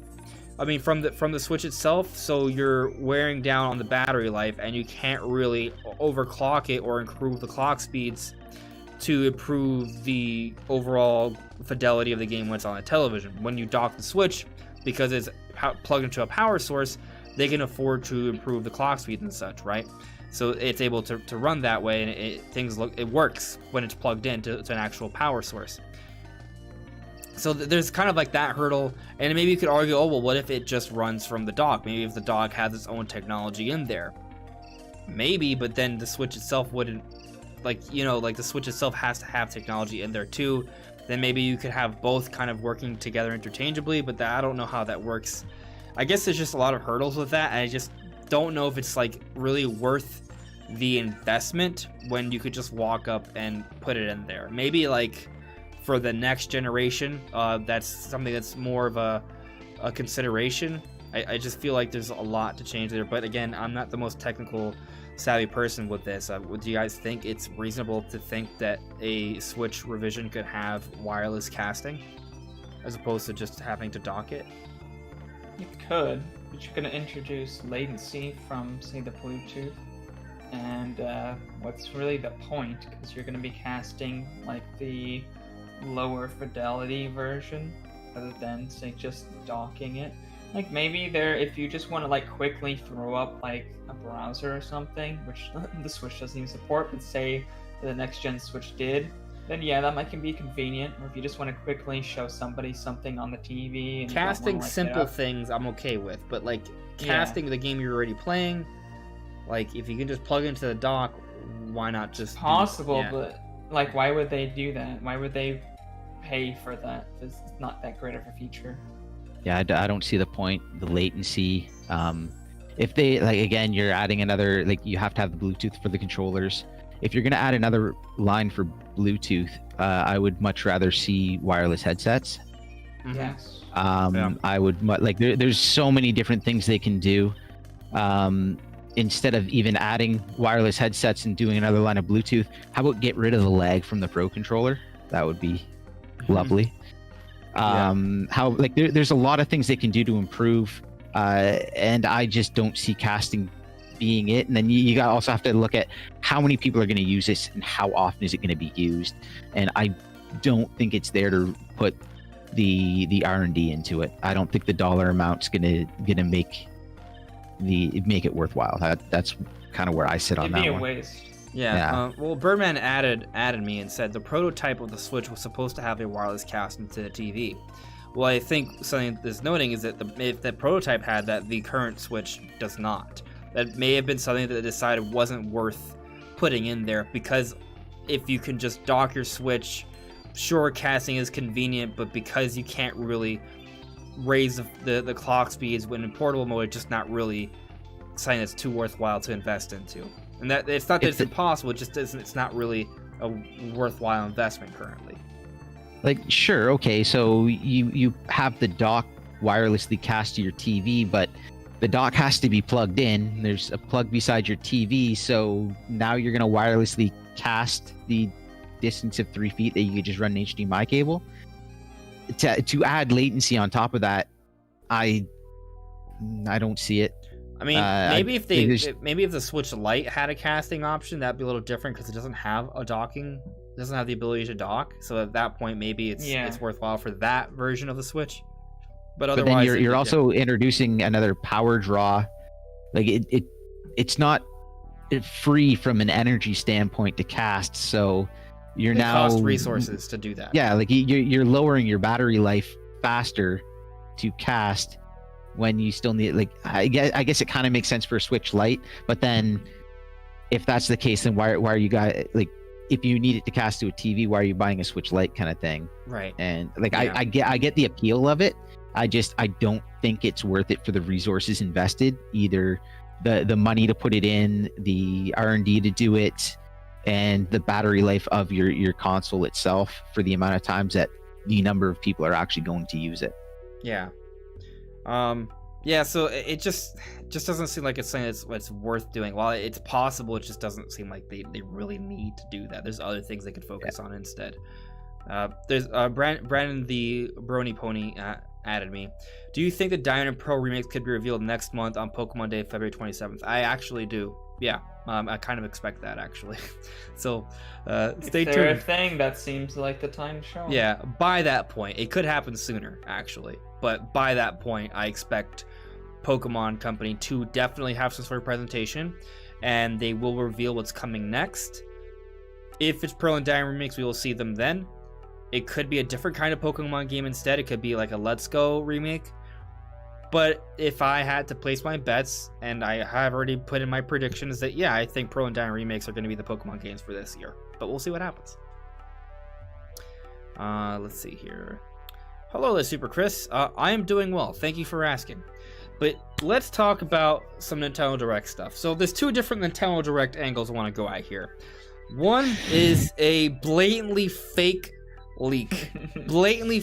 Speaker 1: I mean, from the Switch itself. So you're wearing down on the battery life, and you can't really overclock it or improve the clock speeds to improve the overall fidelity of the game when it's on the television. When you dock the Switch, because it's plugged into a power source, they can afford to improve the clock speed and such, right? So it's able to run that way, and it works when it's plugged into an actual power source. So there's kind of like that hurdle, and maybe you could argue, oh well, what if it just runs from the dock? Maybe if the dock has its own technology in there, maybe. But then the Switch itself wouldn't, like the Switch itself has to have technology in there too. Then maybe you could have both kind of working together interchangeably, but I don't know how that works. I guess there's just a lot of hurdles with that, and I just don't know if it's like really worth the investment when you could just walk up and put it in there. Maybe like for the next generation, that's something that's more of a consideration. I just feel like there's a lot to change there, but again, I'm not the most technical savvy person with this. Do you guys think it's reasonable to think that a Switch revision could have wireless casting as opposed to just having to dock it?
Speaker 2: You could, but you're going to introduce latency from, say, the Bluetooth. And what's really the point? Because you're going to be casting like the lower fidelity version rather than, say, just docking it. Like maybe if you just want to like quickly throw up like a browser or something, which the Switch doesn't even support, but say the next gen Switch did, then yeah, that can be convenient. Or if you just want to quickly show somebody something on the TV. And
Speaker 1: Casting simple things I'm okay with, but like casting the game you're already playing, like if you can just plug into the dock, why not just?
Speaker 2: It's possible, but like why would they do that? Why would they pay for that? It's not that great of a feature.
Speaker 3: Yeah, I don't see the point. The latency. If they like again, you're adding another like you have to have the Bluetooth for the controllers. If you're gonna add another line for Bluetooth, I would much rather see wireless headsets.
Speaker 1: Mm-hmm.
Speaker 2: Yes.
Speaker 3: I would like there's so many different things they can do. Instead of even adding wireless headsets and doing another line of Bluetooth, how about get rid of the lag from the Pro controller? That would be lovely. How like there's a lot of things they can do to improve, and I just don't see casting being it. And then you also have to look at how many people are going to use this and how often is it going to be used. And I don't think it's there to put the R&D into it. I don't think the dollar amount's gonna make it worthwhile. That's kind of where I sit on that one.
Speaker 2: It'd be a waste.
Speaker 1: Yeah. Well, Birdman added me and said the prototype of the Switch was supposed to have a wireless cast into the TV. Well, I think something that's noting is that if the prototype had that, the current Switch does not. That may have been something that they decided wasn't worth putting in there, because if you can just dock your Switch, sure, casting is convenient, but because you can't really raise the clock speeds when in portable mode, it's just not really something that's too worthwhile to invest into. And that it's not that it's impossible, it just isn't. It's not really a worthwhile investment currently.
Speaker 3: Like, sure, okay, so you have the dock wirelessly cast to your TV, but the dock has to be plugged in. There's a plug beside your TV, so now you're going to wirelessly cast the distance of 3 feet that you could just run an HDMI cable. To add latency on top of that, I don't see it.
Speaker 1: I mean, maybe if the Switch Lite had a casting option, that'd be a little different because it doesn't have a docking, doesn't have the ability to dock. So at that point, maybe it's worthwhile for that version of the Switch. But otherwise,
Speaker 3: then you're also introducing another power draw. Like it's not free from an energy standpoint to cast, so you're now
Speaker 1: cost resources to do that.
Speaker 3: Yeah, like you're lowering your battery life faster to cast when you still need, like, I guess it kind of makes sense for a Switch Lite, but then if that's the case, then why are you guys, like, if you need it to cast to a TV, why are you buying a Switch Lite kind of thing?
Speaker 1: Right.
Speaker 3: And like I get the appeal of it. I don't think it's worth it for the resources invested, either the money to put it in, the R&D to do it, and the battery life of your console itself for the amount of times that the number of people are actually going to use it.
Speaker 1: Yeah. So it just doesn't seem like it's something that's worth doing. While it's possible, it just doesn't seem like they really need to do that. There's other things they could focus on instead. There's Brandon the Brony Pony added me. Do you think the Diamond Pro remakes could be revealed next month on Pokemon Day, February 27th? I actually do. Yeah. I kind of expect that, actually. So stay tuned.
Speaker 2: If they're a thing, that seems like the time to show.
Speaker 1: Yeah, by that point. It could happen sooner, actually. But by that point, I expect Pokemon Company to definitely have some sort of presentation, and they will reveal what's coming next. If it's Pearl and Diamond remakes, we will see them then. It could be a different kind of Pokemon game instead. It could be like a Let's Go remake. But if I had to place my bets, and I have already put in my predictions, that yeah, I think Pearl and Diamond remakes are going to be the Pokemon games for this year. But we'll see what happens. Let's see here. Hello there, Super Chris. I am doing well. Thank you for asking. But let's talk about some Nintendo Direct stuff. So there's two different Nintendo Direct angles I want to go at here. One is a blatantly fake leak.
Speaker 2: Hilariously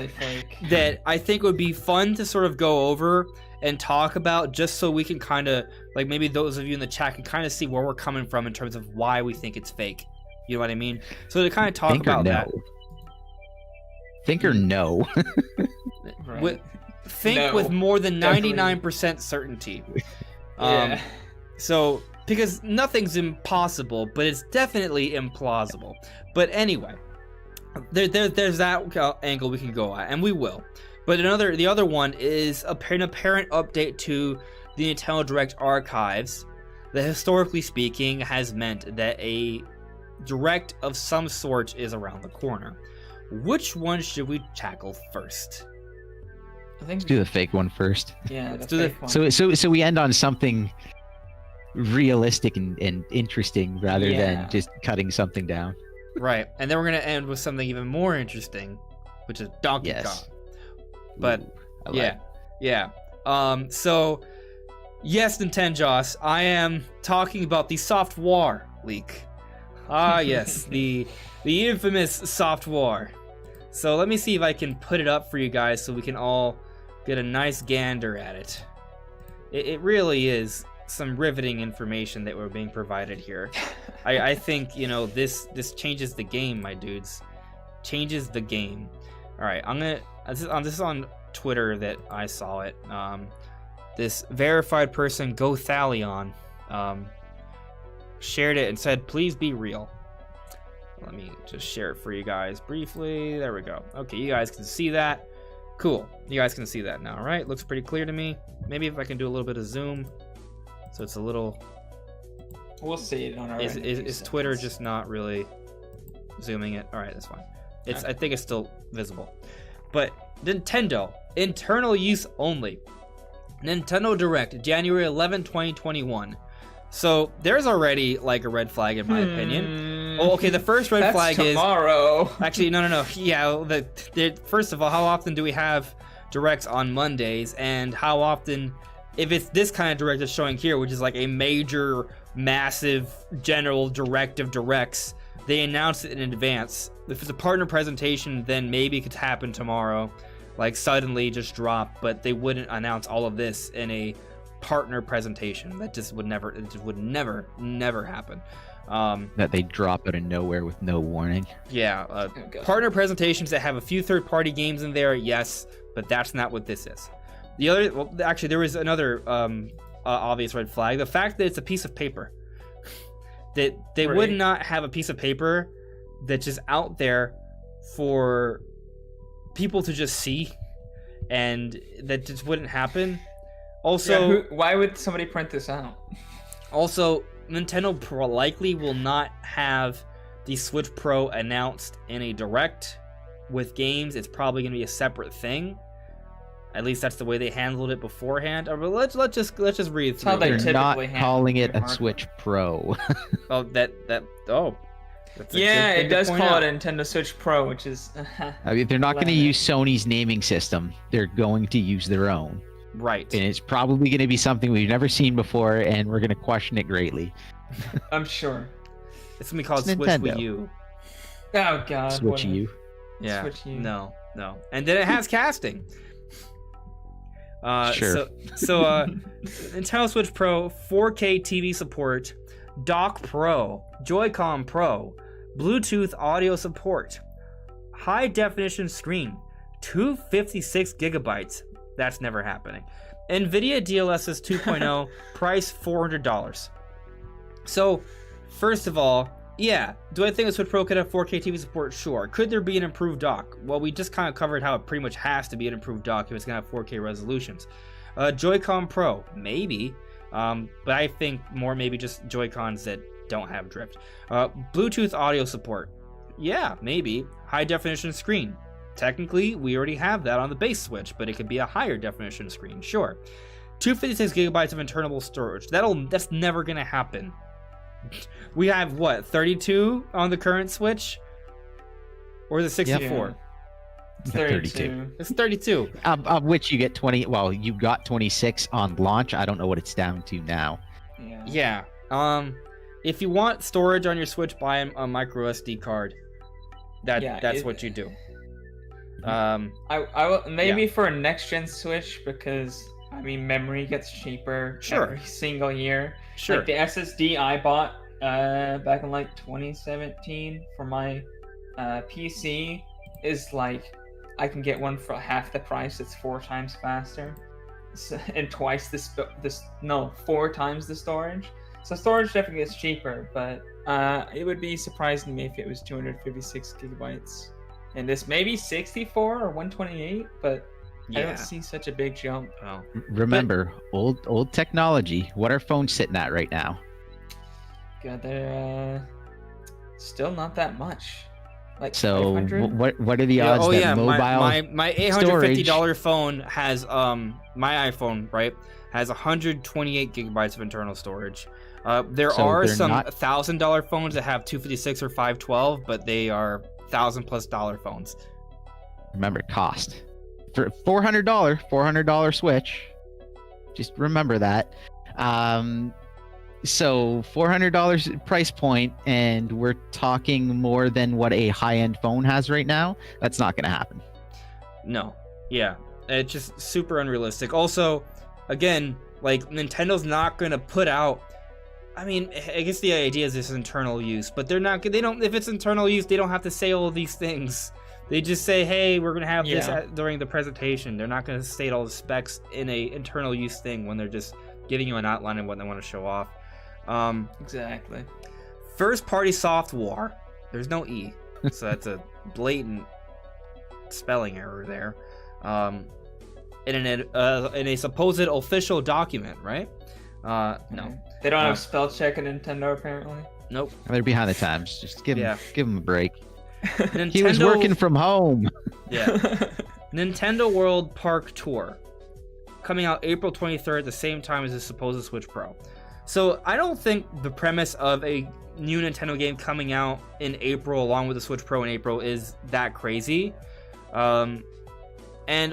Speaker 2: fake.
Speaker 1: That I think would be fun to sort of go over and talk about, just so we can kind of, like, maybe those of you in the chat can kind of see where we're coming from in terms of why we think it's fake. You know what I mean? So to kind of talk about that.
Speaker 3: Think or no.
Speaker 1: Right. Think with more than 99% certainty.
Speaker 2: Yeah.
Speaker 1: So, because nothing's impossible, but it's definitely implausible. But anyway, there's that angle we can go at, and we will. But the other one is an apparent update to the Nintendo Direct archives that, historically speaking, has meant that a Direct of some sort is around the corner. Which one should we tackle first?
Speaker 2: I think
Speaker 3: Let's do the fake one first.
Speaker 2: Yeah,
Speaker 1: Let's do the-
Speaker 2: fake one.
Speaker 3: So we end on something realistic and interesting rather than just cutting something down.
Speaker 1: Right, and then we're gonna end with something even more interesting, which is Donkey
Speaker 3: Yes.
Speaker 1: Kong. But
Speaker 3: Ooh, I like
Speaker 1: yeah. So yes, Nintendos, I am talking about the soft war leak. Ah, yes, the infamous soft war. So let me see if I can put it up for you guys so we can all get a nice gander at it. It really is some riveting information that we're being provided here. I think, you know, this changes the game, my dudes. Changes the game. All right, this is on Twitter that I saw it. This verified person, GoThalion, shared it and said, "Please be real." Let me just share it for you guys briefly. There we go. Okay, you guys can see that. Cool. You guys can see that now, right? Looks pretty clear to me. Maybe if I can do a little bit of zoom, so it's a little.
Speaker 2: We'll see it on our.
Speaker 1: Is Twitter just not really zooming it? All right, that's fine. It's.
Speaker 2: Okay.
Speaker 1: I think it's still visible. But Nintendo, internal use only. Nintendo Direct, January 11, 2021. So there's already like a red flag in my opinion. Oh, okay. The first red flag
Speaker 2: tomorrow.
Speaker 1: is actually no. Yeah. First of all, how often do we have directs on Mondays, and how often, if it's this kind of direct that's showing here, which is like a major, massive, general direct of directs, they announce it in advance. If it's a partner presentation, then maybe it could happen tomorrow, like suddenly just drop. But they wouldn't announce all of this in a partner presentation. That just would never. It just would never happen.
Speaker 3: that they drop out of nowhere with no warning.
Speaker 1: Yeah,
Speaker 2: God.
Speaker 1: partner presentations that have a few third-party games in there, yes, but that's not what this is. The other, well, actually, there was another obvious red flag: the fact that it's a piece of paper. That they would
Speaker 2: Right.
Speaker 1: not have a piece of paper that's just out there for people to just see, and that just wouldn't happen. Also,
Speaker 2: Why would somebody print this out?
Speaker 1: Also, Nintendo likely will not have the Switch Pro announced in a direct with games. It's probably going to be a separate thing. At least that's the way they handled it beforehand. But let's just read
Speaker 2: how
Speaker 1: through.
Speaker 2: they
Speaker 1: Here.
Speaker 3: They're not
Speaker 2: typically
Speaker 3: calling it
Speaker 2: handle
Speaker 3: a
Speaker 2: it,
Speaker 3: Switch Pro.
Speaker 1: Oh, that's a
Speaker 2: Yeah,
Speaker 1: good thing
Speaker 2: it
Speaker 1: to
Speaker 2: does
Speaker 1: point
Speaker 2: call
Speaker 1: out.
Speaker 2: it a Nintendo Switch Pro, which is.
Speaker 3: I mean, they're not going to
Speaker 2: Love it.
Speaker 3: use Sony's naming system. They're going to use their own.
Speaker 1: Right.
Speaker 3: And it's probably going to be something we've never seen before, and we're going to question it greatly.
Speaker 2: I'm sure.
Speaker 1: It's gonna be called
Speaker 3: It's
Speaker 1: Switch
Speaker 3: Nintendo.
Speaker 1: Wii U.
Speaker 2: Oh God.
Speaker 3: Switch
Speaker 2: whatever.
Speaker 3: U.
Speaker 1: Yeah.
Speaker 2: Switch U.
Speaker 1: No. And then it has casting.
Speaker 3: Sure.
Speaker 1: So Nintendo Switch Pro, 4K TV support, Dock Pro, Joy-Con Pro, Bluetooth audio support, high definition screen, 256 gigabytes. That's never happening. NVIDIA DLSS 2.0, price $400. So, first of all, yeah, do I think the Switch Pro could have 4K TV support? Sure. Could there be an improved dock? Well, we just kind of covered how it pretty much has to be an improved dock if it's going to have 4K resolutions. Joy-Con Pro, maybe. But I think more maybe just Joy-Cons that don't have drift. Bluetooth audio support. Yeah, maybe. High definition screen. Technically, we already have that on the base Switch, but it could be a higher definition screen, sure. 256 gigabytes of internal storage. That's never going to happen. We have, what, 32 on the current Switch? Or is it 64?
Speaker 2: Yeah. It's 32.
Speaker 1: It's 32.
Speaker 3: Of which you get 20. Well, you got 26 on launch. I don't know what it's down to now.
Speaker 2: Yeah.
Speaker 1: Yeah. If you want storage on your Switch, buy a micro SD card. That's what you do.
Speaker 2: I will maybe for a next gen Switch, because I mean memory gets cheaper every single year.
Speaker 1: Sure.
Speaker 2: Like the SSD I bought back in like 2017 for my PC is like I can get one for half the price. It's 4 times faster, and twice four times the storage. So storage definitely gets cheaper, but it would be surprising to me if it was 256 gigabytes. And this may be 64 or 128, but I don't see such a big jump.
Speaker 1: Oh.
Speaker 3: Remember, old technology. What are phones sitting at right now?
Speaker 2: God, they're still not that much. Like
Speaker 3: So
Speaker 2: 500?
Speaker 3: what are the odds that mobile
Speaker 1: my $850 phone has my iPhone, right, has 128 gigabytes of internal storage. There are some $1,000 phones that have 256 or 512, but they are $1,000+ phones.
Speaker 3: Remember, cost for $400 Switch. Just remember that. So $400 price point, and we're talking more than what a high-end phone has right now. That's not going to happen.
Speaker 1: No, yeah, it's just super unrealistic. Also, again, like Nintendo's not going to put out. I mean, I guess the idea is this internal use, but they're not. They don't. If it's internal use, they don't have to say all of these things. They just say, "Hey, we're gonna have this during the presentation." They're not gonna state all the specs in a internal use thing when they're just giving you an outline of what they want to show off.
Speaker 2: Exactly.
Speaker 1: First party software. There's no E, so that's a blatant spelling error there. In a supposed official document, right? No.
Speaker 2: They don't have spell check at Nintendo, apparently.
Speaker 1: Nope.
Speaker 3: They're behind the times. Just give them a break.
Speaker 1: Nintendo,
Speaker 3: he was working from home.
Speaker 1: Yeah. Nintendo World Park Tour, coming out April 23rd at the same time as the supposed Switch Pro. So I don't think the premise of a new Nintendo game coming out in April along with the Switch Pro in April is that crazy. And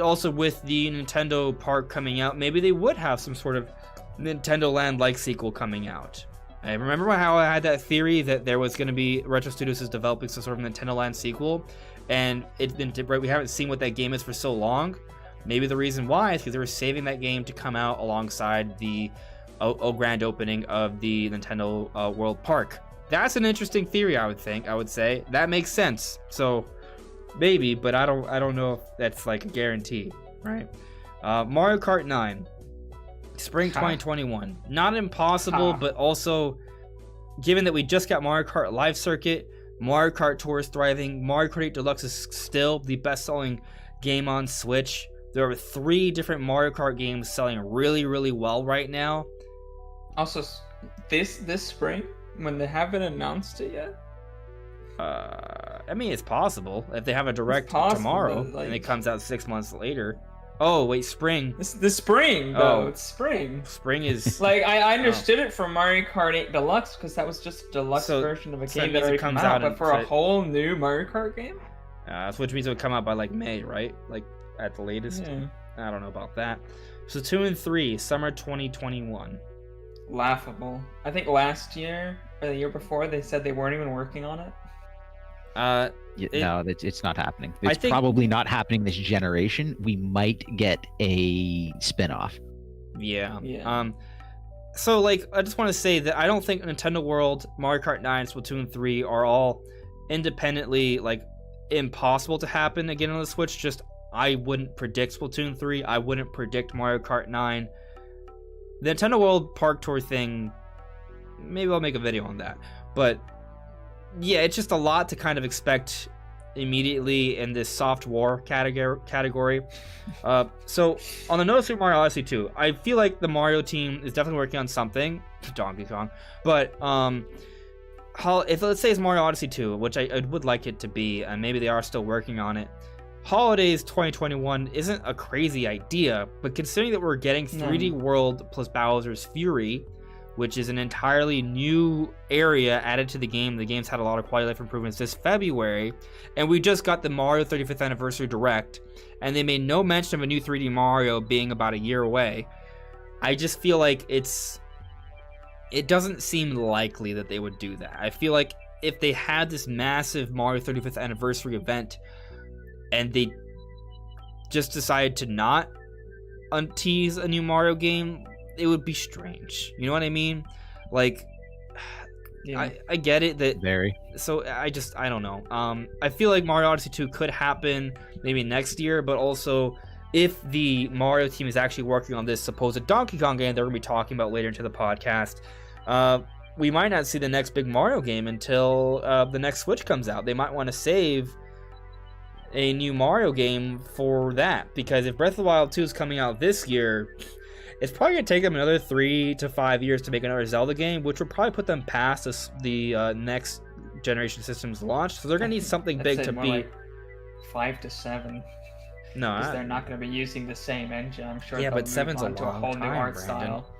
Speaker 1: also with the Nintendo Park coming out, maybe they would have some sort of Nintendo Land-like sequel coming out. I remember how I had that theory that there was going to be Retro Studios is developing some sort of Nintendo Land sequel, and we haven't seen what that game is for so long. Maybe the reason why is because they were saving that game to come out alongside the grand opening of the Nintendo World Park. That's an interesting theory, I would say. That makes sense. So maybe, but I don't know if that's like a guarantee, right? Mario Kart 9. Spring 2021. Not impossible, but also, given that we just got Mario Kart Live Circuit, Mario Kart Tour is thriving, Mario Kart 8 Deluxe is still the best-selling game on Switch. There are 3 different Mario Kart games selling really, really well right now.
Speaker 2: Also, this spring, when they haven't announced it yet?
Speaker 1: I mean, it's possible. If they have a direct tomorrow, and it comes out 6 months later. Oh, wait, spring.
Speaker 2: This spring, though. It's spring.
Speaker 1: Spring is...
Speaker 2: Like, I understood it from Mario Kart 8 Deluxe, because that was just a deluxe version of a game that already comes out, but for a whole new Mario Kart game?
Speaker 1: Which means it would come out by, like, May, right? Like, at the latest?
Speaker 2: Yeah.
Speaker 1: I don't know about that. So 2 and 3, summer 2021.
Speaker 2: Laughable. I think last year, or the year before, they said they weren't even working on it.
Speaker 3: No, it's not happening. It's probably not happening this generation. We might get a spin-off.
Speaker 1: Yeah. So, like, I just want to say that I don't think Nintendo World, Mario Kart 9, Splatoon 3 are all independently, like, impossible to happen again on the Switch. Just, I wouldn't predict Splatoon 3. I wouldn't predict Mario Kart 9. The Nintendo World Park Tour thing, maybe I'll make a video on that. But... yeah, it's just a lot to kind of expect immediately in this soft war category. So, on the note of Super Mario Odyssey 2, I feel like the Mario team is definitely working on something. Donkey Kong. But, if let's say it's Mario Odyssey 2, which I would like it to be, and maybe they are still working on it, Holidays 2021 isn't a crazy idea, but considering that we're getting 3D World plus Bowser's Fury, which is an entirely new area added to the game. The game's had a lot of quality of life improvements this February, and we just got the Mario 35th Anniversary Direct, and they made no mention of a new 3D Mario being about a year away. I just feel like it doesn't seem likely that they would do that. I feel like if they had this massive Mario 35th Anniversary event, and they just decided to not tease a new Mario game, it would be strange. You know what I mean? Like, yeah. I get it that
Speaker 3: very.
Speaker 1: So I don't know. I feel like Mario Odyssey 2 could happen maybe next year, but also if the Mario team is actually working on this supposed Donkey Kong game they're going to be talking about later into the podcast, we might not see the next big Mario game until the next Switch comes out. They might want to save a new Mario game for that, because if Breath of the Wild 2 is coming out this year, it's probably going to take them another 3 to 5 years to make another Zelda game, which will probably put them past the next generation system's launch. So they're going to need something big to be...
Speaker 2: Like 5 to 7.
Speaker 1: No,
Speaker 2: because they're not going to be using the same engine. I'm sure.
Speaker 1: Yeah,
Speaker 2: they'll
Speaker 1: but 7's
Speaker 2: move on to a whole new art
Speaker 1: Brandon.
Speaker 2: style.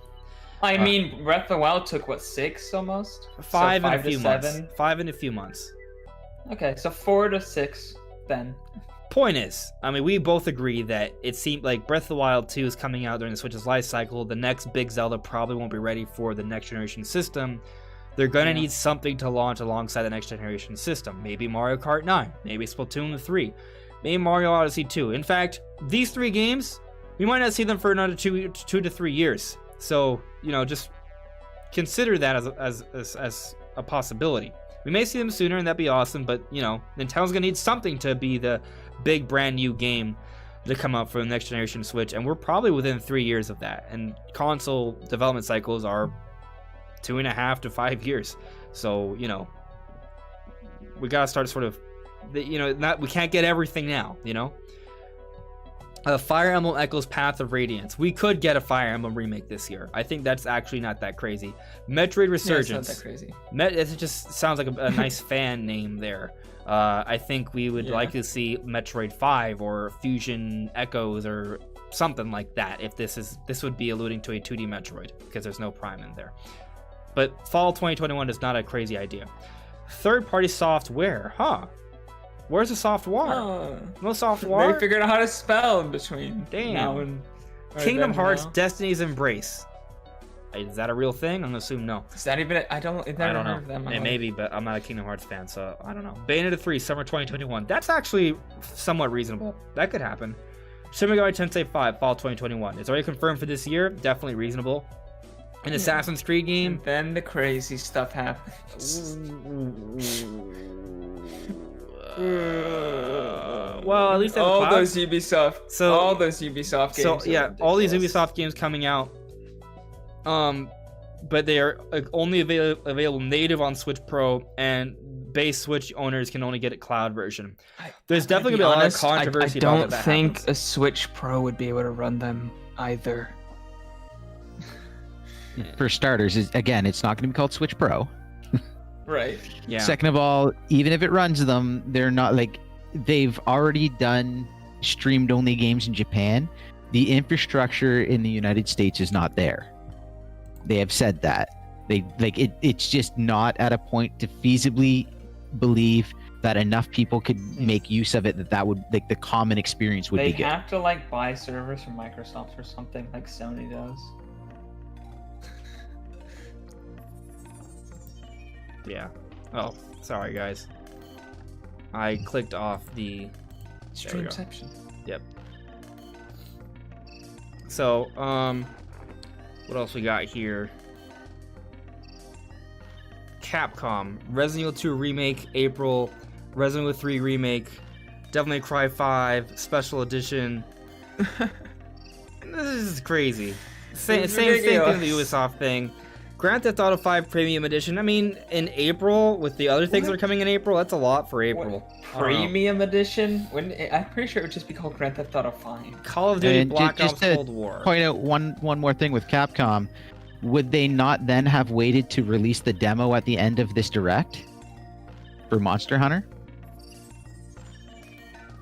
Speaker 2: I mean, Breath of the Wild took what, 6 almost?
Speaker 1: 5
Speaker 2: so
Speaker 1: in a few months.
Speaker 2: 7?
Speaker 1: 5 in a few months.
Speaker 2: Okay, so 4 to 6 then.
Speaker 1: Point is, I mean, we both agree that it seemed like Breath of the Wild 2 is coming out during the Switch's life cycle. The next big Zelda probably won't be ready for the next generation system. They're going to need something to launch alongside the next generation system. Maybe Mario Kart 9, maybe Splatoon 3, maybe Mario Odyssey 2. In fact, these 3 games, we might not see them for another 2 to 3 years. So, you know, just consider that as a possibility. We may see them sooner, and that'd be awesome, but, you know, Nintendo's going to need something to be the big brand new game to come out for the next generation Switch, and we're probably within 3 years of that. And console development cycles are 2.5 to 5 years. So, you know, we got to start sort of, you know, we can't get everything now, you know? Fire Emblem Echoes Path of Radiance. We could get a Fire Emblem remake this year. I think that's actually not that crazy. Metroid Resurgence.
Speaker 2: Yeah, it's not that crazy.
Speaker 1: It just sounds like a nice fan name there. I think we would like to see Metroid 5 or Fusion Echoes or something like that. If this would be alluding to a 2D Metroid, because there's no Prime in there. But fall 2021 is not a crazy idea. Third-party software, huh? Where's the software? No software.
Speaker 2: They figured out how to spell in between.
Speaker 1: Damn.
Speaker 2: Now and,
Speaker 1: Kingdom Hearts
Speaker 2: now.
Speaker 1: Destiny's Embrace. Is that a real thing? I'm gonna assume no.
Speaker 2: Is that even? I don't know. Of them.
Speaker 1: It may be, but I'm not a Kingdom Hearts fan, so I don't know. Bayonetta 3, summer 2021. That's actually somewhat reasonable. That could happen. Shin Megami Tensei 5, fall 2021. It's already confirmed for this year. Definitely reasonable. An Assassin's Creed game.
Speaker 2: And then the crazy stuff happens.
Speaker 1: Well, at least
Speaker 2: all those Ubisoft.
Speaker 1: So
Speaker 2: all those Ubisoft games.
Speaker 1: So yeah, all these Ubisoft games coming out. But they are only available native on Switch Pro, and base Switch owners can only get a cloud version. There's definitely gonna be a lot of controversy about that. I don't think
Speaker 2: a Switch Pro would be able to run them either.
Speaker 3: For starters, again, it's not going to be called Switch Pro.
Speaker 2: Right.
Speaker 1: Yeah.
Speaker 3: Second of all, even if it runs them, they're not like, they've already done streamed only games in Japan. The infrastructure in the United States is not there. They have said that. It's just not at a point to feasibly believe that enough people could make use of it that would, like, the common experience would be good.
Speaker 2: They have to like buy servers from Microsoft or something like Sony does.
Speaker 1: Yeah. Oh, sorry guys. I clicked off the
Speaker 2: Streamception.
Speaker 1: Yep. So, what else we got here? Capcom, Resident Evil 2 Remake, April, Resident Evil 3 Remake, Devil May Cry 5, Special Edition. This is crazy. Same thing with the Ubisoft thing. Grand Theft Auto 5 Premium Edition. I mean, in April, with the other things that are coming in April, that's a lot for April.
Speaker 2: Premium Edition? I'm pretty sure it would just be called Grand Theft Auto 5.
Speaker 1: Call of Duty
Speaker 3: And
Speaker 1: Black
Speaker 3: just
Speaker 1: Ops
Speaker 3: to
Speaker 1: Cold War.
Speaker 3: Point out one more thing with Capcom. Would they not then have waited to release the demo at the end of this direct for Monster Hunter?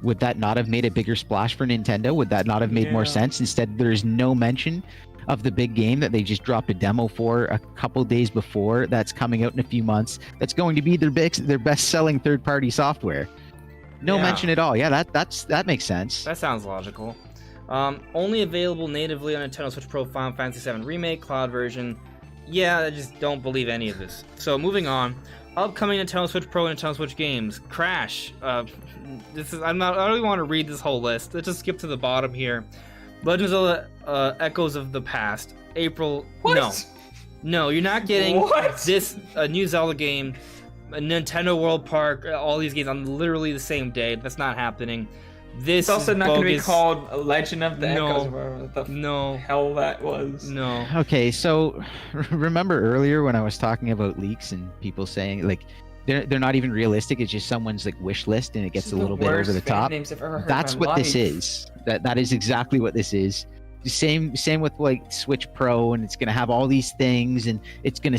Speaker 3: Would that not have made a bigger splash for Nintendo? Would that not have made more sense? Instead, there's no mention of the big game that they just dropped a demo for a couple days before, that's coming out in a few months, that's going to be their best-selling third-party software. No mention at all. Yeah, that makes sense.
Speaker 1: That sounds logical. Only available natively on Nintendo Switch Pro, Final Fantasy VII Remake, cloud version. Yeah, I just don't believe any of this. So moving on, upcoming Nintendo Switch Pro and Nintendo Switch games. Crash. I don't even want to read this whole list. Let's just skip to the bottom here. Legends of Echoes of the Past, April.
Speaker 2: What?
Speaker 1: No, you're not getting this new Zelda game, a Nintendo World Park, all these games on literally the same day. That's not happening. This
Speaker 2: it's also
Speaker 1: is
Speaker 2: not going to be
Speaker 1: bogus.
Speaker 2: called Legend of the Echoes, or the hell that was.
Speaker 1: No.
Speaker 3: Okay, so remember earlier when I was talking about leaks and people saying, like, they're not even realistic. It's just someone's like wish list, and it gets
Speaker 2: This
Speaker 3: a
Speaker 2: is
Speaker 3: little bit over the
Speaker 2: worst fan
Speaker 3: top.
Speaker 2: names I've ever heard in
Speaker 3: That's
Speaker 2: my
Speaker 3: what this
Speaker 2: life.
Speaker 3: is. That is exactly what this is. The same with like Switch Pro, and it's gonna have all these things, and it's gonna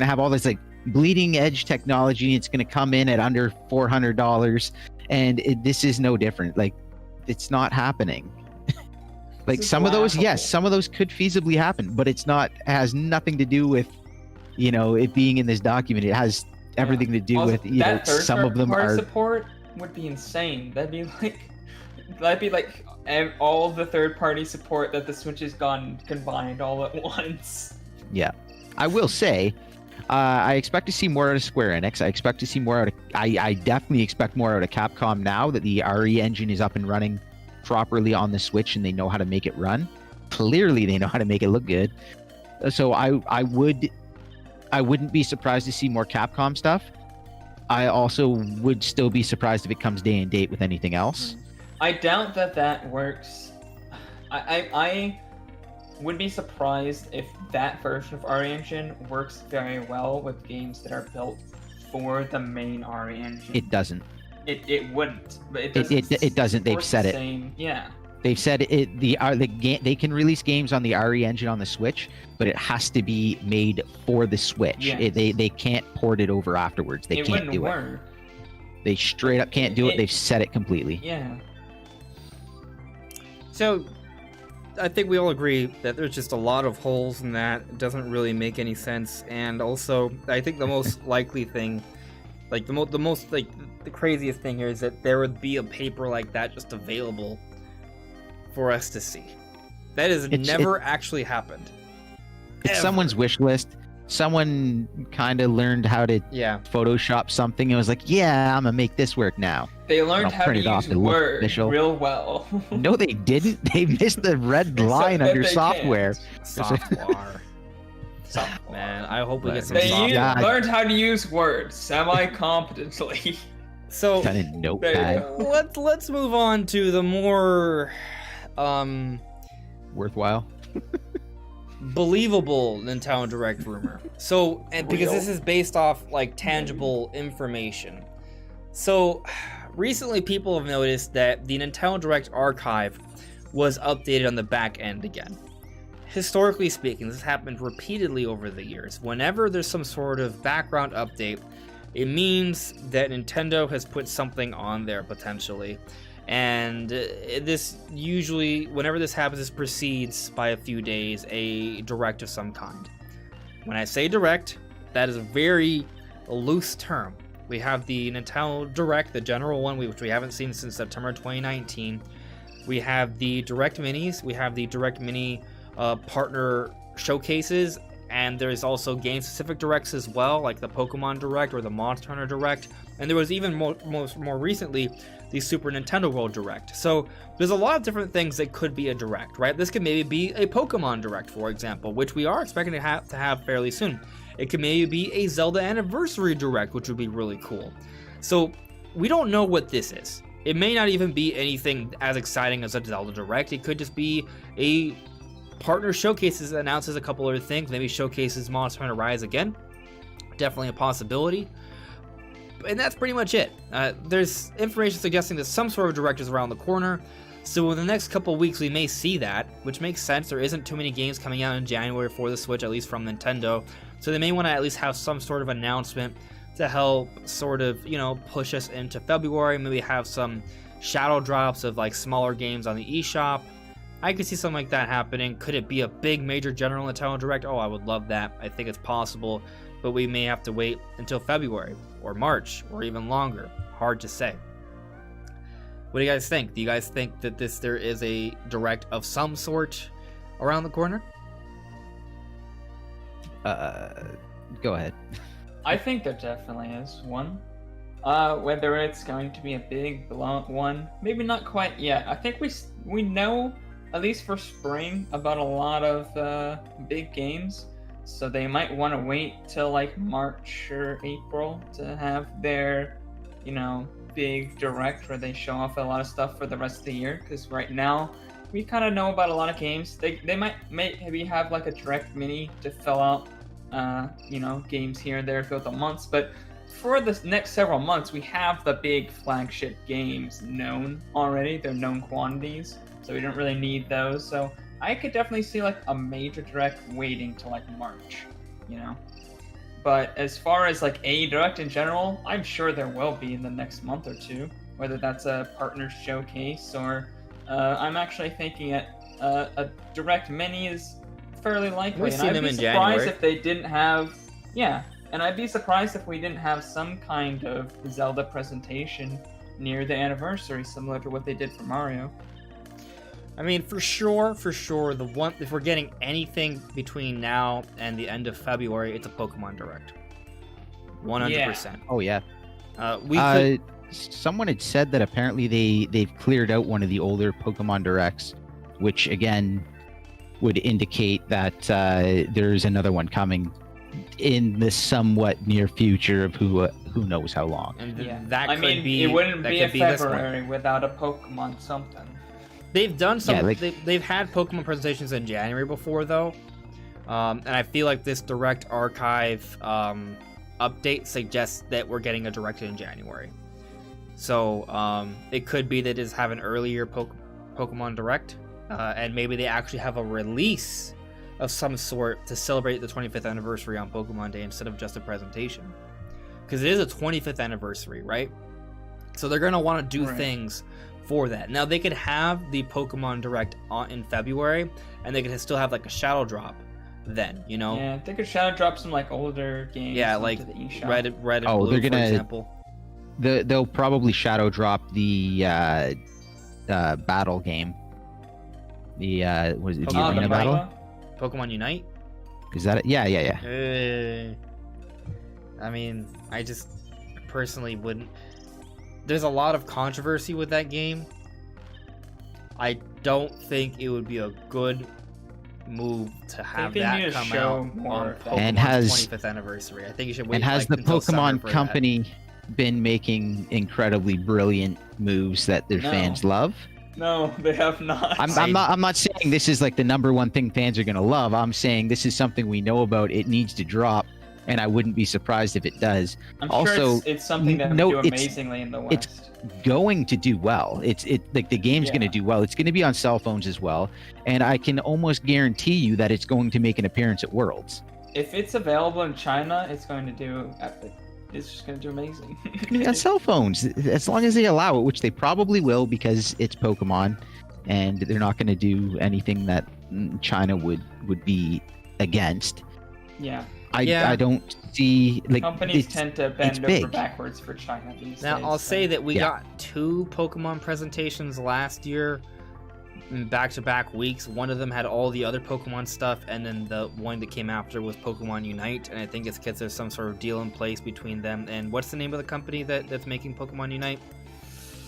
Speaker 3: have all this like bleeding edge technology. It's gonna come in at under $400, and this is no different. Like, it's not happening. Like,
Speaker 2: This is
Speaker 3: some of those, yes,
Speaker 2: laughable.
Speaker 3: some of those could feasibly happen, but it's not. It has nothing to do with, you know, it being in this document. It has everything to do
Speaker 2: Also,
Speaker 3: with, you know,
Speaker 2: that third
Speaker 3: some of them
Speaker 2: party
Speaker 3: are.
Speaker 2: support would be insane. That'd be like all of the third party support that the Switch has gotten combined all at once.
Speaker 3: Yeah, I will say, I expect to see more out of Square Enix. I expect to see more out of. I definitely expect more out of Capcom now that the RE engine is up and running properly on the Switch, and they know how to make it run. Clearly, they know how to make it look good. So I wouldn't be surprised to see more Capcom stuff. I also would still be surprised if it comes day and date with anything else.
Speaker 2: I doubt that works. I would be surprised if that version of RE Engine works very well with games that are built for the main RE Engine.
Speaker 3: It doesn't.
Speaker 2: It wouldn't. But it
Speaker 3: doesn't. They've
Speaker 2: support
Speaker 3: said
Speaker 2: the
Speaker 3: it.
Speaker 2: same, yeah.
Speaker 3: They've said they can release games on the RE engine on the Switch, but it has to be made for the Switch.
Speaker 2: Yes.
Speaker 3: They can't port it over afterwards. They
Speaker 2: It
Speaker 3: can't
Speaker 2: wouldn't
Speaker 3: do it.
Speaker 2: work.
Speaker 3: They straight up can't do it. They've said it completely.
Speaker 2: Yeah.
Speaker 1: So, I think we all agree that there's just a lot of holes in that. It doesn't really make any sense. And also, I think the most likely thing, like the craziest thing here is that there would be a paper like that just available for us to see. That has never actually happened.
Speaker 3: It's
Speaker 1: Ever.
Speaker 3: someone's wish list. Someone kind of learned how to
Speaker 1: Yeah.
Speaker 3: Photoshop something and was like, "Yeah, I'm gonna make this work now."
Speaker 2: They learned
Speaker 3: I'll
Speaker 2: how to
Speaker 3: print it off
Speaker 2: use
Speaker 3: and look
Speaker 2: Word
Speaker 3: official.
Speaker 2: real well.
Speaker 3: No, they didn't. They missed the red
Speaker 2: Except
Speaker 3: line
Speaker 2: that
Speaker 3: under
Speaker 2: they
Speaker 3: software.
Speaker 1: Software.
Speaker 2: Software.
Speaker 1: Man, I hope we get some
Speaker 2: They
Speaker 1: software.
Speaker 3: Yeah.
Speaker 2: learned how to use Word semi-competently.
Speaker 1: So,
Speaker 3: Kind of
Speaker 2: There you
Speaker 3: notepad.
Speaker 2: go.
Speaker 1: let's move on to the more
Speaker 3: Worthwhile.
Speaker 1: believable Nintendo Direct rumor. So, and because
Speaker 2: Real.
Speaker 1: this is based off like tangible information. So, recently people have noticed that the Nintendo Direct archive was updated on the back end again. Historically speaking, this has happened repeatedly over the years. Whenever there's some sort of background update, it means that Nintendo has put something on there potentially. And this usually, whenever this happens, this precedes by a few days a direct of some kind. When I say direct, that is a very loose term. We have the Nintendo Direct, the general one, which we haven't seen since September 2019. We have the Direct Minis. We have the Direct Mini partner showcases. And there's also game-specific directs as well, like the Pokemon Direct or the Monster Hunter Direct. And there was even more recently the Super Nintendo World Direct. So there's a lot of different things that could be a Direct, right? This could maybe be a Pokemon Direct, for example, which we are expecting to have fairly soon. It could maybe be a Zelda Anniversary Direct, which would be really cool. So we don't know what this is. It may not even be anything as exciting as a Zelda Direct. It could just be a partner showcases that announces a couple other things, maybe showcases Monster Hunter Rise again. Definitely a possibility. And that's pretty much it. There's information suggesting that some sort of direct is around the corner. So in the next couple weeks, we may see that, which makes sense. There isn't too many games coming out in January for the Switch, at least from Nintendo. So they may want to at least have some sort of announcement to help sort of, push us into February. Maybe have some shadow drops of like smaller games on the eShop. I could see something like that happening. Could it be a big major general Nintendo Direct? Oh, I would love that. I think it's possible, but we may have to wait until February or March or even longer. Hard to say. What do you guys think? Do you guys think that there is a Direct of some sort around the corner?
Speaker 3: Go ahead.
Speaker 2: I think there definitely is one. Whether it's going to be a big blunt one, maybe not quite yet. I think we know, at least for spring, about a lot of big games. So they might want to wait till like March or April to have their, big direct where they show off a lot of stuff for the rest of the year. Because right now, we kind of know about a lot of games. They might maybe have like a direct mini to fill out, games here and there throughout the months. But for the next several months, we have the big flagship games known already. They're known quantities, so we don't really need those. So I could definitely see like a major direct waiting till like March, you know. But as far as like a direct in general, I'm sure there will be in the next month or two, whether that's a partner showcase or I'm actually thinking a direct mini is fairly likely.
Speaker 1: We've seen them in
Speaker 2: surprised
Speaker 1: January.
Speaker 2: if they didn't have, yeah, and I'd be surprised if we didn't have some kind of Zelda presentation near the anniversary, similar to what they did for Mario.
Speaker 1: I mean, for sure, the one, if we're getting anything between now and the end of February, it's a Pokemon Direct. 100%.
Speaker 3: Oh yeah.
Speaker 1: We could,
Speaker 3: Someone had said that apparently they've cleared out one of the older Pokemon Directs, which again would indicate that there's another one coming in the somewhat near future of who knows how long.
Speaker 1: and
Speaker 2: Yeah,
Speaker 1: that
Speaker 2: I
Speaker 1: could
Speaker 2: mean,
Speaker 1: be.
Speaker 2: it wouldn't
Speaker 1: that
Speaker 2: be
Speaker 1: could
Speaker 2: a
Speaker 1: be this one.
Speaker 2: February without a Pokemon something.
Speaker 1: They've done some.
Speaker 3: Yeah, like-
Speaker 1: they've had Pokemon presentations in January before, though, and I feel like this Direct Archive update suggests that we're getting a Direct in January. So it could be that just have an earlier Pokemon Direct, and maybe they actually have a release of some sort to celebrate the 25th anniversary on Pokemon Day instead of just a presentation, because it is a 25th anniversary, right? So they're gonna want to do
Speaker 2: Right.
Speaker 1: things for that. Now they could have the Pokemon Direct in February, and they could still have like a shadow drop then, you know?
Speaker 2: Yeah, they could shadow drop some like older games.
Speaker 1: Yeah,
Speaker 2: into
Speaker 1: like
Speaker 2: the eShop.
Speaker 1: Red and
Speaker 3: Oh,
Speaker 1: Blue,
Speaker 3: they're
Speaker 1: for
Speaker 3: gonna-
Speaker 1: example.
Speaker 3: They'll probably shadow drop the battle game. The was it the
Speaker 1: Pokemon
Speaker 3: arena
Speaker 1: Unite?
Speaker 3: battle?
Speaker 1: Pokemon Unite.
Speaker 3: Is that it? Yeah.
Speaker 1: I mean, I just personally wouldn't. There's a lot of controversy with that game. I don't think it would be a good move to have
Speaker 2: they need
Speaker 1: that
Speaker 2: to
Speaker 1: come
Speaker 2: show
Speaker 1: out
Speaker 2: more
Speaker 1: on
Speaker 2: of that.
Speaker 1: Pokemon's
Speaker 3: And has-
Speaker 1: 25th anniversary. I think you should wait.
Speaker 3: And has
Speaker 1: like,
Speaker 3: the
Speaker 1: until summer
Speaker 3: Pokemon
Speaker 1: for that.
Speaker 3: company been making incredibly brilliant moves that their
Speaker 2: No.
Speaker 3: fans love?
Speaker 2: No, they have not.
Speaker 3: I'm not saying this is like the number one thing fans are gonna love. I'm saying this is something we know about. It needs to drop, and I wouldn't be surprised if it does.
Speaker 2: I'm
Speaker 3: also,
Speaker 2: sure it's something that would
Speaker 3: no,
Speaker 2: do
Speaker 3: it's-
Speaker 2: amazingly in the
Speaker 3: it's-
Speaker 2: West.
Speaker 3: Going to do well. It's like the game's
Speaker 2: Yeah.
Speaker 3: gonna do well. It's gonna be on cell phones as well, and I can almost guarantee you that it's going to make an appearance at Worlds.
Speaker 2: If it's available in China, it's going to do epic. It's just going to do amazing.
Speaker 3: It's gonna be on cell phones as long as they allow it, which they probably will because it's Pokemon, and they're not going to do anything that China would be against.
Speaker 2: Yeah,
Speaker 1: Yeah.
Speaker 3: I don't see like
Speaker 2: companies
Speaker 3: it's-
Speaker 2: tend to
Speaker 3: it's
Speaker 2: bend over
Speaker 3: big.
Speaker 2: backwards for China these
Speaker 1: Now
Speaker 2: days.
Speaker 1: I'll say that we
Speaker 3: Yeah.
Speaker 1: got 2 Pokemon presentations last year, back-to-back weeks. One of them had all the other Pokemon stuff, and then the one that came after was Pokemon Unite. And I think it's because there's some sort of deal in place between them. And what's the name of the company that's making Pokemon Unite?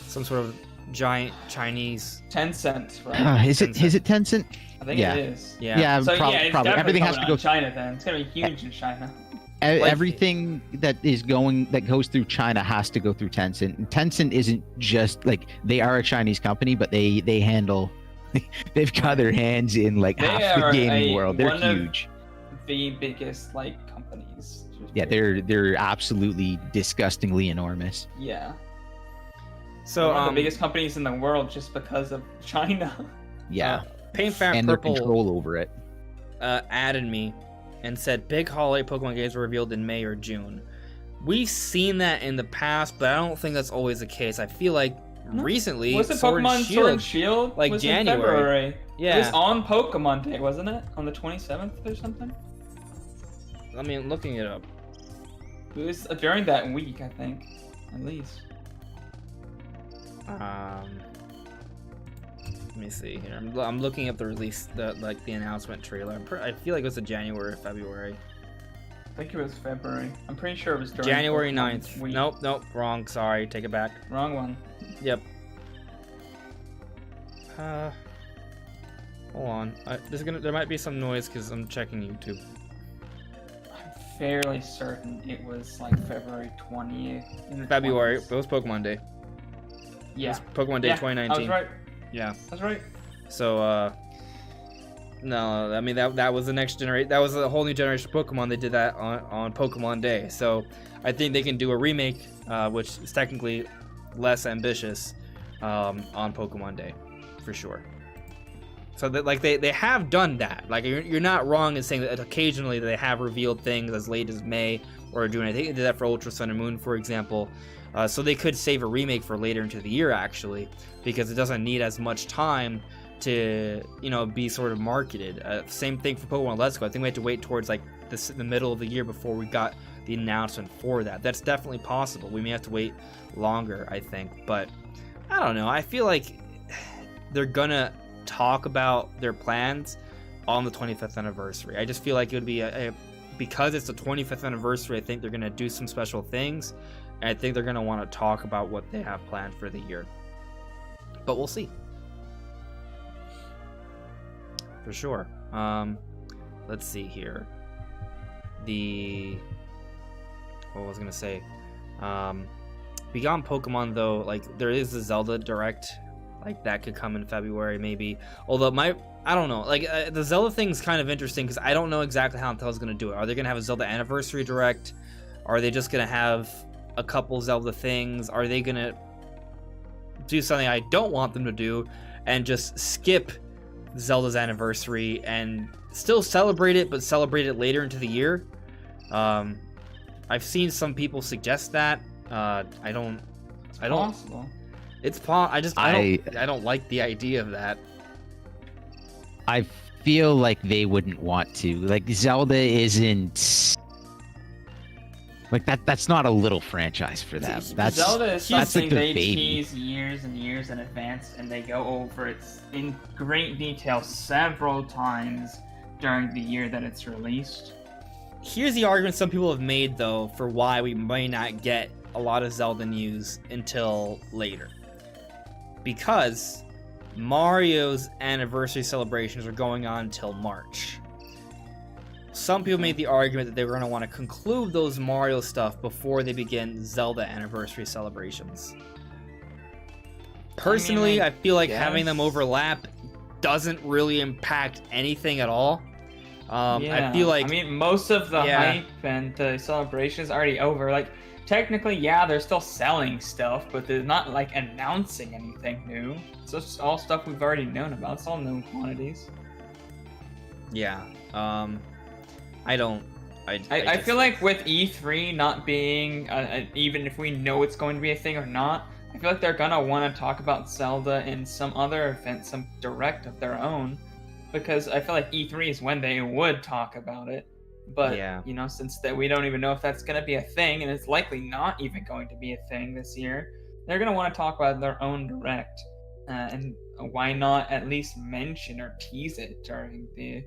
Speaker 1: Some sort of giant Chinese.
Speaker 2: Tencent, right?
Speaker 3: Is it Tencent?
Speaker 2: I think
Speaker 3: yeah.
Speaker 2: it is.
Speaker 1: Yeah.
Speaker 2: So
Speaker 3: prob-
Speaker 2: yeah, it's
Speaker 3: probably
Speaker 2: definitely
Speaker 3: everything has
Speaker 2: coming
Speaker 3: to
Speaker 2: on
Speaker 3: go.
Speaker 2: China then. It's going to be huge in China.
Speaker 3: Everything that goes through China has to go through Tencent. And Tencent isn't just like they are a Chinese company, but they handle. They've got their hands in like
Speaker 2: They
Speaker 3: half the
Speaker 2: are
Speaker 3: gaming world. They're
Speaker 2: one of
Speaker 3: huge.
Speaker 2: The biggest like companies.
Speaker 3: Yeah, they're absolutely disgustingly enormous.
Speaker 2: Yeah.
Speaker 1: So
Speaker 2: One of the biggest companies in the world just because of China.
Speaker 3: Yeah,
Speaker 1: Paint Fat
Speaker 3: and their
Speaker 1: Purple
Speaker 3: control over it.
Speaker 1: added me and said big holiday Pokemon games were revealed in May or June. We've seen that in the past, but I don't think that's always the case. I feel like
Speaker 2: No.
Speaker 1: recently
Speaker 2: Was it
Speaker 1: Sword
Speaker 2: Pokemon
Speaker 1: and
Speaker 2: Sword and
Speaker 1: Shield.
Speaker 2: Shield?
Speaker 1: like
Speaker 2: was
Speaker 1: January.
Speaker 2: In February.
Speaker 1: Yeah.
Speaker 2: It was on Pokemon Day, wasn't it? On the 27th or something?
Speaker 1: I mean, looking it up.
Speaker 2: It was during that week, I think. At least.
Speaker 1: Let me see here. I'm looking up the release, the announcement trailer. I feel like it was in January or February.
Speaker 2: I think it was February. I'm pretty sure it was during
Speaker 1: January
Speaker 2: Pokemon
Speaker 1: 9th.
Speaker 2: week.
Speaker 1: Nope, wrong. Sorry, take it back.
Speaker 2: Wrong one.
Speaker 1: Yep. Hold on. There might be some noise because I'm checking YouTube.
Speaker 2: I'm fairly certain it was like February 20th. in the
Speaker 1: February.
Speaker 2: 20s.
Speaker 1: It was Pokemon Day. It
Speaker 2: Yeah.
Speaker 1: was Pokemon Day
Speaker 2: Yeah,
Speaker 1: 2019.
Speaker 2: I was right.
Speaker 1: Yeah.
Speaker 2: I was right.
Speaker 1: So No, I mean that was the next generation. That was a whole new generation of Pokemon. They did that on Pokemon Day. So I think they can do a remake, which is technically less ambitious, on Pokemon Day, for sure. So that like they have done that. Like you're not wrong in saying that occasionally they have revealed things as late as May or June. I think they did that for Ultra Sun and Moon, for example. So they could save a remake for later into the year actually, because it doesn't need as much time to be sort of marketed. Same thing for Pokemon Let's Go. I think we had to wait towards like the middle of the year before we got the announcement for that. That's definitely possible. We may have to wait longer, I think, but I don't know. I feel like they're gonna talk about their plans on the 25th anniversary. I just feel like it would be because it's the 25th anniversary. I think they're gonna do some special things, and I think they're gonna want to talk about what they have planned for the year. But we'll see. For sure. Let's see here. What was I gonna say? Beyond Pokemon though, like there is the Zelda Direct, like that could come in February maybe. Although I don't know, like the Zelda thing's kind of interesting because I don't know exactly how Nintendo's gonna do it. Are they gonna have a Zelda Anniversary Direct? Are they just gonna have a couple Zelda things? Are they gonna do something I don't want them to do and just skip Zelda's anniversary and still celebrate it, but celebrate it later into the year? I've seen some people suggest that. I don't.
Speaker 2: Possible.
Speaker 1: I don't like the idea of that.
Speaker 3: I feel like they wouldn't want to. Like Zelda isn't like that. That's not a little franchise for them.
Speaker 2: Zelda is something
Speaker 3: like
Speaker 2: they
Speaker 3: baby.
Speaker 2: tease years and years in advance, and they go over it in great detail several times during the year that it's released.
Speaker 1: Here's the argument some people have made though for why we may not get a lot of Zelda news until later. Because Mario's anniversary celebrations are going on until March. Some people made the argument that they were going to want to conclude those Mario stuff before they begin Zelda anniversary celebrations. Personally, I feel like having them overlap doesn't really impact anything at all. I feel like
Speaker 2: most of the hype and the celebrations are already over. Like technically, they're still selling stuff, but they're not like announcing anything new. It's just all stuff we've already known about. It's all known quantities.
Speaker 1: Yeah. I
Speaker 2: feel like with E3 not being even if we know it's going to be a thing or not, I feel like they're gonna want to talk about Zelda in some other event, some direct of their own, because I feel like E3 is when they would talk about it. But since that we don't even know if that's gonna be a thing, and it's likely not even going to be a thing this year, they're gonna want to talk about their own direct, and why not at least mention or tease it during the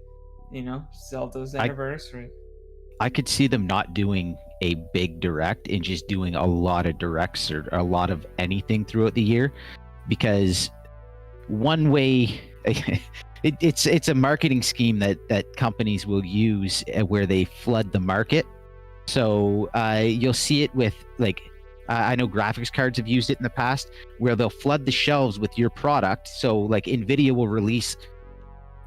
Speaker 2: Zelda's anniversary.
Speaker 3: I could see them not doing a big direct and just doing a lot of directs or a lot of anything throughout the year, because one way it's a marketing scheme that companies will use where they flood the market. So you'll see it with like I know graphics cards have used it in the past, where they'll flood the shelves with your product. So like Nvidia will release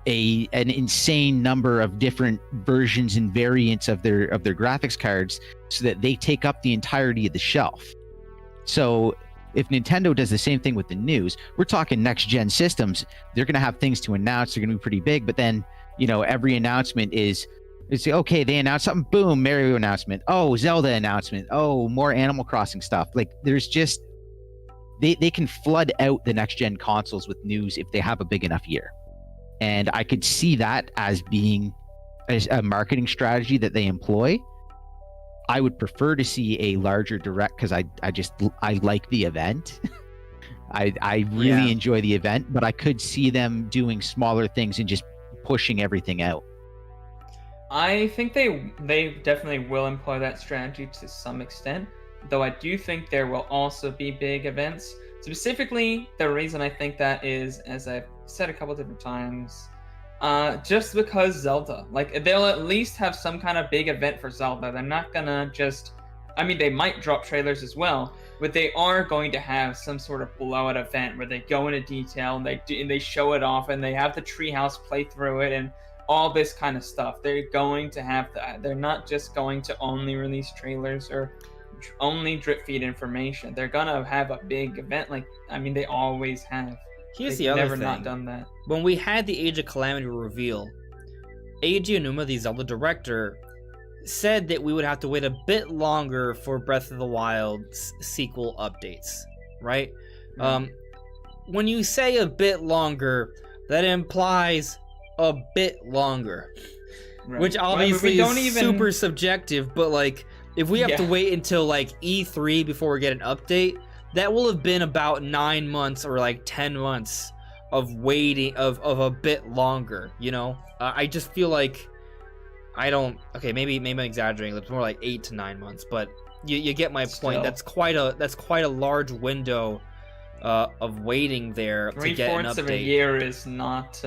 Speaker 3: an insane number of different versions and variants of their graphics cards so that they take up the entirety of the shelf. So if Nintendo does the same thing with the news, we're talking next gen systems, they're going to have things to announce, they're going to be pretty big, but then every announcement is okay, they announced something, boom, Mario announcement, oh, Zelda announcement, oh, more Animal Crossing stuff. Like there's just they can flood out the next gen consoles with news if they have a big enough year. And I could see that as being a marketing strategy that they employ. I would prefer to see a larger direct because I like the event. I really enjoy the event, but I could see them doing smaller things and just pushing everything out.
Speaker 2: I think they definitely will employ that strategy to some extent, though I do think there will also be big events. Specifically, the reason I think that is, as I've said a couple different times, just because Zelda. Like, they'll at least have some kind of big event for Zelda. They're not gonna just I mean, they might drop trailers as well, but they are going to have some sort of blowout event where they go into detail and they show it off, and they have the treehouse play through it and all this kind of stuff. They're going to have that. They're not just going to only release trailers or only drip feed information. They're gonna have a big event, like they always have.
Speaker 1: Here's
Speaker 2: They've
Speaker 1: the other
Speaker 2: never
Speaker 1: thing.
Speaker 2: not done that.
Speaker 1: When we had the Age of Calamity reveal, Eiji Aonuma, the Zelda director, said that we would have to wait a bit longer for Breath of the Wild's sequel updates, right? When you say a bit longer, that implies a bit longer,
Speaker 2: Right.
Speaker 1: which obviously
Speaker 2: Well,
Speaker 1: is super subjective, but like, if we have to
Speaker 2: Yeah.
Speaker 1: wait until like E3 before we get an update, that will have been about 9 months or like 10 months of waiting, of a bit longer, you know? I just feel like okay, maybe I'm exaggerating. It's more like 8 to 9 months, but you get my point.
Speaker 2: Still.
Speaker 1: That's quite a large window of waiting there to get an update.
Speaker 2: 3/4 of a year is not,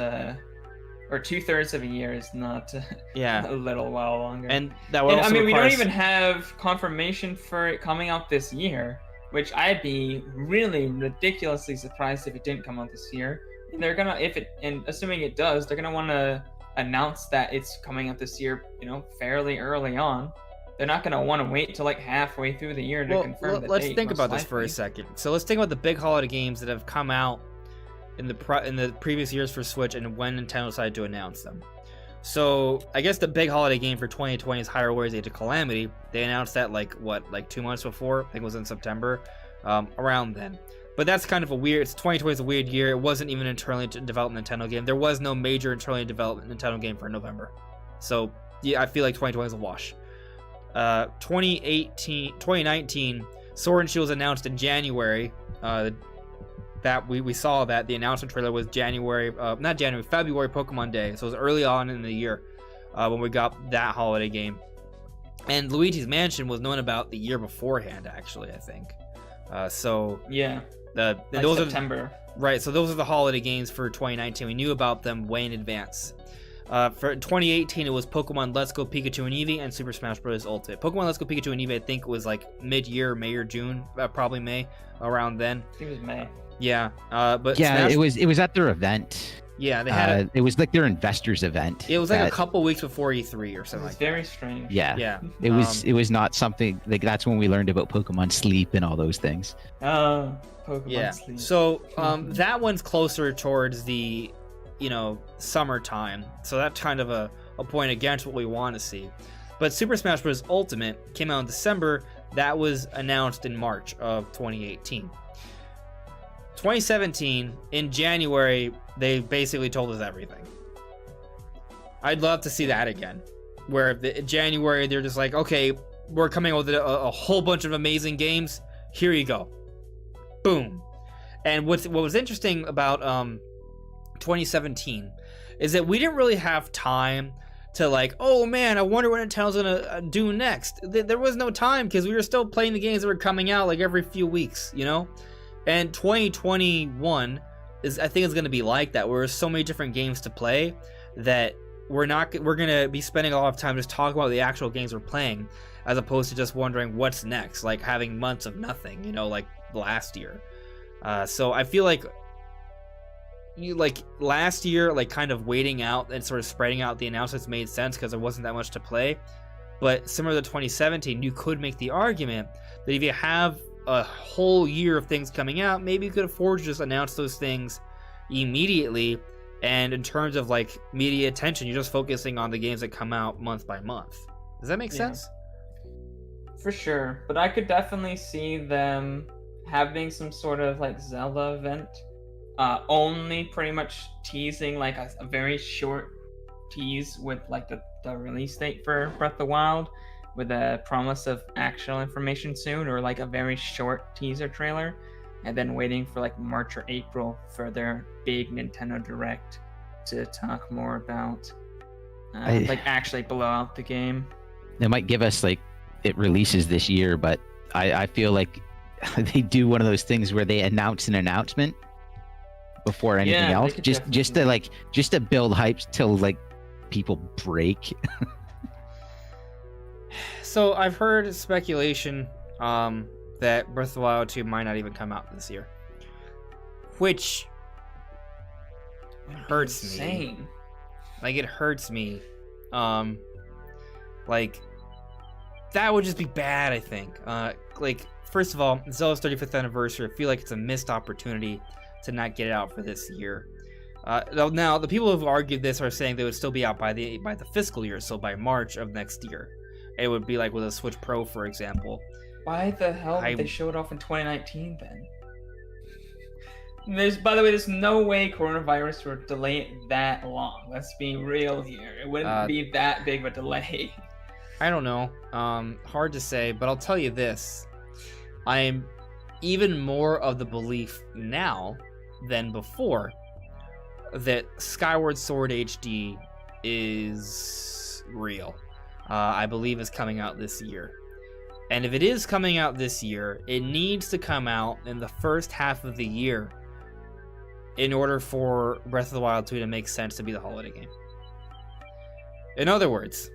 Speaker 2: or 2/3 of a year is not
Speaker 1: Yeah,
Speaker 2: a little while longer.
Speaker 1: and that would also
Speaker 2: we don't
Speaker 1: require
Speaker 2: even have confirmation for it coming out this year, which I'd be really ridiculously surprised if it didn't come out this year. And they're gonna, and assuming it does, they're gonna want to announce that it's coming out this year, fairly early on. They're not gonna want to wait till like halfway through the year to confirm the
Speaker 1: let's
Speaker 2: date,
Speaker 1: think
Speaker 2: most
Speaker 1: about this for a
Speaker 2: likely.
Speaker 1: second. So let's think about the big holiday games that have come out in the previous years for Switch and when Nintendo decided to announce them. So I guess the big holiday game for 2020 is Hyrule Warriors Age of Calamity. They announced that like 2 months before. I think it was in September, around then. But that's kind of a weird. 2020 is a weird year. It wasn't even an internally developed Nintendo game. There was no major internally developed Nintendo game for November. So yeah, I feel like 2020 is a wash. 2019, Sword and Shield was announced in January. That we saw that the announcement trailer was February Pokemon Day. So it was early on in the year when we got that holiday game. And Luigi's Mansion was known about the year beforehand, actually, I think.
Speaker 2: Yeah.
Speaker 1: Those
Speaker 2: September.
Speaker 1: Right, so those are the holiday games for 2019. We knew about them way in advance. For 2018, it was Pokemon Let's Go Pikachu and Eevee and Super Smash Bros. Ultimate. Pokemon Let's Go Pikachu and Eevee, I think, was like mid-year, May or June, probably May, around then.
Speaker 2: I think it was May.
Speaker 1: Yeah, but
Speaker 3: Yeah,
Speaker 1: Smash...
Speaker 3: it was at their event.
Speaker 1: Yeah, they had
Speaker 3: it was like their investors event.
Speaker 1: It was like a couple weeks before E3 or something like that.
Speaker 2: Very strange.
Speaker 3: Yeah.
Speaker 1: Yeah.
Speaker 3: It was not something like that's when we learned about Pokemon Sleep and all those things.
Speaker 2: Oh, Pokemon
Speaker 1: Yeah.
Speaker 2: Sleep.
Speaker 1: So that one's closer towards the summertime. So that's kind of a point against what we want to see. But Super Smash Bros. Ultimate came out in December. That was announced in March of 2018. 2017, in January, they basically told us everything. I'd love to see that again. Where in January, they're just like, okay, we're coming out with a whole bunch of amazing games. Here you go. Boom. And what was interesting about 2017 is that we didn't really have time to like, oh man, I wonder what Nintendo's gonna do next. There was no time because we were still playing the games that were coming out like every few weeks, And 2021 I think is gonna be like that, where there's so many different games to play that we're gonna be spending a lot of time just talking about the actual games we're playing, as opposed to just wondering what's next, like having months of nothing, like last year. So I feel like last year, like kind of waiting out and sort of spreading out the announcements made sense because there wasn't that much to play. But similar to 2017, you could make the argument that if you have a whole year of things coming out, maybe you could afford to just announce those things immediately. And in terms of like media attention, you're just focusing on the games that come out month by month. Does that make sense?
Speaker 2: For sure, but I could definitely see them having some sort of like Zelda event, only pretty much teasing like a very short tease with like the release date for Breath of the Wild, with a promise of actual information soon, or like a very short teaser trailer, and then waiting for like March or April for their big Nintendo Direct to talk more about like actually blow out the game.
Speaker 3: They might give us like it releases this year, but I feel like they do one of those things where they announce an announcement before anything else, just to build hype till like people break.
Speaker 1: So I've heard speculation that Breath of the Wild 2 might not even come out this year, which hurts me. Like, it hurts me. Like, that would just be bad, I think. Like, first of all, Zelda's 35th anniversary, I feel like it's a missed opportunity to not get it out for this year. Now, the people who've argued this are saying they would still be out by the fiscal year, so by March of next year. It would be like with a Switch Pro, for example.
Speaker 2: Why the hell did they show it off in 2019 then? By the way, there's no way coronavirus would delay it that long. Let's be real here. It wouldn't be that big of a delay.
Speaker 1: I don't know. Hard to say, but I'll tell you this. I am even more of the belief now than before that Skyward Sword HD is real. I believe it's coming out this year. And if it is coming out this year, it needs to come out in the first half of the year in order for Breath of the Wild 2 to make sense to be the holiday game. In other words,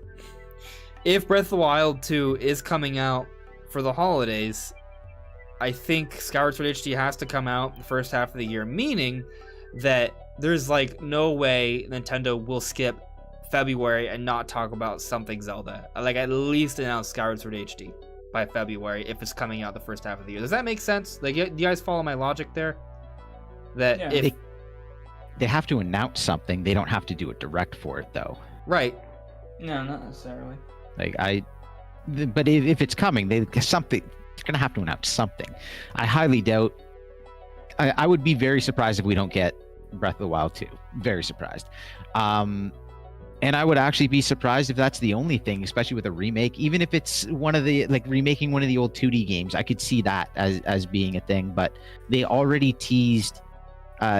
Speaker 1: if Breath of the Wild 2 is coming out for the holidays, I think Skyward Sword HD has to come out the first half of the year, meaning that there's like no way Nintendo will skip February and not talk about something Zelda. Like, at least announce Skyward Sword HD by February if it's coming out the first half of the year. Does that make sense? Like, do you guys follow my logic there? That
Speaker 2: Yeah.
Speaker 1: if
Speaker 3: They have to announce something. They don't have to do a direct for it, though.
Speaker 1: right,
Speaker 2: No, not necessarily.
Speaker 3: Like but if it's coming, they're gonna have to announce something. I highly doubt. I would be very surprised if we don't get Breath of the Wild 2. Very surprised. And I would actually be surprised if that's the only thing, especially with a remake. Even if it's remaking one of the old 2D games, I could see that as being a thing. But they already teased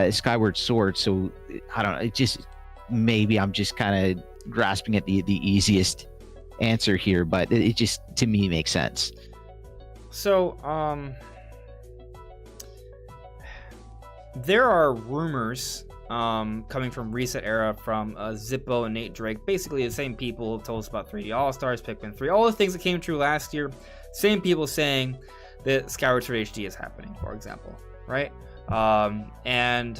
Speaker 3: Skyward Sword, so I don't know. It just, maybe I'm just kind of grasping at the easiest answer here, but it just, to me, makes sense.
Speaker 1: so there are rumors coming from Reset Era from Zippo and Nate Drake, basically the same people who told us about 3D All-Stars, Pikmin 3, all the things that came true last year. Same people saying that Skyward Sword HD is happening, for example, right? And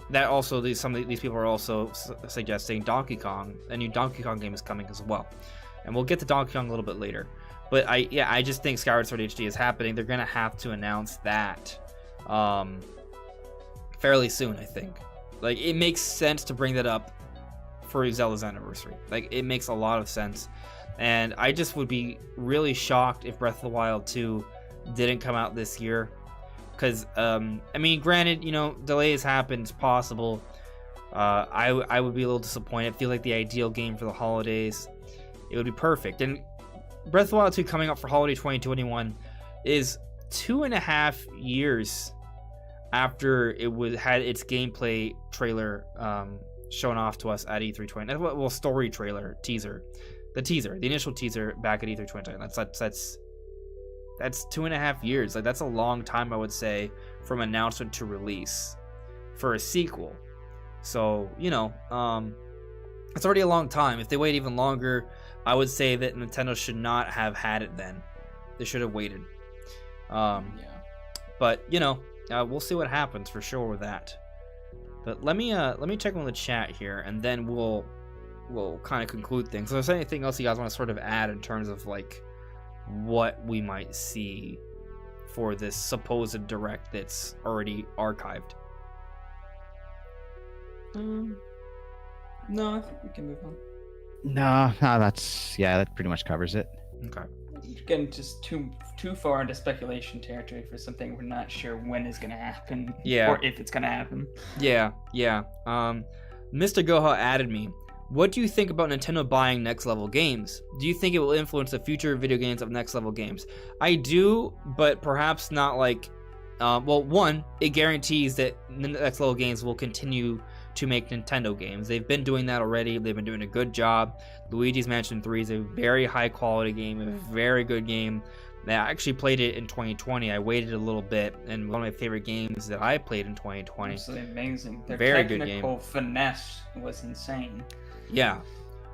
Speaker 1: that also, some of these people are also suggesting Donkey Kong, a new Donkey Kong game is coming as well. And we'll get to Donkey Kong a little bit later. But I just think Skyward Sword HD is happening. They're gonna have to announce that fairly soon, I think. Like, it makes sense to bring that up for Zelda's anniversary. Like, it makes a lot of sense. And I just would be really shocked if Breath of the Wild 2 didn't come out this year. Because, I mean, granted, delays happen, it's possible. I would be a little disappointed. I feel like the ideal game for the holidays, it would be perfect. And Breath of the Wild 2 coming out for holiday 2021 is 2.5 years after it had its gameplay trailer shown off to us at E3 2020. Well, story trailer, teaser. The initial teaser back at E3 2020. That's 2.5 years. Like, that's a long time, I would say, from announcement to release for a sequel. So, it's already a long time. If they wait even longer, I would say that Nintendo should not have had it then. They should have waited. But, we'll see what happens for sure with that. But let me check on the chat here, and then we'll kind of conclude things. So, is there anything else you guys want to sort of add in terms of like what we might see for this supposed direct that's already archived?
Speaker 2: No, I think we can move on.
Speaker 3: No, that pretty much covers it.
Speaker 1: Okay.
Speaker 2: Getting just too far into speculation territory for something we're not sure when is going to happen.
Speaker 1: Yeah.
Speaker 2: Or if it's going to happen.
Speaker 1: Yeah. Mr. Goha added me. What do you think about Nintendo buying Next Level Games? Do you think it will influence the future video games of Next Level Games? I do, but perhaps not like... one, it guarantees that Next Level Games will continue to make Nintendo games. They've been doing that already. They've been doing a good job. Luigi's Mansion 3 is a very high quality game, a very good game. I actually played it in 2020. I waited a little bit, and one of my favorite games that I played in 2020.
Speaker 2: Absolutely amazing. Their
Speaker 1: Very good
Speaker 2: technical
Speaker 1: game.
Speaker 2: finesse was insane.
Speaker 1: Yeah.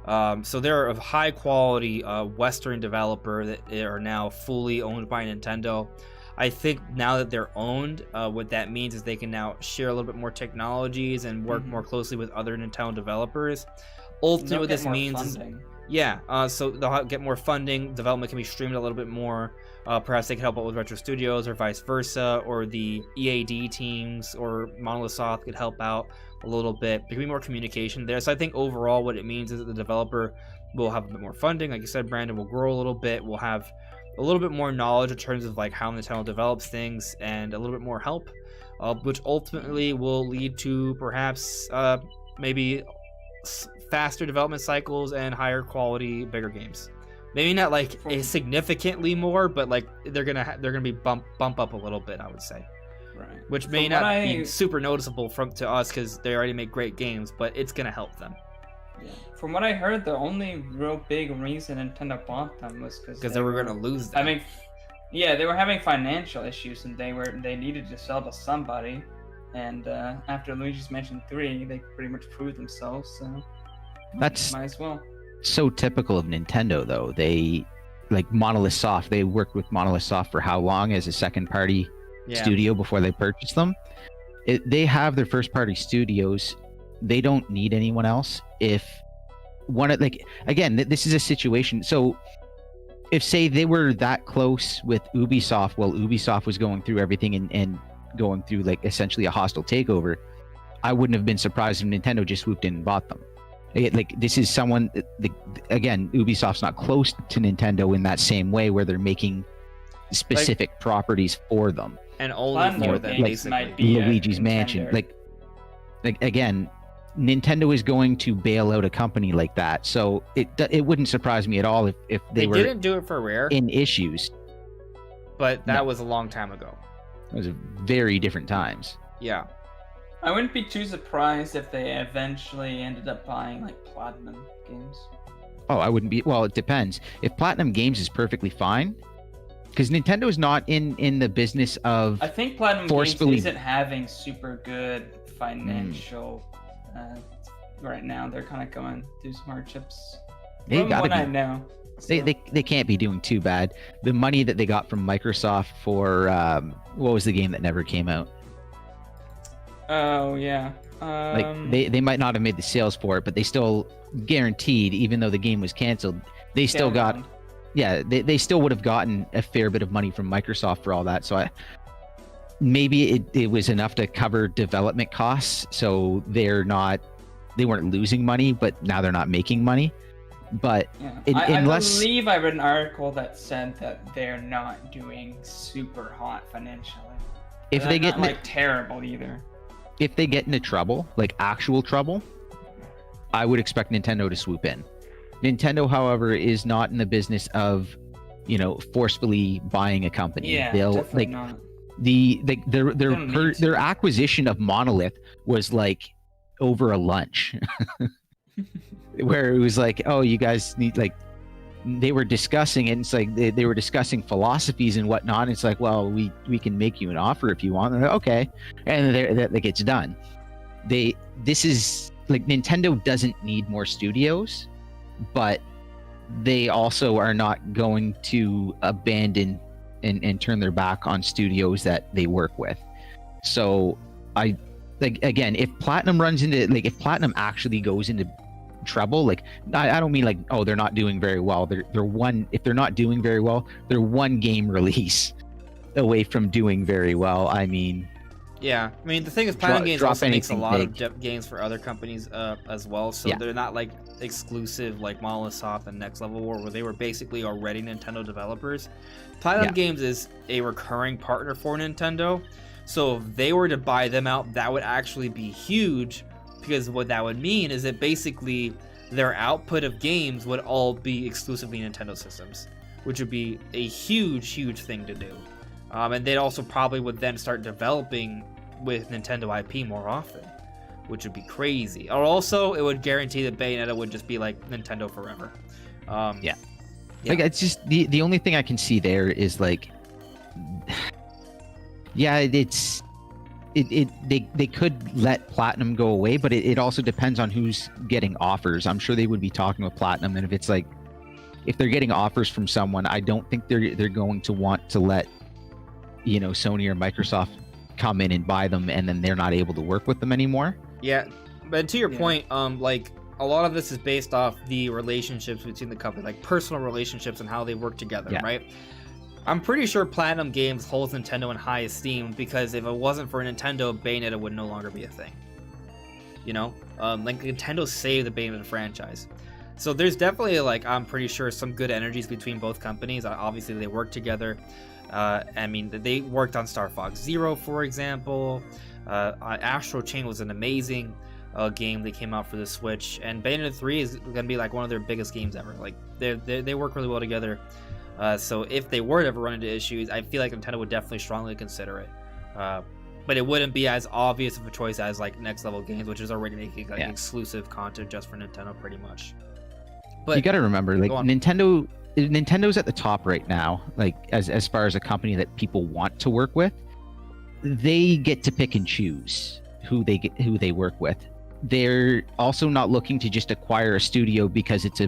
Speaker 1: So they're a high quality Western developer that are now fully owned by Nintendo. I think now that they're owned, what that means is they can now share a little bit more technologies and work more closely with other Nintendo developers. Ultimately, what this means is, so they'll get more funding. Development can be streamed a little bit more. Perhaps they can help out with Retro Studios or vice versa, or the EAD teams or Monolith Soft could help out a little bit. There can be more communication there. So I think overall what it means is that the developer will have a bit more funding. Like you said, Brandon, will grow a little bit. We'll have a little bit more knowledge in terms of like how Nintendo develops things and a little bit more help, which ultimately will lead to perhaps maybe faster development cycles and higher quality, bigger games. Maybe not like a significantly more, but like they're gonna be bump up a little bit, I would say.
Speaker 2: Right.
Speaker 1: Which may not be super noticeable to us because they already make great games, but it's gonna help them.
Speaker 2: Yeah. From what I heard, the only real big reason Nintendo bought them was because
Speaker 1: they were gonna lose them.
Speaker 2: I mean, yeah, they were having financial issues and they needed to sell to somebody. And after Luigi's Mansion 3, they pretty much proved themselves. So
Speaker 3: that's
Speaker 2: might as well.
Speaker 3: So typical of Nintendo, though. They like Monolith Soft. They worked with Monolith Soft for how long as a second-party studio before they purchased them? They have their first-party studios. They don't need anyone else. If one, like again, this is a situation. So if say they were that close with Ubisoft, while Ubisoft was going through everything and going through like essentially a hostile takeover, I wouldn't have been surprised if Nintendo just swooped in and bought them. Like this is someone, again, Ubisoft's not close to Nintendo in that same way where they're making specific properties for them.
Speaker 1: And only for them,
Speaker 3: basically. Luigi's Mansion. Like again, Nintendo is going to bail out a company like that. So it wouldn't surprise me at all if they were
Speaker 1: didn't do it for Rare
Speaker 3: in issues.
Speaker 1: But that was a long time ago.
Speaker 3: It was very different times.
Speaker 1: Yeah.
Speaker 2: I wouldn't be too surprised if they eventually ended up buying like Platinum Games.
Speaker 3: Oh, I wouldn't be. Well, it depends. If Platinum Games is perfectly fine, because Nintendo's not in the business of.
Speaker 2: I think Platinum Games isn't having super good financial right now. They're kind of going through some hardships.
Speaker 3: They gotta be.
Speaker 2: I know. So.
Speaker 3: They can't be doing too bad. The money that they got from Microsoft for what was the game that never came out?
Speaker 2: Oh yeah.
Speaker 3: Like they might not have made the sales for it, but they still guaranteed, even though the game was canceled, they still got. Yeah, they still would have gotten a fair bit of money from Microsoft for all that. So maybe it was enough to cover development costs. So they weren't losing money, but now they're not making money. But
Speaker 2: I believe I read an article that said that they're not doing super hot financially.
Speaker 3: If they get
Speaker 2: not terrible either.
Speaker 3: If they get into trouble, like actual trouble, I would expect Nintendo to swoop in. Nintendo, however, is not in the business of, forcefully buying a company.
Speaker 2: Yeah,
Speaker 3: they'll
Speaker 2: definitely
Speaker 3: not. Their acquisition of Monolith was like over a lunch, where it was like, oh, you guys need like. They were discussing it. And it's like they were discussing philosophies and whatnot. And it's like, well, we can make you an offer if you want. And like, okay, and that gets done. This is like Nintendo doesn't need more studios, but they also are not going to abandon and turn their back on studios that they work with. So I like again, if Platinum if Platinum actually goes into trouble, like I don't mean like, oh, they're not doing very well. If they're not doing very well, they're one game release away from doing very well. I mean,
Speaker 1: yeah. I mean, the thing is, Platinum Games also makes a lot of games for other companies as well. So they're not like exclusive like Monolith Soft and Next Level War, where they were basically already Nintendo developers. Platinum Games is a recurring partner for Nintendo. So if they were to buy them out, that would actually be huge. Because what that would mean is that basically their output of games would all be exclusively Nintendo systems, which would be a huge, huge thing to do. And they'd also probably would then start developing with Nintendo IP more often, which would be crazy. Or also, it would guarantee that Bayonetta would just be like Nintendo forever.
Speaker 3: Yeah. Like it's just the only thing I can see there is like, yeah, it's they could let Platinum go away, but it also depends on who's getting offers. I'm sure they would be talking with Platinum, and if it's like, if they're getting offers from someone, I don't think they're going to want to let, you know, Sony or Microsoft come in and buy them, and then they're not able to work with them anymore.
Speaker 1: Yeah, but to your point, like, a lot of this is based off the relationships between the company, like personal relationships and how they work together, right? I'm pretty sure Platinum Games holds Nintendo in high esteem, because if it wasn't for Nintendo, Bayonetta would no longer be a thing. You know? Like, Nintendo saved the Bayonetta franchise. So there's definitely, like, I'm pretty sure some good energies between both companies. Obviously, they work together. I mean, they worked on Star Fox Zero, for example. Astral Chain was an amazing game that came out for the Switch, and Bayonetta 3 is going to be like one of their biggest games ever. Like, they work really well together. So if they were to ever run into issues, I feel like Nintendo would definitely strongly consider it. But it wouldn't be as obvious of a choice as like Next Level Games, which is already making like exclusive content just for Nintendo, pretty much. But
Speaker 3: you got to remember, like, Nintendo's at the top right now. Like, as far as a company that people want to work with, they get to pick and choose who they work with. They're also not looking to just acquire a studio because it's a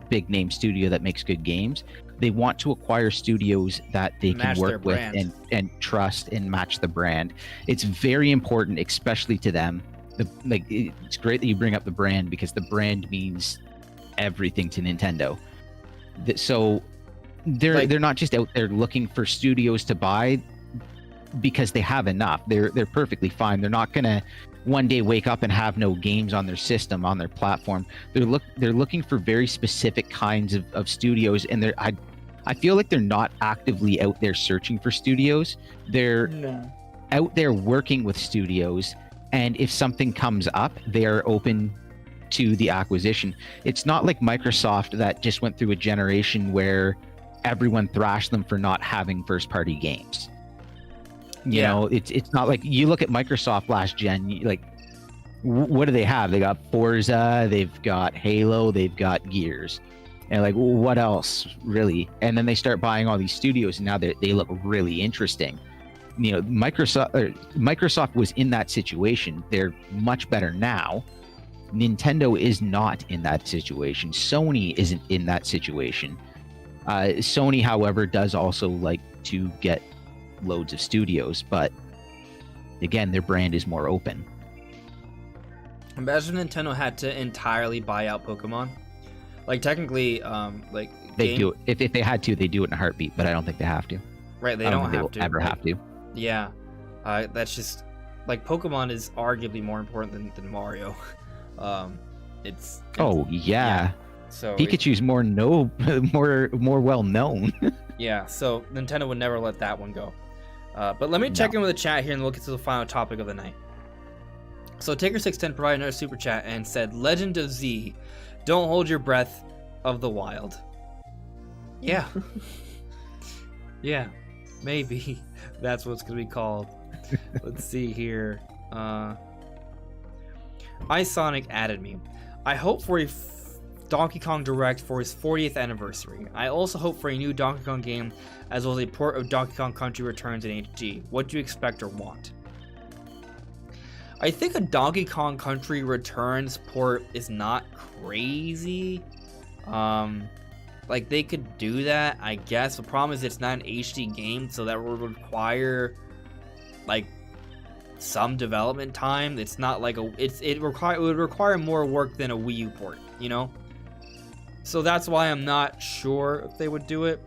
Speaker 3: big name studio that makes good games. They want to acquire studios that they can work with and trust and match the brand. It's very important, especially to them. It's great that you bring up the brand, because the brand means everything to Nintendo. So they're not just out there looking for studios to buy because they have enough. They're perfectly fine. They're not gonna one day wake up and have no games on their system, on their platform. They're looking for very specific kinds of studios, and I feel like they're not actively out there searching for studios. They're out there working with studios, and if something comes up, they are open to the acquisition. It's not like Microsoft that just went through a generation where everyone thrashed them for not having first party games. You know, it's not like, you look at Microsoft last gen, like, what do they have? They got Forza, they've got Halo, they've got Gears, and like, what else really? And then they start buying all these studios, and now they look really interesting. You know, Microsoft was in that situation. They're much better now. Nintendo is not in that situation. Sony isn't in that situation. Sony, however, does also like to get loads of studios, but again, their brand is more open.
Speaker 1: Imagine Nintendo had to entirely buy out Pokemon. Like, technically,
Speaker 3: they do it. If they had to, they do it in a heartbeat, but I don't think they have to.
Speaker 1: Right, they don't have to.
Speaker 3: Ever have to.
Speaker 1: Yeah, that's just, like, Pokemon is arguably more important than Mario. It's yeah. So
Speaker 3: Pikachu's more well known.
Speaker 1: Yeah, so Nintendo would never let that one go. But let me check in with the chat here, and we'll get to the final topic of the night. So Taker610 provided another super chat and said, "Legend of Z, don't hold your breath of the wild." Yeah. Yeah, maybe that's what it's gonna be called. Let's see here. iSonic added me. I hope for a Donkey Kong Direct for his 40th anniversary. I also hope for a new Donkey Kong game, as well as a port of Donkey Kong Country Returns in HD. What do you expect or want? I think a Donkey Kong Country Returns port is not crazy. Like, they could do that, I guess. The problem is it's not an HD game, so that would require, like, some development time. It's not like it would require more work than a Wii U port, you know? So that's why I'm not sure if they would do it.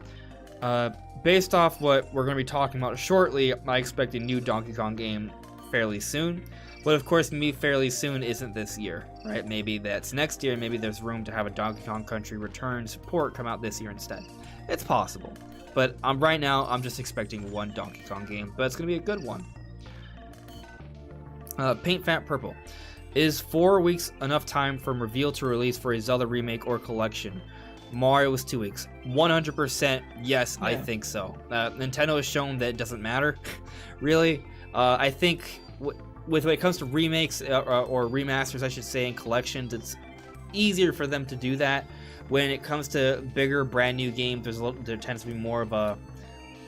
Speaker 1: Based off what we're going to be talking about shortly, I expect a new Donkey Kong game fairly soon. But of course, me fairly soon isn't this year, right? Maybe that's next year. Maybe there's room to have a Donkey Kong Country Returns port come out this year instead. It's possible. But right now, I'm just expecting one Donkey Kong game, but it's going to be a good one. Paint Fat Purple. Is 4 weeks enough time from reveal to release for a Zelda remake or collection? Mario was 2 weeks. 100% yes, yeah. I think so. Nintendo has shown that it doesn't matter, really. I think when it comes to remakes or remasters, I should say, and collections, it's easier for them to do that. When it comes to bigger, brand new games, there tends to be more of a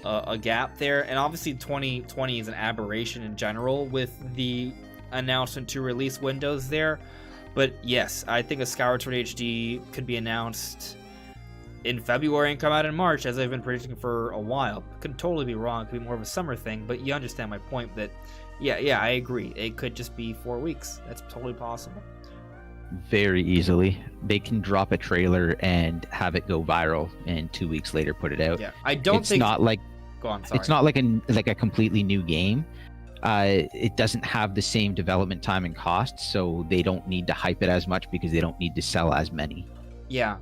Speaker 1: a gap there, and obviously 2020 is an aberration in general with the announcement to release windows there. But yes, I think a Skyward Sword HD could be announced in February and come out in March, as I've been predicting for a while. Could totally be wrong. It could be more of a summer thing, but you understand my point that, yeah, I agree. It could just be 4 weeks. That's totally possible.
Speaker 3: Very easily. They can drop a trailer and have it go viral, and 2 weeks later put it out.
Speaker 1: Yeah, I don't think...
Speaker 3: Not like...
Speaker 1: Go on, sorry.
Speaker 3: It's not like a completely new game. It doesn't have the same development time and cost, so they don't need to hype it as much because they don't need to sell as many.
Speaker 1: Yeah.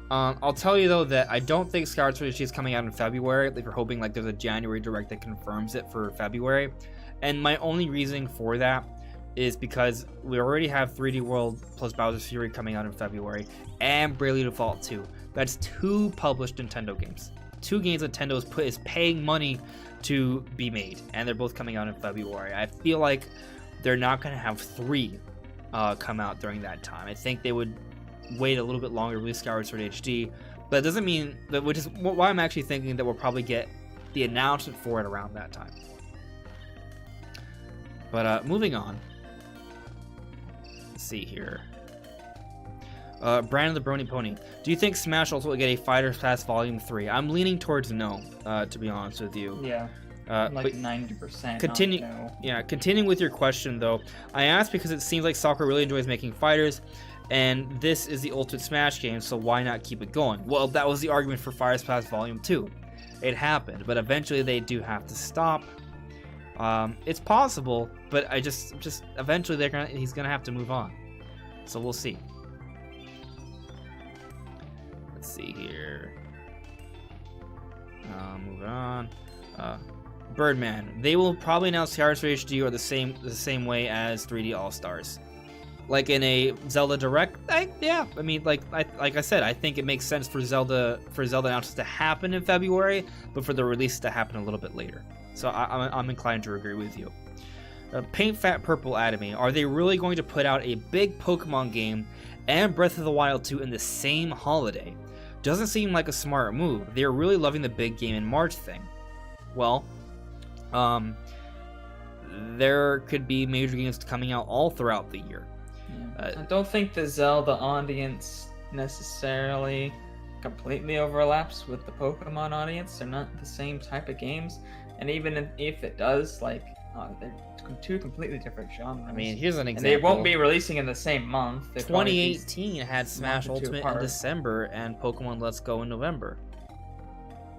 Speaker 1: I'll tell you though that I don't think Skyward Sword HD is coming out in February. If you're hoping like there's a January direct that confirms it for February, and my only reason for that is because we already have 3D World plus Bowser's Fury coming out in February, and Bravely Default 2. That's 2 published Nintendo games. 2 games Nintendo is paying money to be made, and they're both coming out in February. I feel like they're not going to have 3 come out during that time. I think they would wait a little bit longer to release Skyward Sword HD, but it doesn't mean that, which is why I'm actually thinking that we'll probably get the announcement for it around that time. But moving on. Let's see here. Brandon the Brony Pony. Do you think Smash also will get a Fighters Pass Volume 3? I'm leaning towards no, to be honest with you.
Speaker 2: Yeah. Like 90%.
Speaker 1: Continuing with your question though, I asked because it seems like Soccer really enjoys making fighters, and this is the Ultimate Smash game, so why not keep it going? Well, that was the argument for Fighters Pass Volume 2. It happened, but eventually they do have to stop. It's possible, but I just eventually he's gonna have to move on. So we'll see. Let's see here. Moving on. Birdman. They will probably announce Skyward Sword HD or the same way as 3D All Stars, like in a Zelda Direct. Like I said, I think it makes sense for Zelda announcements to happen in February, but for the release to happen a little bit later. So I'm inclined to agree with you. Paint Fat Purple Adamy. Are they really going to put out a big Pokemon game and Breath of the Wild 2 in the same holiday? Doesn't seem like a smart move. They're really loving the big game in March thing. Well, there could be major games coming out all throughout the year.
Speaker 2: I don't think the Zelda audience necessarily completely overlaps with the Pokemon audience. They're not the same type of games, and even if it does, like, they're 2 completely different genres.
Speaker 1: I mean, here's an example.
Speaker 2: And they won't be releasing in the same month.
Speaker 1: 2018 had Smash Ultimate in December and Pokemon Let's Go in November.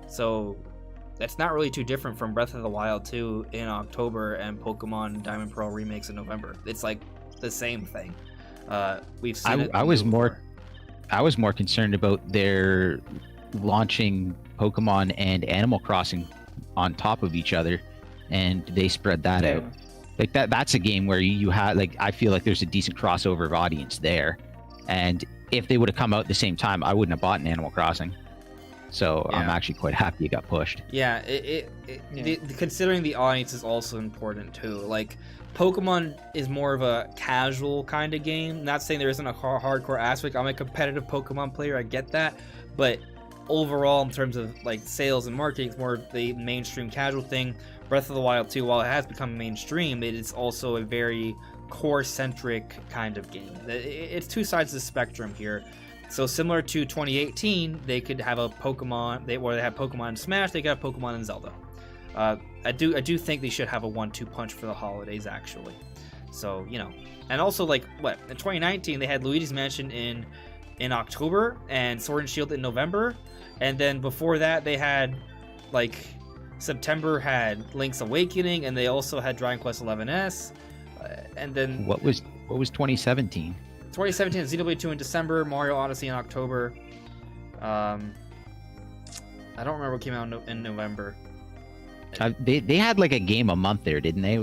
Speaker 1: So that's not really too different from Breath of the Wild 2 in October and Pokemon Diamond Pearl remakes in November. It's like the same thing. We've seen
Speaker 3: I was more concerned about their launching Pokemon and Animal Crossing on top of each other, and they spread that out. Like that's a game where you had, like, I feel like there's a decent crossover of audience there, and if they would have come out at the same time, I wouldn't have bought an Animal Crossing. So yeah. I'm actually quite happy it got pushed.
Speaker 1: Yeah, considering the audience is also important too. Like, Pokemon is more of a casual kind of game. Not saying there isn't a hardcore aspect. I'm a competitive Pokemon player, I get that, but overall, in terms of like sales and marketing, it's more of the mainstream casual thing. Breath of the Wild 2, while it has become mainstream, it is also a very core-centric kind of game. It's 2 sides of the spectrum here. So similar to 2018, they could have a Pokemon, where they have Pokemon in Smash, they could have Pokemon in Zelda. I do think they should have a 1-2 punch for the holidays, actually. So, you know, and also, like, what, in 2019 they had Luigi's Mansion in October and Sword and Shield in November, and then before that they had, like, September had Link's Awakening, and they also had Dragon Quest XI's, and then
Speaker 3: what was 2017?
Speaker 1: 2017 Xenoblade 2 in December, Mario Odyssey in October. I don't remember what came out in November.
Speaker 3: They had like a game a month there, didn't they?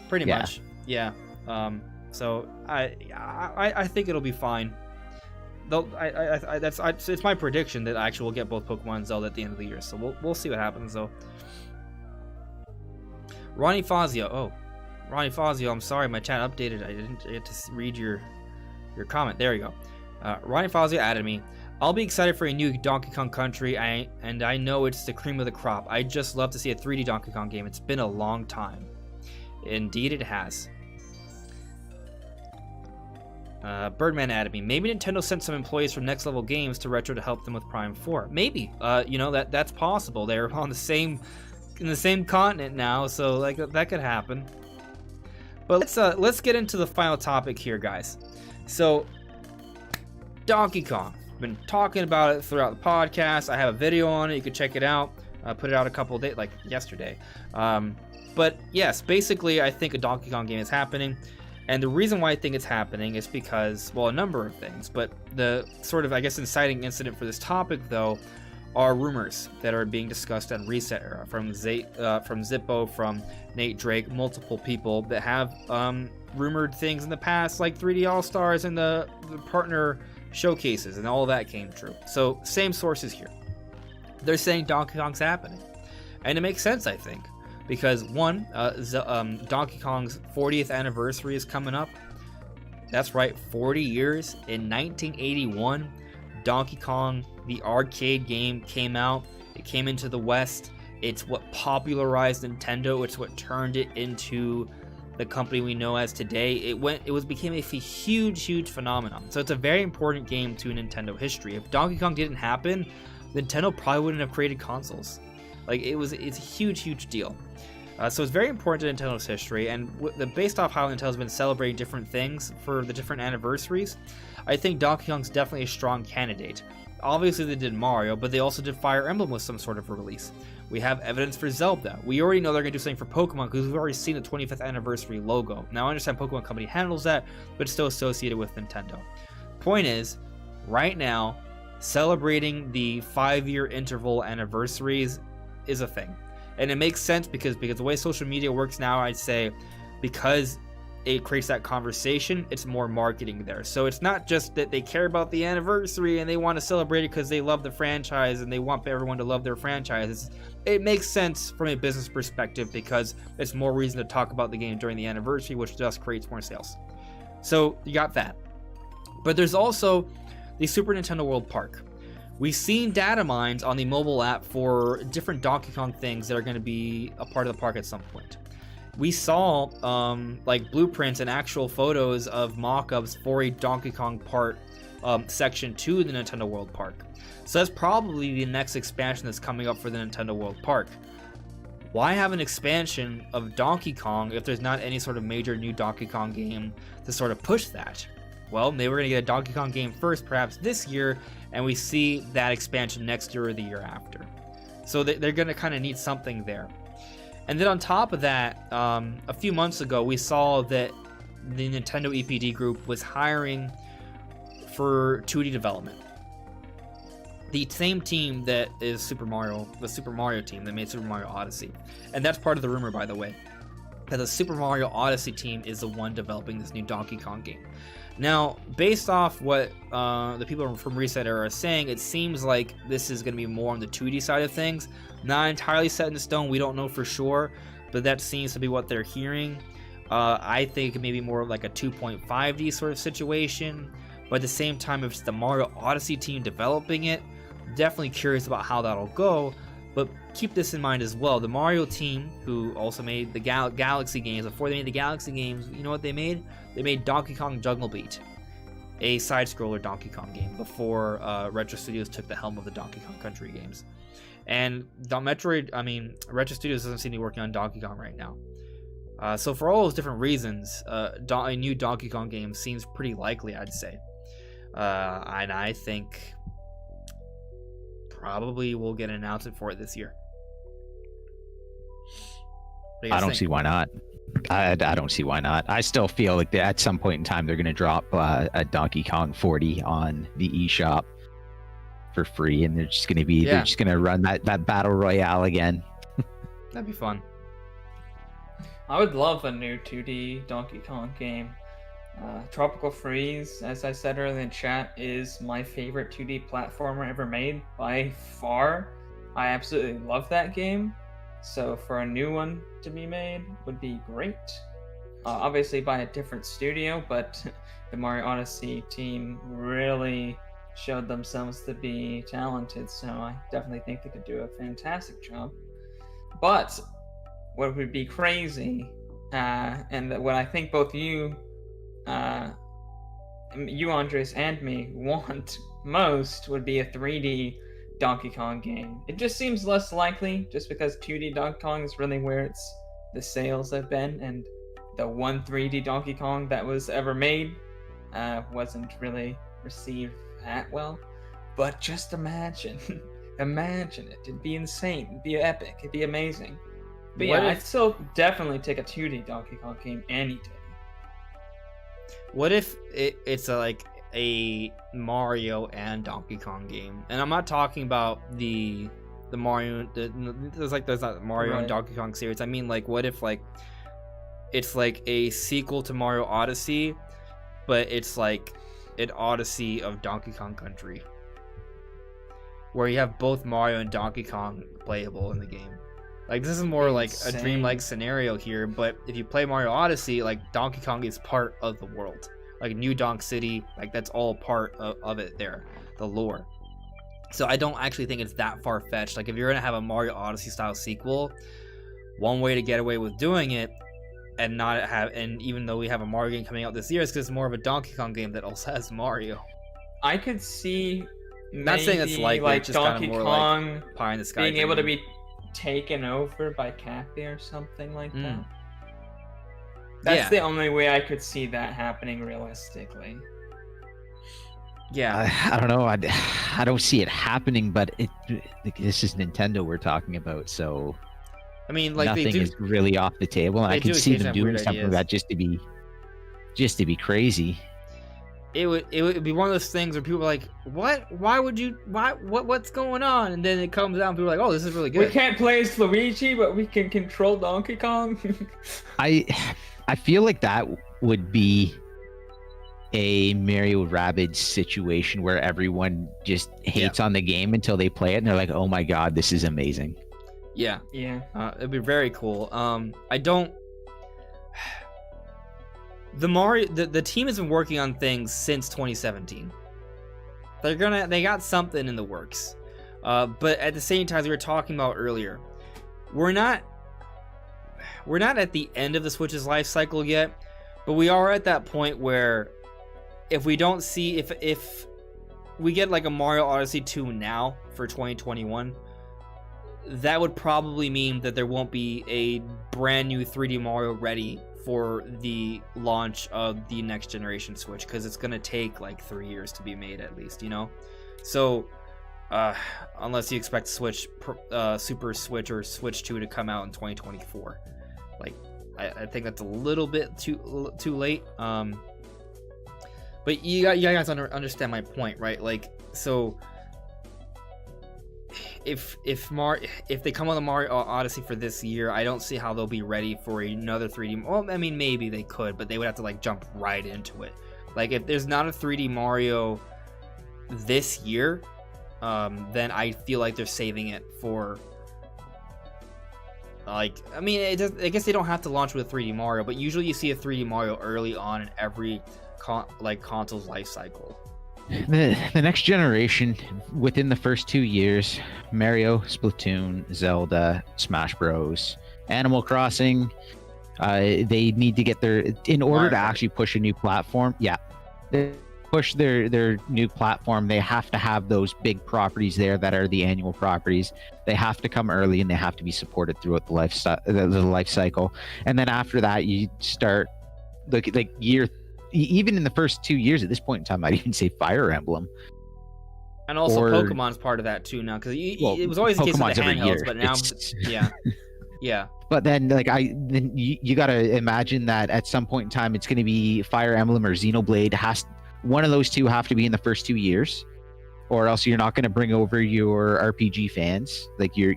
Speaker 1: Pretty much. Yeah. So I think it'll be fine. Though it's my prediction that actually we'll get both Pokemon and Zelda at the end of the year. So we'll see what happens though. Ronnie Fazio. I'm sorry, my chat updated. I didn't get to read your comment. There you go. Ronnie Fazio added me. I'll be excited for a new Donkey Kong Country, and I know it's the cream of the crop. I just love to see a 3D Donkey Kong game. It's been a long time. Indeed it has. Birdman added me. Maybe Nintendo sent some employees from Next Level Games to Retro to help them with Prime 4. Maybe. You know, that's possible. They're on in the same continent now, so like that could happen. But let's get into the final topic here, guys. So, Donkey Kong. I've been talking about it throughout the podcast. I have a video on it. You can check it out. I put it out a couple of days, like yesterday. But yes, basically, I think a Donkey Kong game is happening. And the reason why I think it's happening is because, well, a number of things. But the sort of, I guess, inciting incident for this topic, though, are rumors that are being discussed on Reset Era from Zippo, from Nate Drake, multiple people that have rumored things in the past, like 3D All-Stars and the partner showcases, and all of that came true. So, same sources here. They're saying Donkey Kong's happening. And it makes sense, I think. Because one, Donkey Kong's 40th anniversary is coming up. That's right, 40 years. In 1981, Donkey Kong, the arcade game, came out. It came into the West. It's what popularized Nintendo. It's what turned it into the company we know as today. It became a huge phenomenon. So it's a very important game to Nintendo history. If Donkey Kong didn't happen, Nintendo probably wouldn't have created consoles. Like it's a huge deal. So it's very important to Nintendo's history, and based off how Nintendo's been celebrating different things for the different anniversaries, I think Donkey Kong's definitely a strong candidate. Obviously they did Mario, but they also did Fire Emblem with some sort of a release. We have evidence for Zelda. We already know they're going to do something for Pokemon because we've already seen the 25th anniversary logo. Now I understand Pokemon Company handles that, but it's still associated with Nintendo. Point is, right now, celebrating the 5-year interval anniversaries is a thing. And it makes sense because the way social media works now, I'd say, because it creates that conversation, it's more marketing there. So it's not just that they care about the anniversary and they want to celebrate it because they love the franchise and they want everyone to love their franchise. It makes sense from a business perspective because it's more reason to talk about the game during the anniversary, which just creates more sales. So you got that. But there's also the Super Nintendo World Park. We've seen data mines on the mobile app for different Donkey Kong things that are going to be a part of the park at some point. We saw like blueprints and actual photos of mock-ups for a Donkey Kong part section to the Nintendo World Park. So that's probably the next expansion that's coming up for the Nintendo World Park. Why have an expansion of Donkey Kong if there's not any sort of major new Donkey Kong game to sort of push that? Well, they were going to get a Donkey Kong game first, perhaps this year, and we see that expansion next year or the year after. So they're going to kind of need something there. And then on top of that, a few months ago, we saw that the Nintendo EPD group was hiring for 2D development. The same team that is the Super Mario team that made Super Mario Odyssey. And that's part of the rumor, by the way, that the Super Mario Odyssey team is the one developing this new Donkey Kong game. Now, based off what the people from Reset Era are saying, it seems like this is going to be more on the 2D side of things. Not entirely set in stone, we don't know for sure, but that seems to be what they're hearing. I think maybe more like a 2.5D sort of situation, but at the same time, if it's the Mario Odyssey team developing it, definitely curious about how that'll go. But keep this in mind as well. The Mario team, who also made the Galaxy games, before they made the Galaxy games, you know what they made? They made Donkey Kong Jungle Beat, a side-scroller Donkey Kong game, before Retro Studios took the helm of the Donkey Kong Country games. And Retro Studios doesn't seem to be working on Donkey Kong right now. So for all those different reasons, a new Donkey Kong game seems pretty likely, I'd say. And I think probably we'll get an announcement for it this year.
Speaker 3: I don't see why not. I don't see why not. I still feel like at some point in time they're going to drop a Donkey Kong 40 on the eShop for free, and they're just going to be they're just going to run that battle royale again.
Speaker 1: That'd be fun.
Speaker 2: I would love a new 2D Donkey Kong game. Tropical Freeze, as I said earlier in chat, is my favorite 2D platformer ever made by far. I absolutely love that game. So for a new one to be made would be great. Obviously by a different studio, but the Mario Odyssey team really showed themselves to be talented, so I definitely think they could do a fantastic job. But what would be crazy, and what I think both you, Andres, and me want most would be a 3D Donkey Kong game. It just seems less likely, just because 2D Donkey Kong is really where the sales have been, and the one 3D Donkey Kong that was ever made wasn't really received that well. But just imagine it. It'd be insane. It'd be epic. It'd be amazing. But yeah, I'd still definitely take a 2D Donkey Kong game any day.
Speaker 1: What if it's like a Mario and Donkey Kong game? And I'm not talking about the Mario. There's not Mario and Donkey Kong series. I mean, like, what if like it's like a sequel to Mario Odyssey, but it's like an Odyssey of Donkey Kong Country, where you have both Mario and Donkey Kong playable in the game. Like, this is more like a dreamlike scenario here, but if you play Mario Odyssey, like, Donkey Kong is part of the world. Like, New Donk City, like, that's all part of it there, the lore. So I don't actually think it's that far-fetched. Like, if you're going to have a Mario Odyssey-style sequel, one way to get away with doing it, and not have, and even though we have a Mario game coming out this year, it's because it's more of a Donkey Kong game that also has Mario.
Speaker 2: I could see
Speaker 1: not saying that's likely,
Speaker 2: like
Speaker 1: just
Speaker 2: Donkey
Speaker 1: kind of more
Speaker 2: Kong
Speaker 1: like pie in the sky
Speaker 2: being able to be taken over by Cappy or something like that. That's the only way I could see that happening realistically.
Speaker 1: Yeah,
Speaker 3: I don't know. I don't see it happening, but this is Nintendo we're talking about, so
Speaker 1: I mean, like,
Speaker 3: nothing is really off the table. And I can see them doing something like that just to be crazy.
Speaker 1: It would be one of those things where people are like, what? Why would you? What's going on? And then it comes out and people are like, oh, this is really good.
Speaker 2: We can't play as Luigi, but we can control Donkey Kong.
Speaker 3: I feel like that would be a Mario Rabbids situation where everyone just hates on the game until they play it and they're like, oh my god, this is amazing.
Speaker 1: Yeah. It'd be very cool. The team has been working on things since 2017. They got something in the works. But at the same time, as we were talking about earlier, we're not at the end of the Switch's life cycle yet, but we are at that point where if we don't see, if we get like a Mario Odyssey 2 now for 2021, that would probably mean that there won't be a brand new 3D Mario ready for the launch of the next generation Switch, because it's going to take like 3 years to be made at least, you know? So, unless you expect Switch, Super Switch or Switch 2 to come out in 2024. Like, I think that's a little bit too late. But you guys understand my point, right? Like, so if they come on the Mario Odyssey for this year, I don't see how they'll be ready for another 3D. Well, I mean, maybe they could, but they would have to like jump right into it. Like, if there's not a 3D Mario this year, then I feel like they're saving it for, like, I mean, I guess they don't have to launch with a 3D Mario, but usually you see a 3D Mario early on in every console's life cycle.
Speaker 3: The next generation, within the first 2 years, Mario, Splatoon, Zelda, Smash Bros, Animal Crossing, they need to get in order to actually push a new platform. Yeah, they push their new platform. They have to have those big properties there that are the annual properties. They have to come early and they have to be supported throughout the life cycle. And then after that, you start like year. Even in the first 2 years at this point in time, I'd even say Fire Emblem.
Speaker 1: And also Pokemon's part of that too now, because it was always the case with the handhelds, but now, yeah. But
Speaker 3: then, like, you gotta imagine that at some point in time, it's going to be Fire Emblem or Xenoblade. One of those two have to be in the first 2 years, or else you're not going to bring over your RPG fans, like your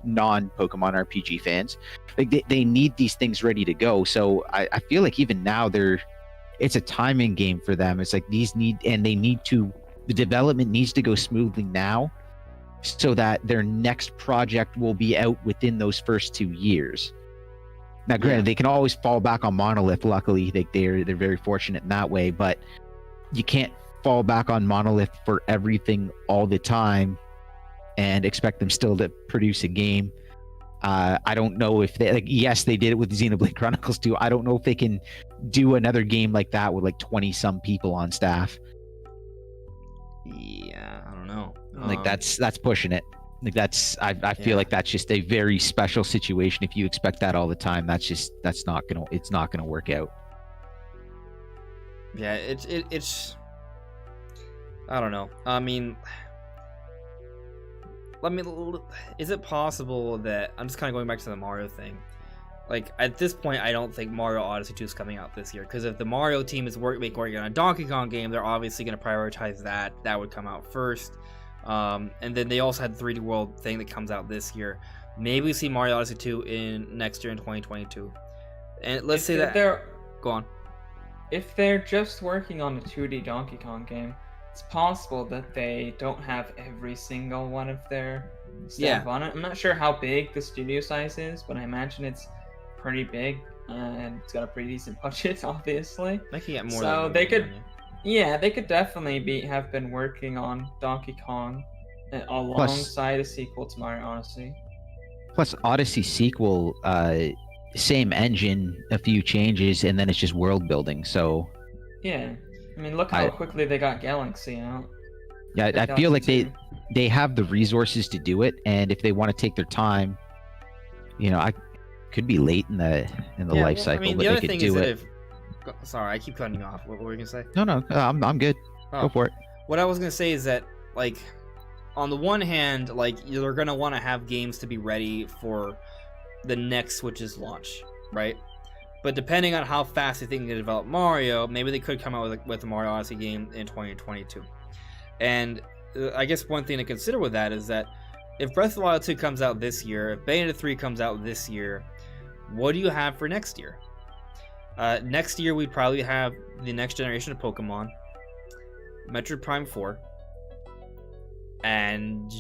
Speaker 3: non-Pokemon RPG fans. Like, they need these things ready to go. So I feel like even now it's a timing game for them. It's like the development needs to go smoothly now so that their next project will be out within those first 2 years. Now, granted, they can always fall back on Monolith. Luckily, they're very fortunate in that way, but you can't fall back on Monolith for everything all the time and expect them still to produce a game. I don't know if they, like, yes, they did it with Xenoblade Chronicles 2. I don't know if they can do another game like that with like 20 some people on staff.
Speaker 1: Yeah, I don't know.
Speaker 3: Like that's pushing it. Like I feel like that's just a very special situation. If you expect that all the time, it's not gonna work out.
Speaker 1: Yeah, it's I don't know. I mean, is it possible that I'm just kind of going back to the Mario thing? Like, at this point, I don't think Mario Odyssey 2 is coming out this year, because if the Mario team is working on a Donkey Kong game, they're obviously going to prioritize that. That would come out first. And then they also had the 3D World thing that comes out this year. Maybe we see Mario Odyssey 2 in next year in 2022. And let's say that go on.
Speaker 2: If they're just working on a 2D Donkey Kong game, it's possible that they don't have every single one of their staff on it. I'm not sure how big the studio size is, but I imagine it's pretty big, and it's got a pretty decent budget, obviously.
Speaker 1: They could get more.
Speaker 2: So they could, they could definitely have been working on Donkey Kong alongside a sequel to Mario Odyssey.
Speaker 3: Plus, Odyssey sequel, same engine, a few changes, and then it's just world building. So
Speaker 2: yeah. I mean, look how quickly they got Galaxy out.
Speaker 3: Yeah, I feel like they have the resources to do it, and if they want to take their time, I could be late in the life cycle, but they could do it.
Speaker 1: Sorry, I keep cutting you off. What were you gonna say?
Speaker 3: No, I'm good. Go for it.
Speaker 1: What I was gonna say is that, like, on the one hand, like, you're gonna want to have games to be ready for the next Switch's launch, right? But depending on how fast they think they develop Mario, maybe they could come out with a Mario Odyssey game in 2022. And I guess one thing to consider with that is that if Breath of the Wild 2 comes out this year, if Bayonetta 3 comes out this year, what do you have for next year? Next year, we'd probably have the next generation of Pokemon, Metroid Prime 4, and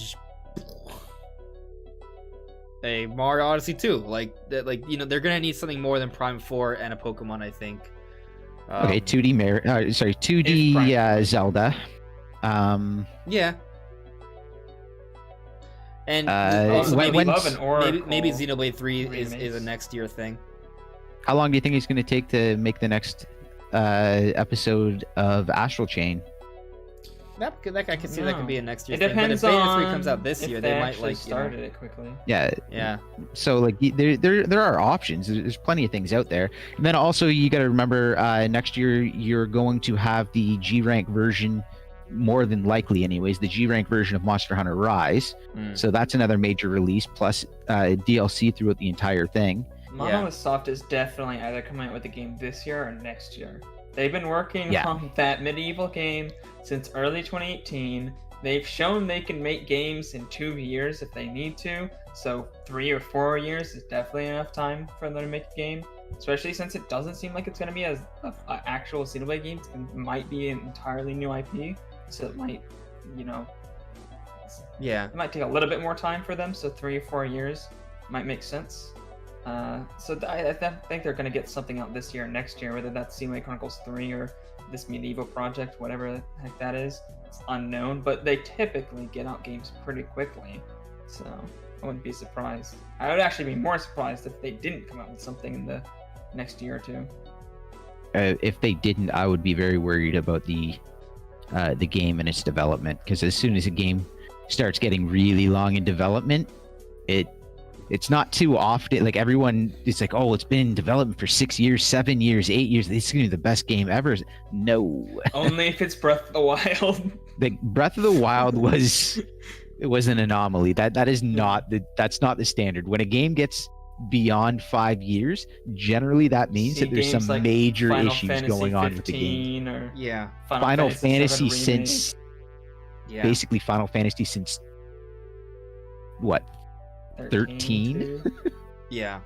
Speaker 1: a Mario Odyssey 2. They're gonna need something more than Prime 4 and a Pokemon, I think.
Speaker 3: Okay, 2D Zelda.
Speaker 1: Yeah. And maybe Xenoblade 3 is a next year thing.
Speaker 3: How long do you think it's going to take to make the next episode of Astral Chain?
Speaker 1: I can see that could be a next year
Speaker 2: it
Speaker 1: thing.
Speaker 2: Depends
Speaker 1: but if
Speaker 2: on
Speaker 1: 3 comes out this year, they might
Speaker 2: started it quickly.
Speaker 3: Yeah. So like there are options. There's plenty of things out there. And then also you got to remember next year you're going to have the G rank version, more than likely anyways, the G rank version of Monster Hunter Rise. So that's another major release plus DLC throughout the entire thing.
Speaker 2: Monolith Soft is definitely either coming out with the game this year or next year. They've been working on that medieval game since early 2018. They've shown they can make games in 2 years if they need to. So 3 or 4 years is definitely enough time for them to make a game. Especially since it doesn't seem like it's going to be an actual Xenoblade game. It might be an entirely new IP. So it might, it might take a little bit more time for them. So 3 or 4 years might make sense. So I think they're going to get something out this year or next year, whether that's Xenoblade Chronicles 3 or this medieval project, whatever the heck that is. It's unknown, but they typically get out games pretty quickly, so I wouldn't be surprised. I would actually be more surprised if they didn't come out with something in the next year or two.
Speaker 3: If they didn't, I would be very worried about the game and its development, because as soon as a game starts getting really long in development, it's not too often, like everyone is like, oh, it's been in development for 6 years, 7 years, 8 years, this is gonna be the best game ever. No.
Speaker 2: Only if it's Breath of the Wild.
Speaker 3: The Breath of the Wild was an anomaly. That's not the standard. When a game gets beyond 5 years, generally that means that there's some major issues going on with the game.
Speaker 2: Or
Speaker 3: Final Fantasy since basically Final Fantasy since what? 13.
Speaker 1: Yeah.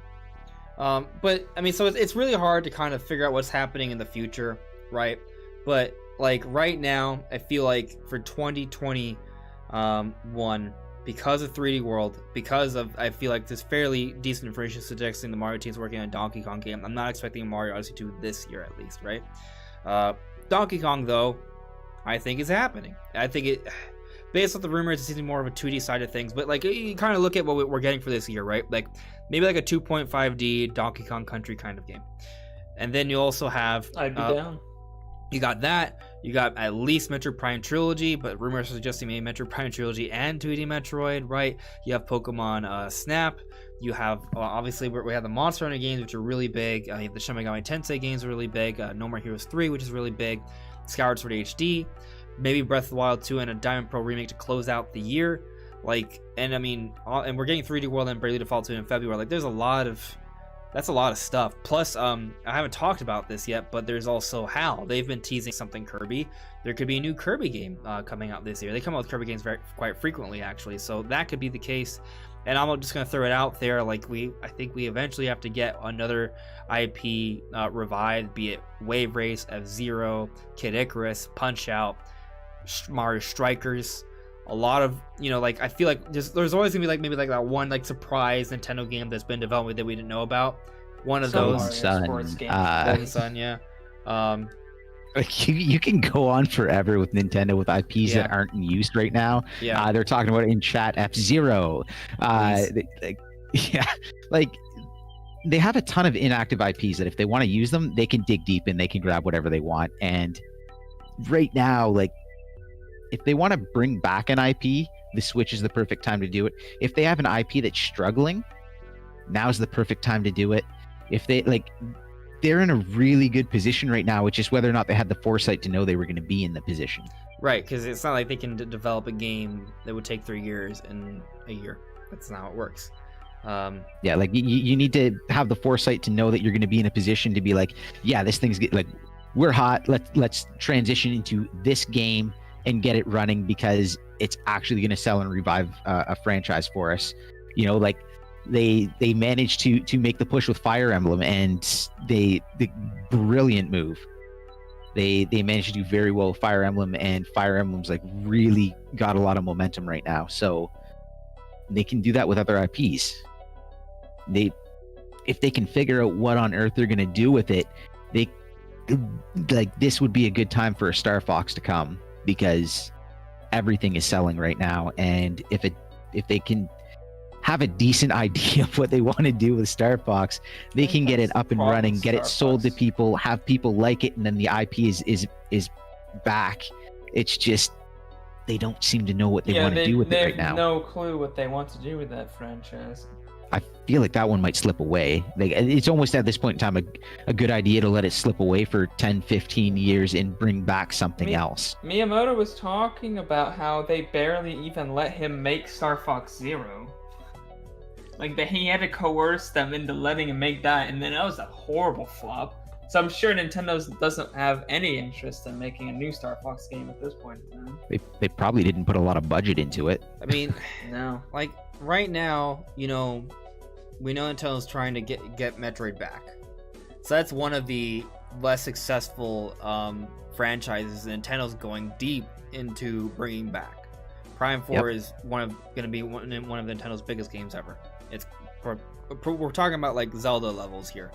Speaker 1: But I mean, so it's really hard to kind of figure out what's happening in the future, right? But like right now, I feel like for 2021, because of 3D World, because of, I feel like there's fairly decent information suggesting the Mario team's working on a Donkey Kong game. I'm not expecting Mario Odyssey 2 this year at least, right? Donkey Kong though, I think is happening. I think it, based on the rumors, it seems more of a 2D side of things. But like, you kind of look at what we're getting for this year, right? Like maybe like a 2.5D Donkey Kong Country kind of game. And then you also have
Speaker 2: I'd be down.
Speaker 1: You got that. You got at least Metroid Prime Trilogy, but rumors are suggesting maybe Metroid Prime Trilogy and 2D Metroid, right? You have Pokemon Snap. You have, obviously, we have the Monster Hunter games, which are really big. You have the Shin Megami Tensei games are really big. No More Heroes 3, which is really big. Skyward Sword HD. Maybe Breath of the Wild 2 and a Diamond Pro remake to close out the year. Like, and I mean, and we're getting 3D World and Bravely Default 2 in February. Like, there's a lot of... That's a lot of stuff. Plus, I haven't talked about this yet, but there's also HAL. They've been teasing something Kirby. There could be a new Kirby game coming out this year. They come out with Kirby games quite frequently, actually. So that could be the case. And I'm just going to throw it out there. Like, I think we eventually have to get another IP revived, be it Wave Race, F-Zero, Kid Icarus, Punch-Out, Mario Strikers. A lot of, like, I feel like there's always gonna be like maybe like that one like surprise Nintendo game that's been developed that we didn't know about. One of those. Golden Sun, yeah.
Speaker 3: Like you can go on forever with Nintendo with IPs that aren't in use right now.
Speaker 1: Yeah.
Speaker 3: They're talking about it in chat. F-Zero. Like they have a ton of inactive IPs that if they want to use them, they can dig deep and they can grab whatever they want. And right now, like, if they want to bring back an IP, the Switch is the perfect time to do it. If they have an IP that's struggling, now's the perfect time to do it. If they're in a really good position right now, which is whether or not they had the foresight to know they were going to be in the position.
Speaker 1: Right, because it's not like they can develop a game that would take 3 years in a year. That's not how it works.
Speaker 3: Yeah, like you need to have the foresight to know that you're going to be in a position to be like, yeah, this thing's like, we're hot. Let's transition into this game and get it running because it's actually going to sell and revive a franchise for us. Like they managed to make the push with Fire Emblem, and the brilliant move. They managed to do very well with Fire Emblem, and Fire Emblem's like really got a lot of momentum right now. So they can do that with other IPs. If they can figure out what on earth they're going to do with it, this would be a good time for a Star Fox to come. Because everything is selling right now, and if they can have a decent idea of what they want to do with Star Fox, they can get it up and running, get it sold to people, have people like it, and then the IP is back. It's just they don't seem to know what they want to do with it right now.
Speaker 2: They have no clue what they want to do with that franchise.
Speaker 3: I feel like that one might slip away. Like, it's almost at this point in time a good idea to let it slip away for 10, 15 years and bring back something else.
Speaker 2: Miyamoto was talking about how they barely even let him make Star Fox Zero. Like, he had to coerce them into letting him make that, and then that was a horrible flop. So I'm sure Nintendo doesn't have any interest in making a new Star Fox game at this point in time.
Speaker 3: They probably didn't put a lot of budget into it.
Speaker 1: I mean,
Speaker 2: no.
Speaker 1: Like, right now, we know Nintendo's trying to get Metroid back. So that's one of the less successful franchises Nintendo's going deep into bringing back. Prime 4 is going to be one of Nintendo's biggest games ever. We're talking about like Zelda levels here.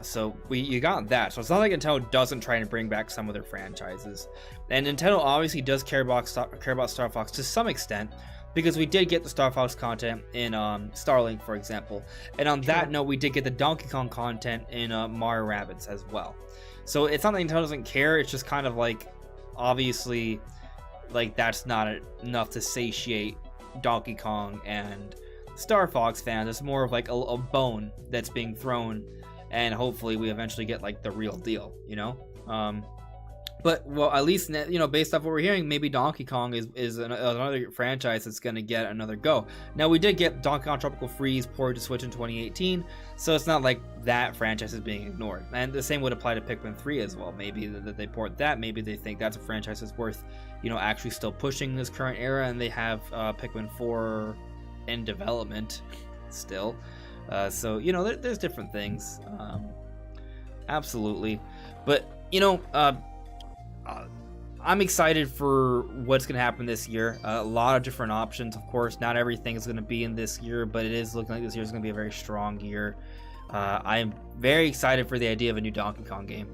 Speaker 1: So you got that. So it's not like Nintendo doesn't try to bring back some of their franchises. And Nintendo obviously does care about Star Fox to some extent, because we did get the Star Fox content in Starlink, for example. And on that note, we did get the Donkey Kong content in Mario Rabbids as well. So it's not that Nintendo doesn't care. It's just kind of like, obviously, like that's not enough to satiate Donkey Kong and Star Fox fans. It's more of like a bone that's being thrown, and hopefully we eventually get like the real deal, But, well, at least, based off what we're hearing, maybe Donkey Kong is another franchise that's going to get another go. Now, we did get Donkey Kong Tropical Freeze ported to Switch in 2018, so it's not like that franchise is being ignored. And the same would apply to Pikmin 3 as well. Maybe that they port that. Maybe they think that's a franchise that's worth, actually still pushing this current era, and they have Pikmin 4 in development still. So, there's different things. Absolutely. But, I'm excited for what's going to happen this year. A lot of different options, of course. Not everything is going to be in this year, but it is looking like this year is going to be a very strong year. I am very excited for the idea of a new Donkey Kong game.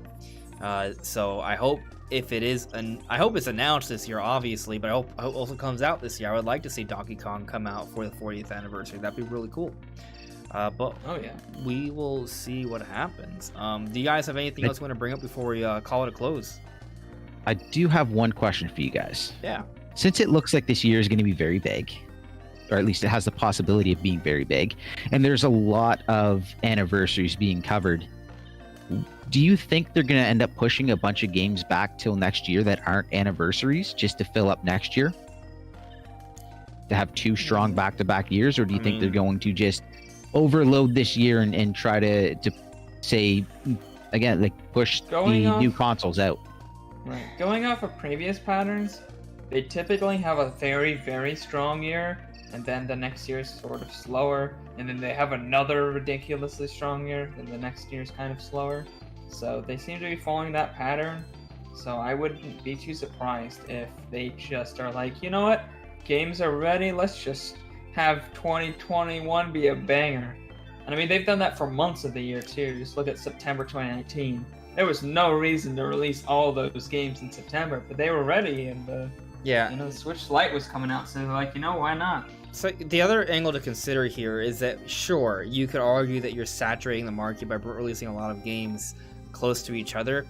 Speaker 1: So I hope if it is, I hope it's announced this year, obviously, but I hope it also comes out this year. I would like to see Donkey Kong come out for the 40th anniversary. That'd be really cool. But
Speaker 2: oh yeah,
Speaker 1: we will see what happens. Do you guys have anything else you want to bring up before we call it a close?
Speaker 3: I do have one question for you guys.
Speaker 1: Yeah.
Speaker 3: Since it looks like this year is going to be very big, or at least it has the possibility of being very big, and there's a lot of anniversaries being covered, do you think they're going to end up pushing a bunch of games back till next year that aren't anniversaries just to fill up next year? To have 2 strong back-to-back years? Or do you think they're going to just overload this year and try to say, again, like push the new consoles out?
Speaker 2: Right. Going off of previous patterns, they typically have a very, very strong year, and then the next year is sort of slower, and then they have another ridiculously strong year, and the next year is kind of slower. So they seem to be following that pattern. So I wouldn't be too surprised if they just are like, you know what, games are ready, let's just have 2021 be a banger. And I mean, they've done that for months of the year too. Just look at September 2019. There was no reason to release all those games in September, but they were ready, and the Switch Lite was coming out, so they're like, why not?
Speaker 1: So the other angle to consider here is that, sure, you could argue that you're saturating the market by releasing a lot of games close to each other,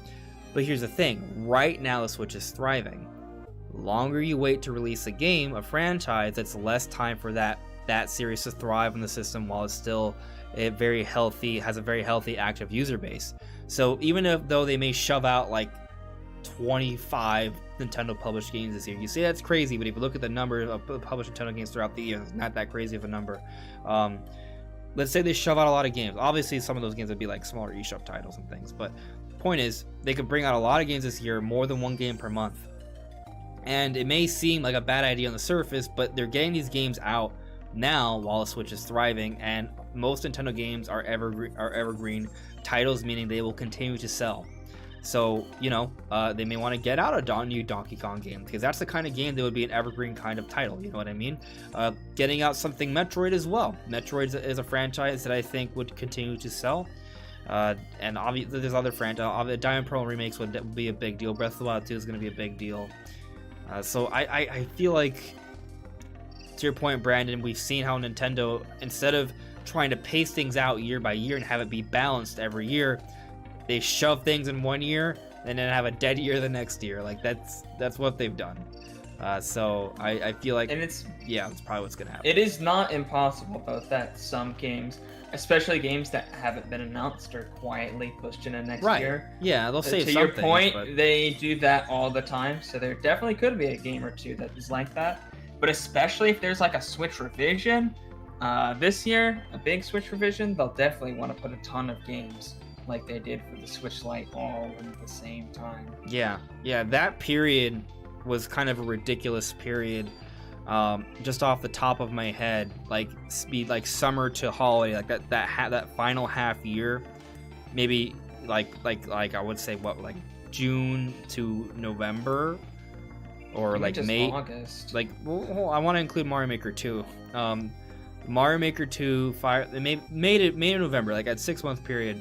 Speaker 1: but here's the thing. Right now, the Switch is thriving. The longer you wait to release a game, a franchise, it's less time for that series to thrive on the system while it's still has a very healthy active user base. So even though they may shove out like 25 Nintendo published games this year, you say that's crazy, but if you look at the number of published Nintendo games throughout the year, it's not that crazy of a number. Let's say they shove out a lot of games. Obviously, some of those games would be like smaller eShop titles and things, but the point is, they could bring out a lot of games this year, more than one game per month. And it may seem like a bad idea on the surface, but they're getting these games out now while the Switch is thriving, and most Nintendo games are evergreen titles, meaning they will continue to sell. So, they may want to get out a new Donkey Kong game, because that's the kind of game that would be an evergreen kind of title, you know what I mean? Getting out something Metroid as well. Metroid is a franchise that I think would continue to sell. And obviously there's other franchises. Diamond Pearl remakes would be a big deal. Breath of the Wild 2 is going to be a big deal. So I feel like, to your point, Brandon, we've seen how Nintendo, instead of trying to pace things out year by year and have it be balanced every year, they shove things in one year and then have a dead year the next year. Like that's what they've done. So I feel like,
Speaker 2: and
Speaker 1: that's probably what's gonna happen.
Speaker 2: It is not impossible though that some games, especially games that haven't been announced, are quietly pushed into next year.
Speaker 1: Yeah, they'll save
Speaker 2: to
Speaker 1: some
Speaker 2: your
Speaker 1: things,
Speaker 2: point,
Speaker 1: but
Speaker 2: they do that all the time. So there definitely could be a game or two that is like that. But especially if there's like a Switch revision this year, a big Switch revision, they'll definitely want to put a ton of games like they did for the Switch Lite all at the same time.
Speaker 1: Yeah, that period was kind of a ridiculous period. Just off the top of my head, like summer to holiday, like that final half year, maybe like I would say like June to November, or like May,
Speaker 2: August.
Speaker 1: Like, well, I want to include Mario Maker 2. Mario Maker 2, they made it May to November, like at 6-month period.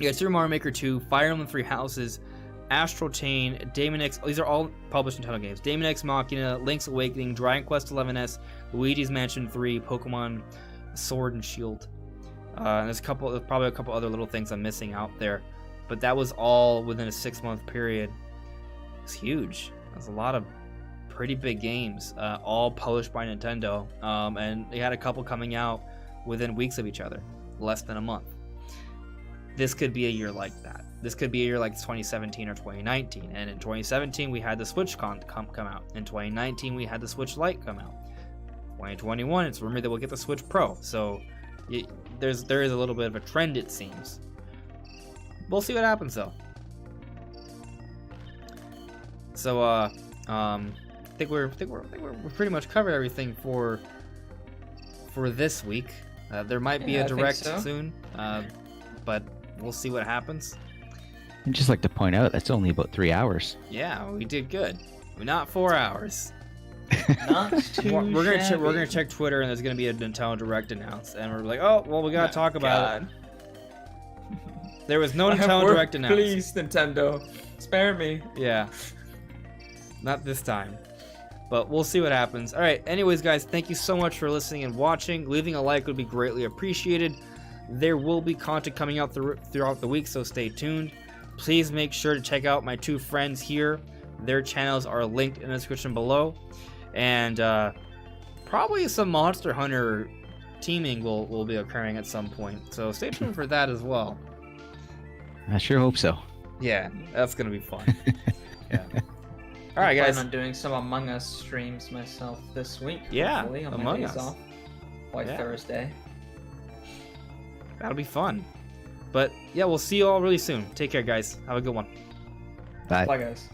Speaker 1: You got Super Mario Maker 2, Fire Emblem 3 Houses, Astral Chain, Daemon X. These are all published Nintendo games. Daemon X Machina, Link's Awakening, Dragon Quest XI's, Luigi's Mansion 3, Pokemon Sword and Shield. And there's probably a couple other little things I'm missing out there, but that was all within a 6-month period. It's huge. That's a lot of pretty big games, all published by Nintendo, and they had a couple coming out within weeks of each other, less than a month. This could be a year like that. This could be a year like 2017 or 2019. And in 2017, we had the Switch come out. In 2019, we had the Switch Lite come out. 2021, it's rumored that we'll get the Switch Pro. So there is a little bit of a trend, it seems. We'll see what happens though. So I think we're pretty much covered everything for this week. There might be a direct soon, but we'll see what happens.
Speaker 3: I'd just like to point out that's only about 3 hours.
Speaker 1: Yeah, we did good. Not 4 hours.
Speaker 2: Not too
Speaker 1: we're gonna check Twitter, and there's gonna be a Nintendo Direct announced, and we're like, oh well, we gotta talk about it. There was no Nintendo Direct announced.
Speaker 2: Please, Nintendo, spare me.
Speaker 1: Yeah. Not this time. But we'll see what happens. All right. Anyways, guys, thank you so much for listening and watching. Leaving a like would be greatly appreciated. There will be content coming out throughout the week, so stay tuned. Please make sure to check out my 2 friends here. Their channels are linked in the description below. And probably some Monster Hunter teaming will be occurring at some point. So stay tuned for that as well.
Speaker 3: I sure hope so.
Speaker 1: Yeah, that's going to be fun. Yeah. All right, guys.
Speaker 2: I plan on doing some Among Us streams myself this week.
Speaker 1: Yeah,
Speaker 2: hopefully, on my
Speaker 1: Among
Speaker 2: days
Speaker 1: Us.
Speaker 2: off. White Thursday.
Speaker 1: That'll be fun. But yeah, we'll see you all really soon. Take care, guys. Have a good one.
Speaker 3: Bye.
Speaker 2: Bye, guys.